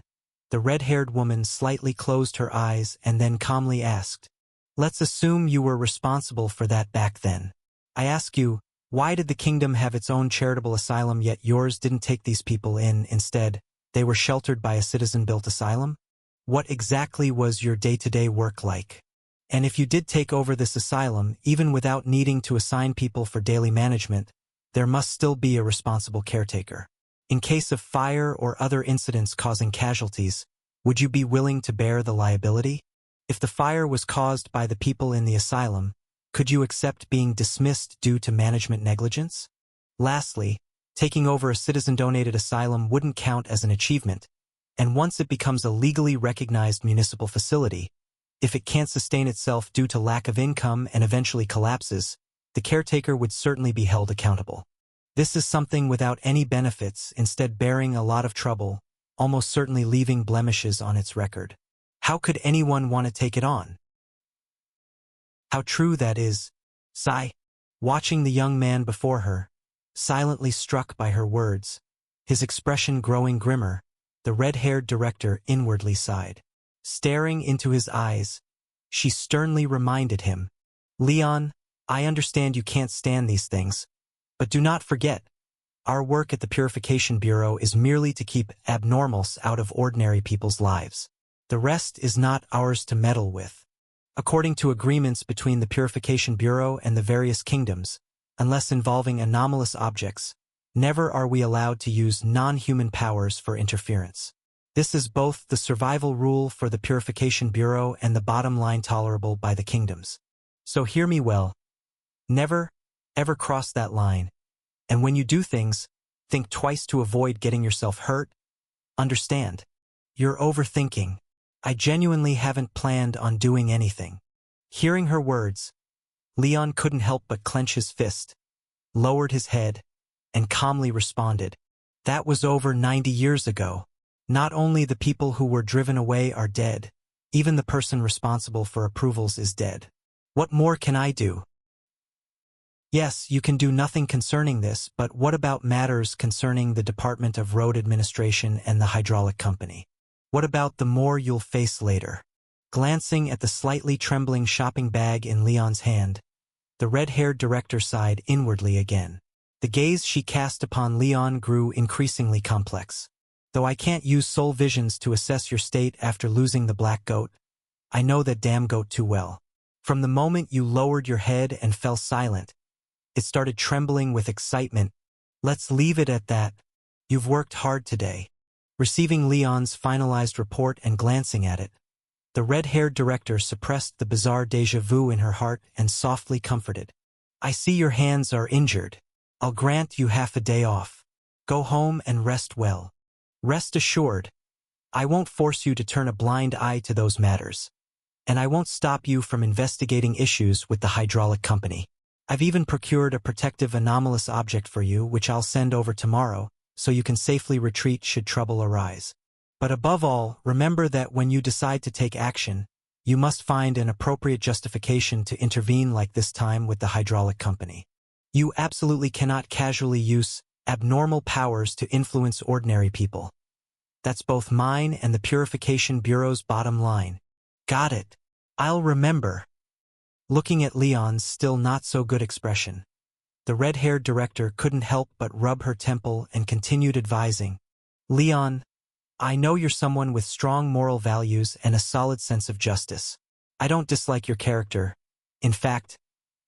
the red-haired woman slightly closed her eyes and then calmly asked, "Let's assume you were responsible for that back then. I ask you, why did the kingdom have its own charitable asylum yet yours didn't take these people in? Instead, they were sheltered by a citizen-built asylum? What exactly was your day-to-day work like? And if you did take over this asylum, even without needing to assign people for daily management, there must still be a responsible caretaker. In case of fire or other incidents causing casualties, would you be willing to bear the liability? If the fire was caused by the people in the asylum, could you accept being dismissed due to management negligence? Lastly, taking over a citizen-donated asylum wouldn't count as an achievement, and once it becomes a legally recognized municipal facility, if it can't sustain itself due to lack of income and eventually collapses, the caretaker would certainly be held accountable. This is something without any benefits, instead bearing a lot of trouble, almost certainly leaving blemishes on its record. How could anyone want to take it on?" "How true that is," sigh, watching the young man before her, silently struck by her words, his expression growing grimmer. The red-haired director inwardly sighed. Staring into his eyes, she sternly reminded him, "Leon, I understand you can't stand these things, but do not forget, our work at the Purification Bureau is merely to keep abnormals out of ordinary people's lives. The rest is not ours to meddle with. According to agreements between the Purification Bureau and the various kingdoms, unless involving anomalous objects, never are we allowed to use non-human powers for interference. This is both the survival rule for the Purification Bureau and the bottom line tolerable by the kingdoms. So hear me well. Never, ever cross that line. And when you do things, think twice to avoid getting yourself hurt. Understand? You're overthinking. I genuinely haven't planned on doing anything." Hearing her words, Leon couldn't help but clench his fist, lowered his head, and calmly responded, "That was over 90 years ago. Not only the people who were driven away are dead, even the person responsible for approvals is dead. What more can I do?" "Yes, you can do nothing concerning this, but what about matters concerning the Department of Road Administration and the hydraulic company? What about the more you'll face later?" Glancing at the slightly trembling shopping bag in Leon's hand, the red-haired director sighed inwardly again. The gaze she cast upon Leon grew increasingly complex. "Though I can't use soul visions to assess your state after losing the black goat, I know that damn goat too well. From the moment you lowered your head and fell silent, it started trembling with excitement. Let's leave it at that. You've worked hard today." Receiving Leon's finalized report and glancing at it, the red-haired director suppressed the bizarre déjà vu in her heart and softly comforted. "I see your hands are injured. I'll grant you half a day off. Go home and rest well. Rest assured, I won't force you to turn a blind eye to those matters. And I won't stop you from investigating issues with the hydraulic company. I've even procured a protective anomalous object for you, which I'll send over tomorrow, so you can safely retreat should trouble arise. But above all, remember that when you decide to take action, you must find an appropriate justification to intervene, like this time with the hydraulic company. You absolutely cannot casually use abnormal powers to influence ordinary people. That's both mine and the Purification Bureau's bottom line. Got it. I'll remember. Looking at Leon's still not-so-good expression, the red-haired director couldn't help but rub her temple and continued advising. Leon, I know you're someone with strong moral values and a solid sense of justice. I don't dislike your character. In fact,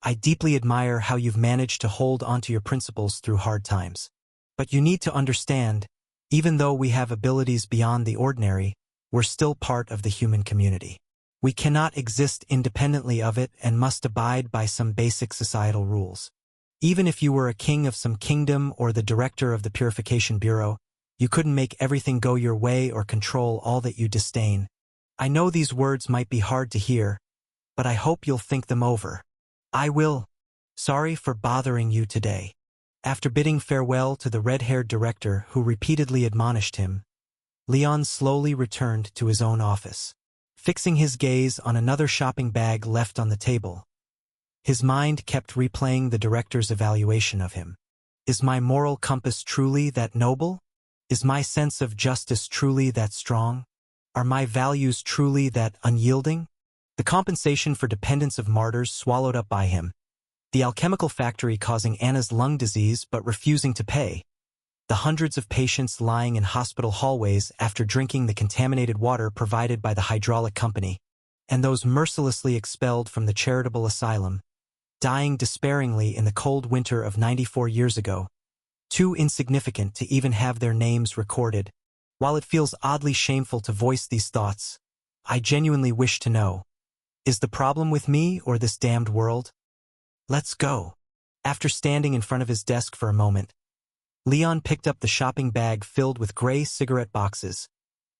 I deeply admire how you've managed to hold onto your principles through hard times. But you need to understand, even though we have abilities beyond the ordinary, we're still part of the human community. We cannot exist independently of it and must abide by some basic societal rules. Even if you were a king of some kingdom or the director of the Purification Bureau, you couldn't make everything go your way or control all that you disdain. I know these words might be hard to hear, but I hope you'll think them over. I will. Sorry for bothering you today. After bidding farewell to the red-haired director who repeatedly admonished him, Leon slowly returned to his own office. Fixing his gaze on another shopping bag left on the table, his mind kept replaying the director's evaluation of him. Is my moral compass truly that noble? Is my sense of justice truly that strong? Are my values truly that unyielding? The compensation for dependence of martyrs swallowed up by him, the alchemical factory causing Anna's lung disease but refusing to pay, the hundreds of patients lying in hospital hallways after drinking the contaminated water provided by the hydraulic company, and those mercilessly expelled from the charitable asylum, dying despairingly in the cold winter of 94 years ago, too insignificant to even have their names recorded. While it feels oddly shameful to voice these thoughts, I genuinely wish to know, is the problem with me or this damned world? Let's go. After standing in front of his desk for a moment, Leon picked up the shopping bag filled with gray cigarette boxes,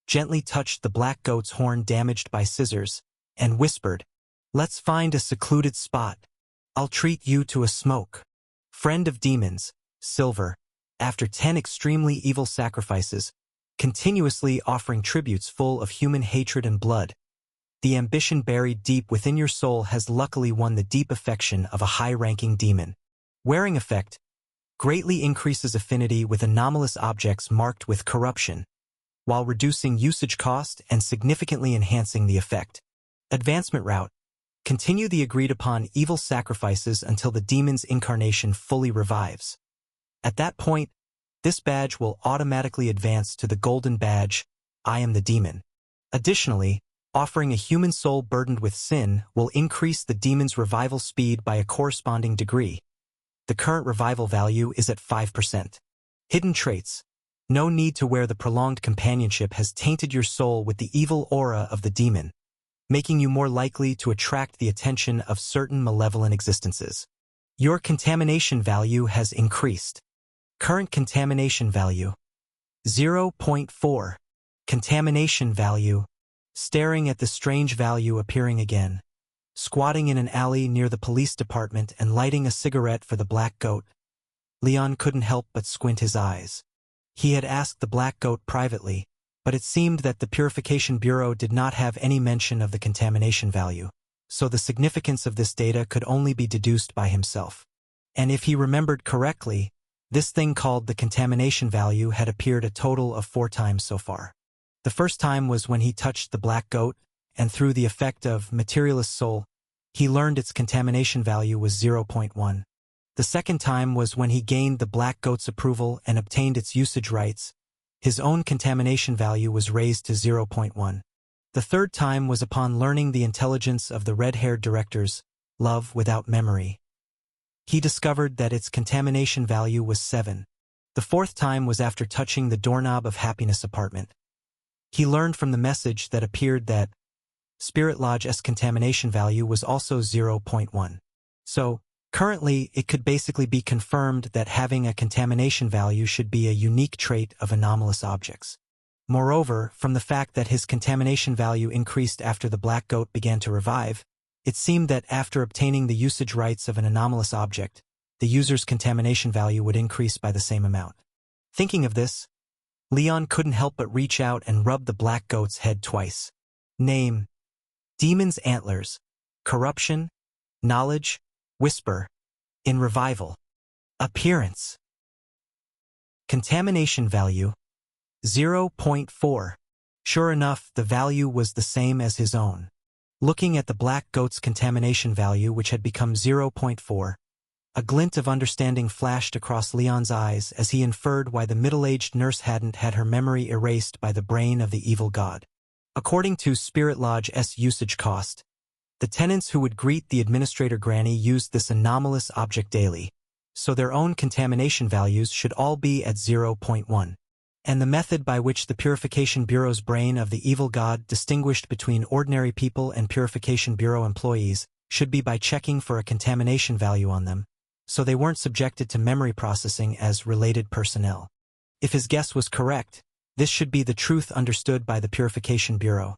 gently touched the black goat's horn damaged by scissors, and whispered, "Let's find a secluded spot. I'll treat you to a smoke." Friend of demons, Silver, after 10 extremely evil sacrifices, continuously offering tributes full of human hatred and blood, the ambition buried deep within your soul has luckily won the deep affection of a high-ranking demon. Wearing effect greatly increases affinity with anomalous objects marked with corruption, while reducing usage cost and significantly enhancing the effect. Advancement route. Continue the agreed-upon evil sacrifices until the demon's incarnation fully revives. At that point, this badge will automatically advance to the golden badge, I am the demon. Additionally, offering a human soul burdened with sin will increase the demon's revival speed by a corresponding degree. The current revival value is at 5%. Hidden traits. No need to wear the prolonged companionship has tainted your soul with the evil aura of the demon, making you more likely to attract the attention of certain malevolent existences. Your contamination value has increased. Current contamination value 0.4. Contamination value. Staring at the strange value appearing again. Squatting in an alley near the police department and lighting a cigarette for the black goat, Leon couldn't help but squint his eyes. He had asked the black goat privately, but it seemed that the Purification Bureau did not have any mention of the contamination value, so the significance of this data could only be deduced by himself. And if he remembered correctly, this thing called the contamination value had appeared a total of 4 times so far. The first time was when he touched the black goat, and through the effect of materialist soul, he learned its contamination value was 0.1. The second time was when he gained the black goat's approval and obtained its usage rights. His own contamination value was raised to 0.1. The third time was upon learning the intelligence of the red-haired director's love without memory. He discovered that its contamination value was 7. The fourth time was after touching the doorknob of Happiness Apartment. He learned from the message that appeared that Spirit Lodge's contamination value was also 0.1. So, currently, it could basically be confirmed that having a contamination value should be a unique trait of anomalous objects. Moreover, from the fact that his contamination value increased after the black goat began to revive, it seemed that after obtaining the usage rights of an anomalous object, the user's contamination value would increase by the same amount. Thinking of this, Leon couldn't help but reach out and rub the black goat's head twice. Name: Demon's Antlers. Corruption. Knowledge. Whisper. In revival. Appearance. Contamination value: 0.4. Sure enough, the value was the same as his own. Looking at the black goat's contamination value, which had become 0.4, a glint of understanding flashed across Leon's eyes as he inferred why the middle-aged nurse hadn't had her memory erased by the brain of the evil god. According to Spirit Lodge's usage cost, the tenants who would greet the administrator granny used this anomalous object daily, so their own contamination values should all be at 0.1. And the method by which the Purification Bureau's brain of the evil god distinguished between ordinary people and Purification Bureau employees should be by checking for a contamination value on them, so they weren't subjected to memory processing as related personnel. If his guess was correct, this should be the truth understood by the Purification Bureau.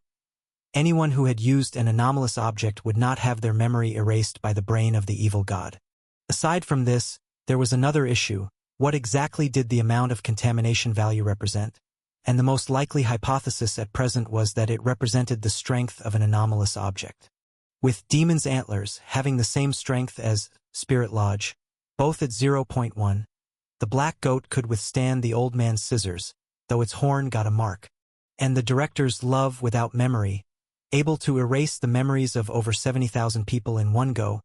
Anyone who had used an anomalous object would not have their memory erased by the brain of the evil god. Aside from this, there was another issue. What exactly did the amount of contamination value represent? And the most likely hypothesis at present was that it represented the strength of an anomalous object. With Demon's Antlers having the same strength as Spirit Lodge, both at 0.1, the black goat could withstand the old man's scissors, though its horn got a mark. And the director's love without memory, able to erase the memories of over 70,000 people in one go,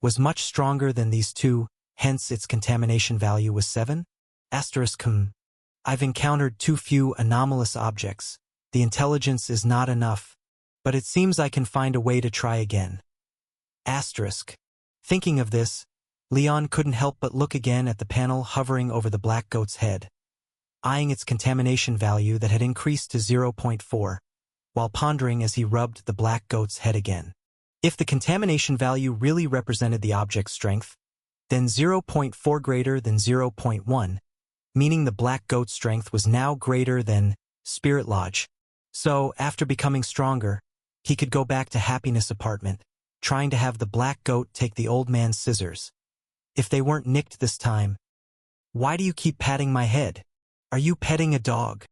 was much stronger than these two, hence its contamination value was 7? I've encountered too few anomalous objects. The intelligence is not enough, but it seems I can find a way to try again. Thinking of this, Leon couldn't help but look again at the panel hovering over the black goat's head, eyeing its contamination value that had increased to 0.4, while pondering as he rubbed the black goat's head again. If the contamination value really represented the object's strength, then 0.4 greater than 0.1, meaning the black goat's strength was now greater than Spirit Lodge. So, after becoming stronger, he could go back to Happiness Apartment, trying to have the black goat take the old man's scissors. If they weren't nicked this time. Why do you keep patting my head? Are you petting a dog?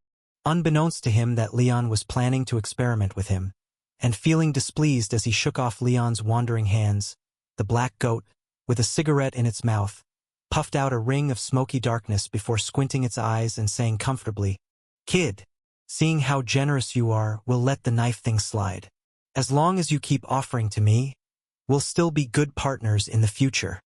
Unbeknownst to him that Leon was planning to experiment with him, and feeling displeased as he shook off Leon's wandering hands, the black goat, with a cigarette in its mouth, puffed out a ring of smoky darkness before squinting its eyes and saying comfortably, "Kid, seeing how generous you are, we'll let the knife thing slide. As long as you keep offering to me, we'll still be good partners in the future."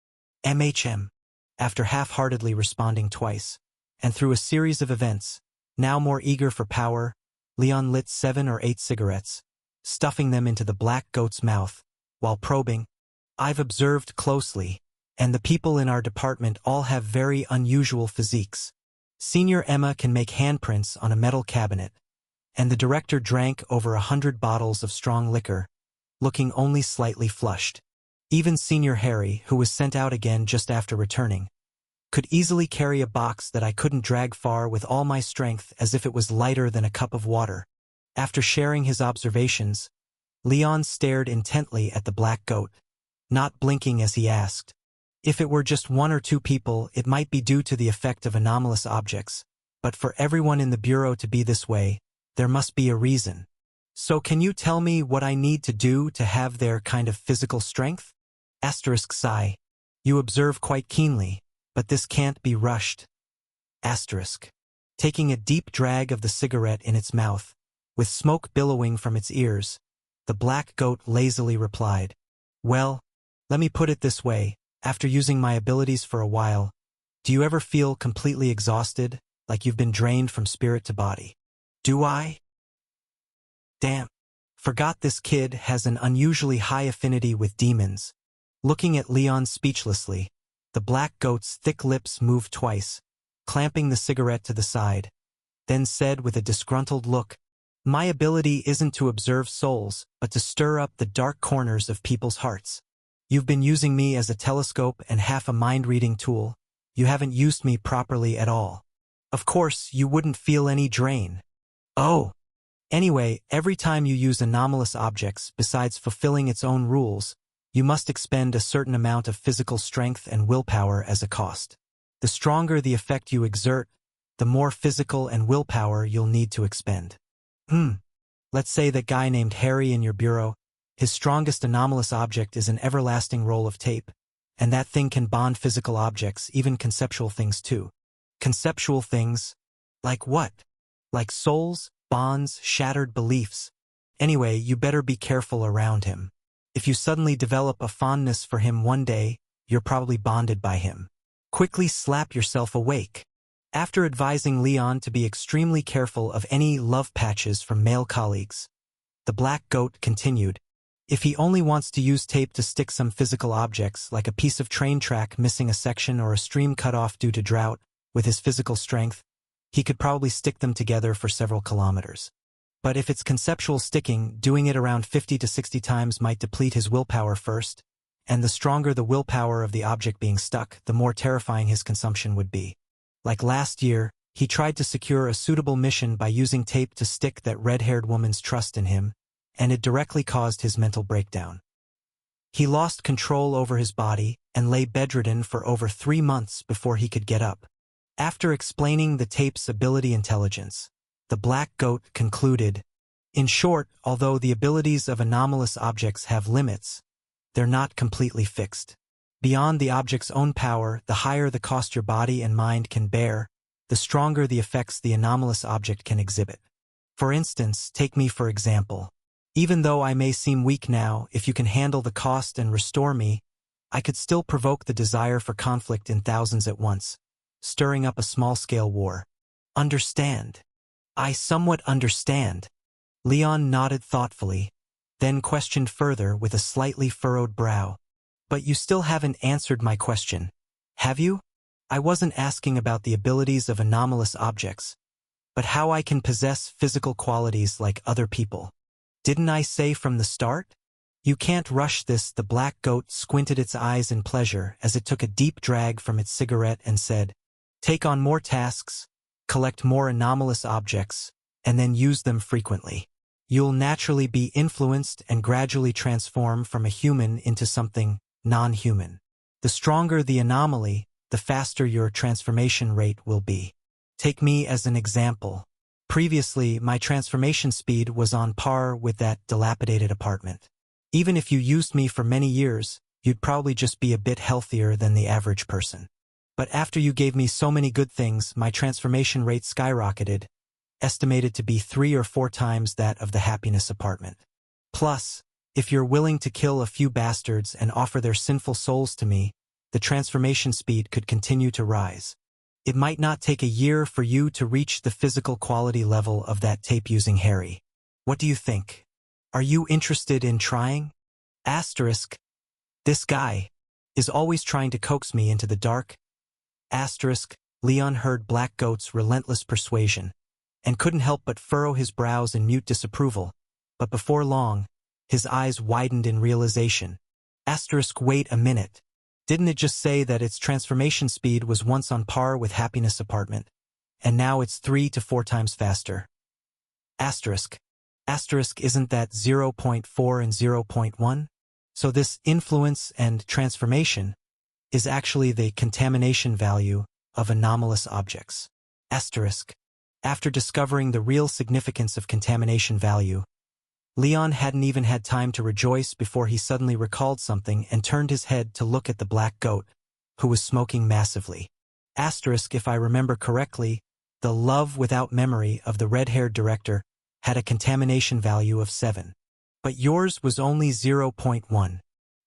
After half-heartedly responding twice, and through a series of events, now more eager for power, Leon lit 7 or 8 cigarettes, stuffing them into the black goat's mouth, while probing, "I've observed closely, and the people in our department all have very unusual physiques. Senior Emma can make handprints on a metal cabinet, and the director drank over 100 bottles of strong liquor, looking only slightly flushed. Even Senior Harry, who was sent out again just after returning, could easily carry a box that I couldn't drag far with all my strength as if it was lighter than a cup of water." After sharing his observations, Leon stared intently at the black goat, not blinking as he asked, "If it were just 1 or 2 people, it might be due to the effect of anomalous objects, but for everyone in the Bureau to be this way, there must be a reason. So can you tell me what I need to do to have their kind of physical strength?" Sigh. "You observe quite keenly, but this can't be rushed." Taking a deep drag of the cigarette in its mouth, with smoke billowing from its ears, the black goat lazily replied, "Well, let me put it this way, after using my abilities for a while, do you ever feel completely exhausted, like you've been drained from spirit to body?" "Do I? Damn. Forgot this kid has an unusually high affinity with demons." Looking at Leon speechlessly, the black goat's thick lips moved twice, clamping the cigarette to the side, then said with a disgruntled look, "My ability isn't to observe souls, but to stir up the dark corners of people's hearts. You've been using me as a telescope and half a mind-reading tool. You haven't used me properly at all. Of course, you wouldn't feel any drain." "Oh. Anyway, every time you use anomalous objects, besides fulfilling its own rules, you must expend a certain amount of physical strength and willpower as a cost. The stronger the effect you exert, the more physical and willpower you'll need to expend. Let's say that guy named Harry in your bureau, his strongest anomalous object is an everlasting roll of tape, and that thing can bond physical objects, even conceptual things too. Conceptual things? Like what? Like souls, bonds, shattered beliefs. Anyway, you better be careful around him. If you suddenly develop a fondness for him one day, you're probably bonded by him. Quickly slap yourself awake. After advising Leon to be extremely careful of any love patches from male colleagues, the Black Goat continued, if he only wants to use tape to stick some physical objects, like a piece of train track missing a section or a stream cut off due to drought, with his physical strength, he could probably stick them together for several kilometers. But if it's conceptual sticking, doing it around 50 to 60 times might deplete his willpower first, and the stronger the willpower of the object being stuck, the more terrifying his consumption would be. Like last year, he tried to secure a suitable mission by using tape to stick that red-haired woman's trust in him, and it directly caused his mental breakdown. He lost control over his body and lay bedridden for over 3 months before he could get up. After explaining the tape's ability intelligence, the Black Goat concluded, in short, although the abilities of anomalous objects have limits, they're not completely fixed. Beyond the object's own power, the higher the cost your body and mind can bear, the stronger the effects the anomalous object can exhibit. For instance, take me for example. Even though I may seem weak now, if you can handle the cost and restore me, I could still provoke the desire for conflict in thousands at once, stirring up a small-scale war. Understand? I somewhat understand. Leon nodded thoughtfully, then questioned further with a slightly furrowed brow. But you still haven't answered my question, have you? I wasn't asking about the abilities of anomalous objects, but how I can possess physical qualities like other people. Didn't I say from the start? You can't rush this. The Black Goat squinted its eyes in pleasure as it took a deep drag from its cigarette and said, take on more tasks, collect more anomalous objects, and then use them frequently. You'll naturally be influenced and gradually transform from a human into something non-human. The stronger the anomaly, the faster your transformation rate will be. Take me as an example. Previously, my transformation speed was on par with that dilapidated apartment. Even if you used me for many years, you'd probably just be a bit healthier than the average person. But after you gave me so many good things, my transformation rate skyrocketed, estimated to be 3 or 4 times that of the happiness apartment. Plus, if you're willing to kill a few bastards and offer their sinful souls to me, the transformation speed could continue to rise. It might not take a year for you to reach the physical quality level of that tape-using Harry. What do you think? Are you interested in trying? Asterisk. This guy is always trying to coax me into the dark. Asterisk. Leon heard Black Goat's relentless persuasion and couldn't help but furrow his brows in mute disapproval, but before long, his eyes widened in realization. Asterisk. Wait a minute. Didn't it just say that its transformation speed was once on par with happiness apartment, and now it's 3 to 4 times faster? Asterisk. Asterisk. Isn't that 0.4 and 0.1? So this influence and transformation is actually the contamination value of anomalous objects. Asterisk. After discovering the real significance of contamination value, Leon hadn't even had time to rejoice before he suddenly recalled something and turned his head to look at the Black Goat, who was smoking massively. Asterisk. If I remember correctly, the love without memory of the red-haired director had a contamination value of 7. But yours was only 0.1.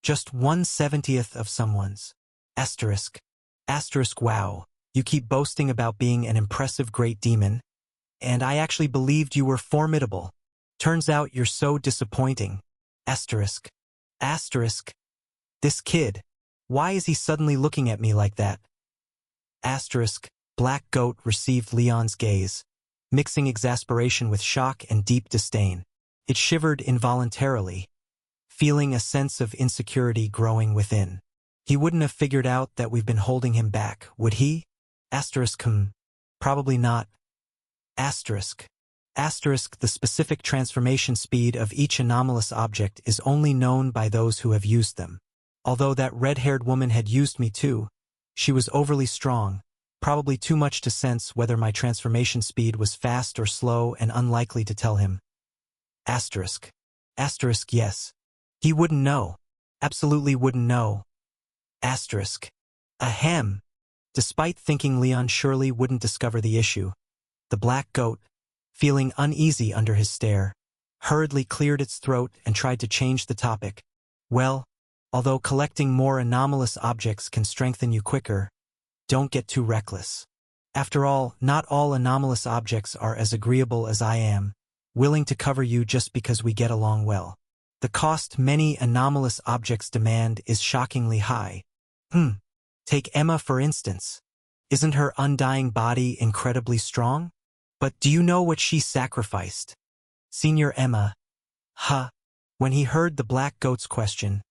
Just 1/70th of someone's. Asterisk. Asterisk. Wow, you keep boasting about being an impressive great demon, and I actually believed you were formidable. Turns out you're so disappointing. Asterisk. Asterisk. This kid, why is he suddenly looking at me like that? Asterisk. Black Goat received Leon's gaze, mixing exasperation with shock and deep disdain. It shivered involuntarily, feeling a sense of insecurity growing within. He wouldn't have figured out that we've been holding him back, would he? Asterisk. Probably not. Asterisk. Asterisk. The specific transformation speed of each anomalous object is only known by those who have used them. Although that red-haired woman had used me too, she was overly strong, probably too much to sense whether my transformation speed was fast or slow and unlikely to tell him. Asterisk. Asterisk, yes. He wouldn't know. Absolutely wouldn't know. Asterisk. Ahem. Despite thinking Leon surely wouldn't discover the issue, the black goat, feeling uneasy under his stare, hurriedly cleared its throat and tried to change the topic. Well, although collecting more anomalous objects can strengthen you quicker, don't get too reckless. After all, not all anomalous objects are as agreeable as I am, willing to cover you just because we get along well. The cost many anomalous objects demand is shockingly high. Take Emma for instance. Isn't her undying body incredibly strong? But do you know what she sacrificed? Senior Emma. Huh. When he heard the black goat's question,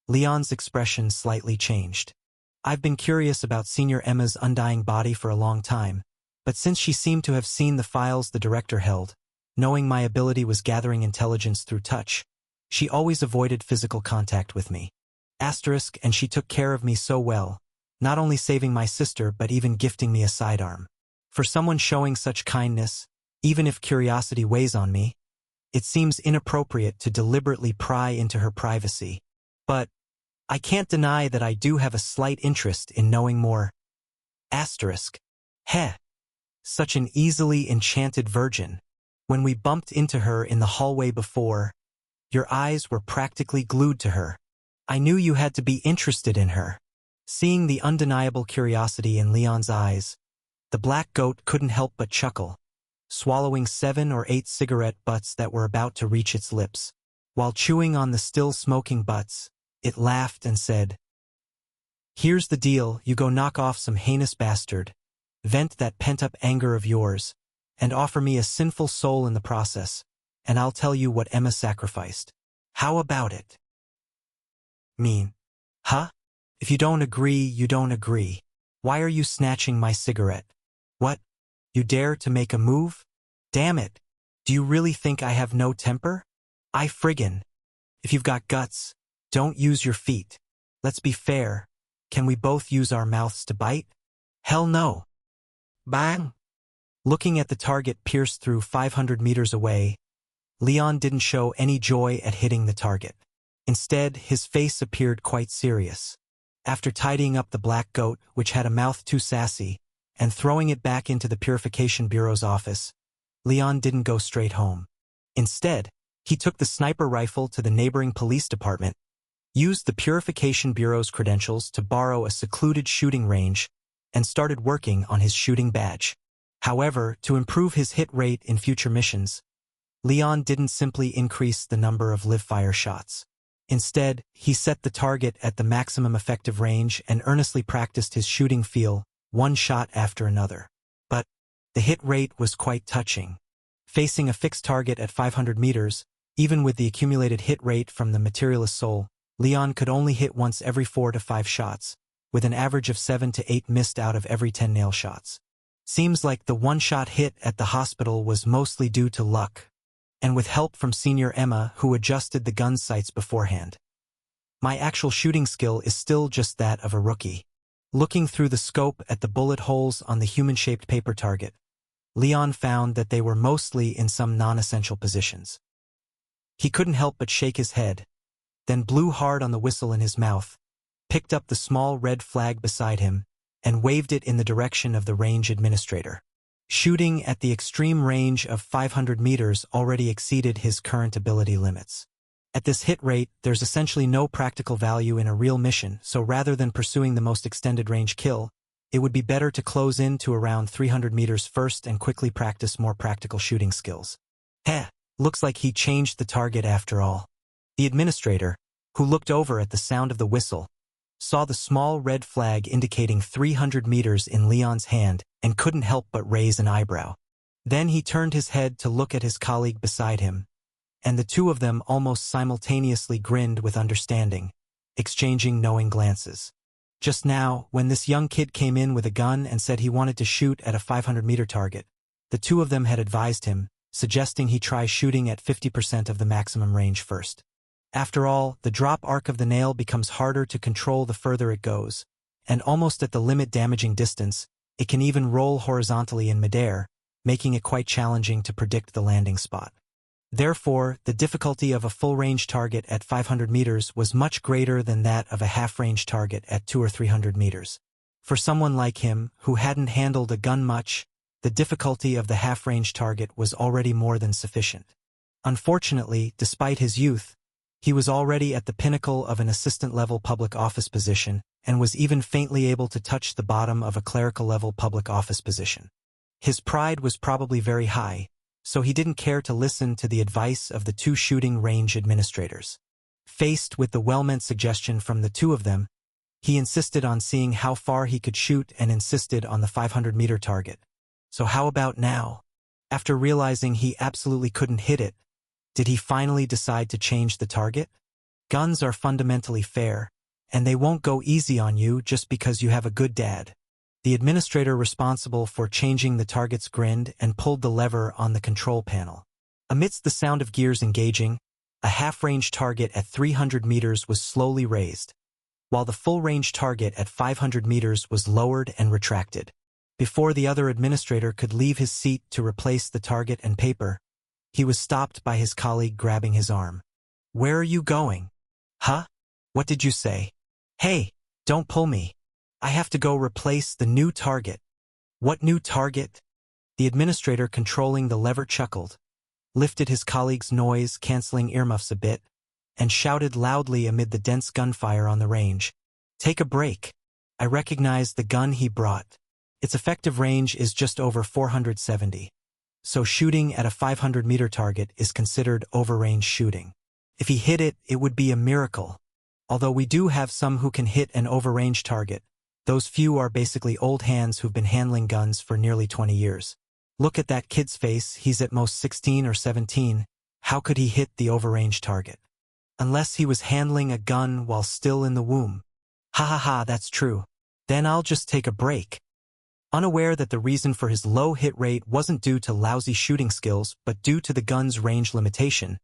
Leon's expression slightly changed. I've been curious about Senior Emma's undying body for a long time, but since she seemed to have seen the files the director held, knowing my ability was gathering intelligence through touch, she always avoided physical contact with me. Asterisk, and she took care of me so well, not only saving my sister but even gifting me a sidearm. For someone showing such kindness, even if curiosity weighs on me, it seems inappropriate to deliberately pry into her privacy. But I can't deny that I do have a slight interest in knowing more. Asterisk. Heh. Such an easily enchanted virgin. When we bumped into her in the hallway before, your eyes were practically glued to her. I knew you had to be interested in her. Seeing the undeniable curiosity in Leon's eyes, the black goat couldn't help but chuckle, swallowing 7 or 8 cigarette butts that were about to reach its lips. While chewing on the still smoking butts, it laughed and said, "Here's the deal, you go knock off some heinous bastard, vent that pent-up anger of yours, and offer me a sinful soul in the process, and I'll tell you what Emma sacrificed. How about it?" Mean. Huh? If you don't agree, you don't agree. Why are you snatching my cigarette? What? You dare to make a move? Damn it. Do you really think I have no temper? I friggin'. If you've got guts, don't use your feet. Let's be fair. Can we both use our mouths to bite? Hell no. Bang. Looking at the target pierced through 500 meters away, Leon didn't show any joy at hitting the target. Instead, his face appeared quite serious. After tidying up the black goat, which had a mouth too sassy, and throwing it back into the Purification Bureau's office, Leon didn't go straight home. Instead, he took the sniper rifle to the neighboring police department, used the Purification Bureau's credentials to borrow a secluded shooting range, and started working on his shooting badge. However, to improve his hit rate in future missions, Leon didn't simply increase the number of live-fire shots. Instead, he set the target at the maximum effective range and earnestly practiced his shooting feel, one shot after another. But the hit rate was quite touching. Facing a fixed target at 500 meters, even with the accumulated hit rate from the Materialist Soul, Leon could only hit once every 4 to 5 shots, with an average of 7 to 8 missed out of every 10 nail shots. Seems like the one-shot hit at the hospital was mostly due to luck, and with help from Senior Emma, who adjusted the gun sights beforehand. My actual shooting skill is still just that of a rookie. Looking through the scope at the bullet holes on the human-shaped paper target, Leon found that they were mostly in some non-essential positions. He couldn't help but shake his head, then blew hard on the whistle in his mouth, picked up the small red flag beside him, and waved it in the direction of the range administrator. Shooting at the extreme range of 500 meters already exceeded his current ability limits. At this hit rate, there's essentially no practical value in a real mission, so rather than pursuing the most extended range kill, it would be better to close in to around 300 meters first and quickly practice more practical shooting skills. Looks like he changed the target after all. The administrator, who looked over at the sound of the whistle, saw the small red flag indicating 300 meters in Leon's hand and couldn't help but raise an eyebrow. Then he turned his head to look at his colleague beside him, and the two of them almost simultaneously grinned with understanding, exchanging knowing glances. Just now, when this young kid came in with a gun and said he wanted to shoot at a 500-meter target, the two of them had advised him, suggesting he try shooting at 50% of the maximum range first. After all, the drop arc of the nail becomes harder to control the further it goes, and almost at the limit damaging distance, It can even roll horizontally in midair, making it quite challenging to predict the landing spot. Therefore, the difficulty of a full-range target at 500 meters was much greater than that of a half-range target at 200 or 300 meters. For someone like him, who hadn't handled a gun much, the difficulty of the half-range target was already more than sufficient. Unfortunately, despite his youth, he was already at the pinnacle of an assistant-level public office position and was even faintly able to touch the bottom of a clerical-level public office position. His pride was probably very high, so he didn't care to listen to the advice of the two shooting range administrators. Faced with the well-meant suggestion from the two of them, he insisted on seeing how far he could shoot and insisted on the 500-meter target. So how about now? After realizing he absolutely couldn't hit it, did he finally decide to change the target? Guns are fundamentally fair, and they won't go easy on you just because you have a good dad. The administrator responsible for changing the targets grinned and pulled the lever on the control panel. Amidst the sound of gears engaging, a half-range target at 300 meters was slowly raised, while the full-range target at 500 meters was lowered and retracted. Before the other administrator could leave his seat to replace the target and paper, he was stopped by his colleague grabbing his arm. "Where are you going?" "Huh? What did you say?" "Hey, don't pull me. I have to go replace the new target." "What new target?" The administrator controlling the lever chuckled, lifted his colleague's noise-canceling earmuffs a bit, and shouted loudly amid the dense gunfire on the range. "Take a break. I recognize the gun he brought. Its effective range is just over 470. So shooting at a 500-meter target is considered overrange shooting. If he hit it, it would be a miracle. Although we do have some who can hit an overrange target, those few are basically old hands who've been handling guns for nearly 20 years. Look at that kid's face, he's at most 16 or 17. How could he hit the overrange target? Unless he was handling a gun while still in the womb. Ha ha ha, that's true. Then I'll just take a break. Unaware that the reason for his low hit rate wasn't due to lousy shooting skills but due to the gun's range limitation,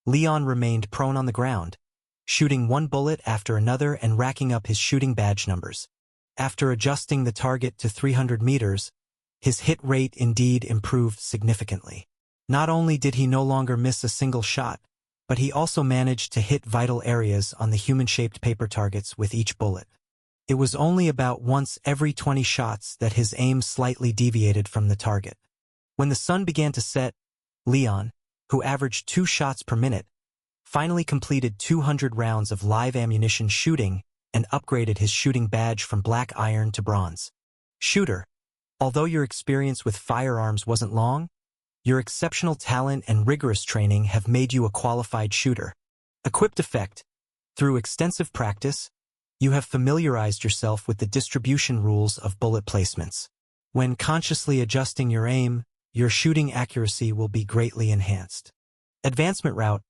Leon remained prone on the ground, shooting one bullet after another and racking up his shooting badge numbers. After adjusting the target to 300 meters, his hit rate indeed improved significantly. Not only did he no longer miss a single shot, but he also managed to hit vital areas on the human-shaped paper targets with each bullet. It was only about once every 20 shots that his aim slightly deviated from the target. When the sun began to set, Leon, who averaged 2 shots per minute, finally completed 200 rounds of live ammunition shooting and upgraded his shooting badge from black iron to bronze. Shooter, although your experience with firearms wasn't long, your exceptional talent and rigorous training have made you a qualified shooter. Equipped effect. Through extensive practice, you have familiarized yourself with the distribution rules of bullet placements. When consciously adjusting your aim, your shooting accuracy will be greatly enhanced. Advancement route.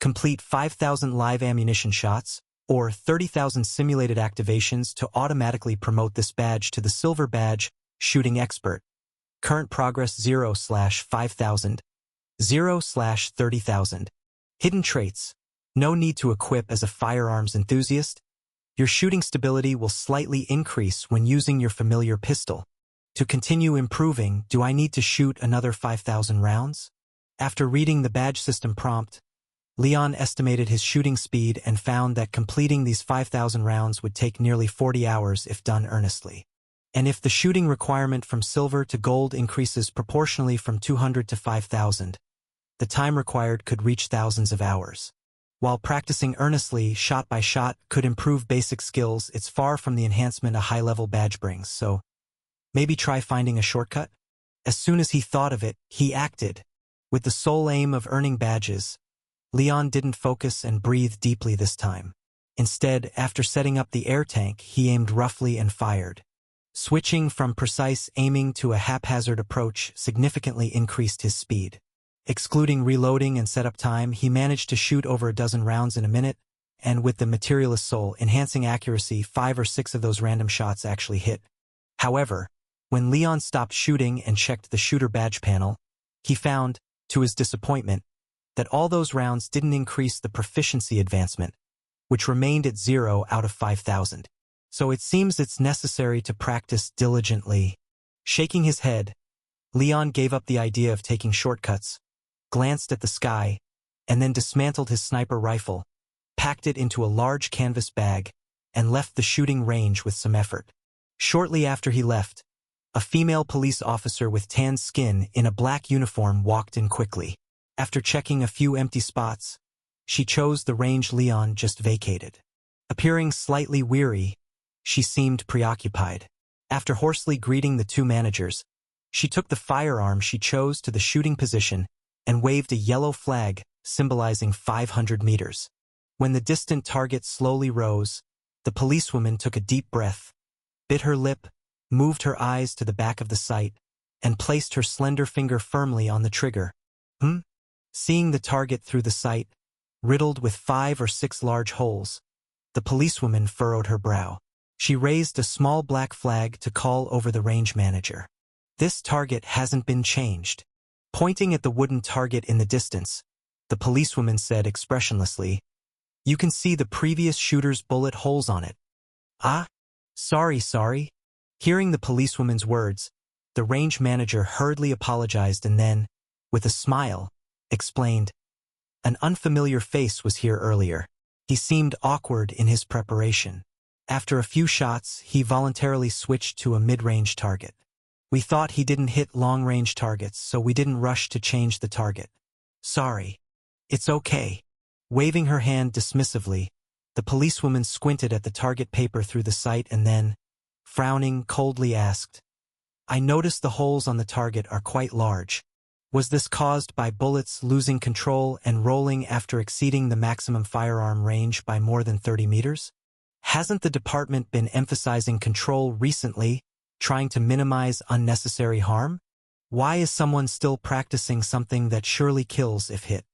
Complete 5,000 live ammunition shots, or 30,000 simulated activations to automatically promote this badge to the silver badge, shooting expert. Current progress 0/5000, 0/30,000. Hidden traits. No need to equip as a firearms enthusiast. Your shooting stability will slightly increase when using your familiar pistol. To continue improving, do I need to shoot another 5,000 rounds? After reading the badge system prompt, Leon estimated his shooting speed and found that completing these 5,000 rounds would take nearly 40 hours if done earnestly. And if the shooting requirement from silver to gold increases proportionally from 200 to 5,000, the time required could reach thousands of hours. While practicing earnestly, shot by shot, could improve basic skills, it's far from the enhancement a high-level badge brings, so maybe try finding a shortcut? As soon as he thought of it, he acted. With the sole aim of earning badges, Leon didn't focus and breathe deeply this time. Instead, after setting up the air tank, he aimed roughly and fired. Switching from precise aiming to a haphazard approach significantly increased his speed. Excluding reloading and setup time, he managed to shoot over a dozen rounds in a minute, and with the materialist soul enhancing accuracy, 5 or 6 of those random shots actually hit. However, when Leon stopped shooting and checked the shooter badge panel, he found, to his disappointment, that all those rounds didn't increase the proficiency advancement, which remained at 0 out of 5,000. So it seems it's necessary to practice diligently. Shaking his head, Leon gave up the idea of taking shortcuts, glanced at the sky, and then dismantled his sniper rifle, packed it into a large canvas bag, and left the shooting range with some effort. Shortly after he left, a female police officer with tan skin in a black uniform walked in quickly. After checking a few empty spots, she chose the range Leon just vacated. Appearing slightly weary, she seemed preoccupied. After hoarsely greeting the two managers, she took the firearm she chose to the shooting position and waved a yellow flag symbolizing 500 meters. When the distant target slowly rose, the policewoman took a deep breath, bit her lip, moved her eyes to the back of the sight, and placed her slender finger firmly on the trigger. Seeing the target through the sight, riddled with 5 or 6 large holes, the policewoman furrowed her brow. She raised a small black flag to call over the range manager. This target hasn't been changed. Pointing at the wooden target in the distance, the policewoman said expressionlessly, "You can see the previous shooter's bullet holes on it." "Ah, sorry. Hearing the policewoman's words, the range manager hurriedly apologized and then, with a smile, explained, "An unfamiliar face was here earlier. He seemed awkward in his preparation. After a few shots, he voluntarily switched to a mid-range target. We thought he didn't hit long-range targets, so we didn't rush to change the target. Sorry. It's okay." Waving her hand dismissively, the policewoman squinted at the target paper through the sight and then, frowning, coldly asked, "I noticed the holes on the target are quite large. Was this caused by bullets losing control and rolling after exceeding the maximum firearm range by more than 30 meters? Hasn't the department been emphasizing control recently, trying to minimize unnecessary harm? Why is someone still practicing something that surely kills if hit?"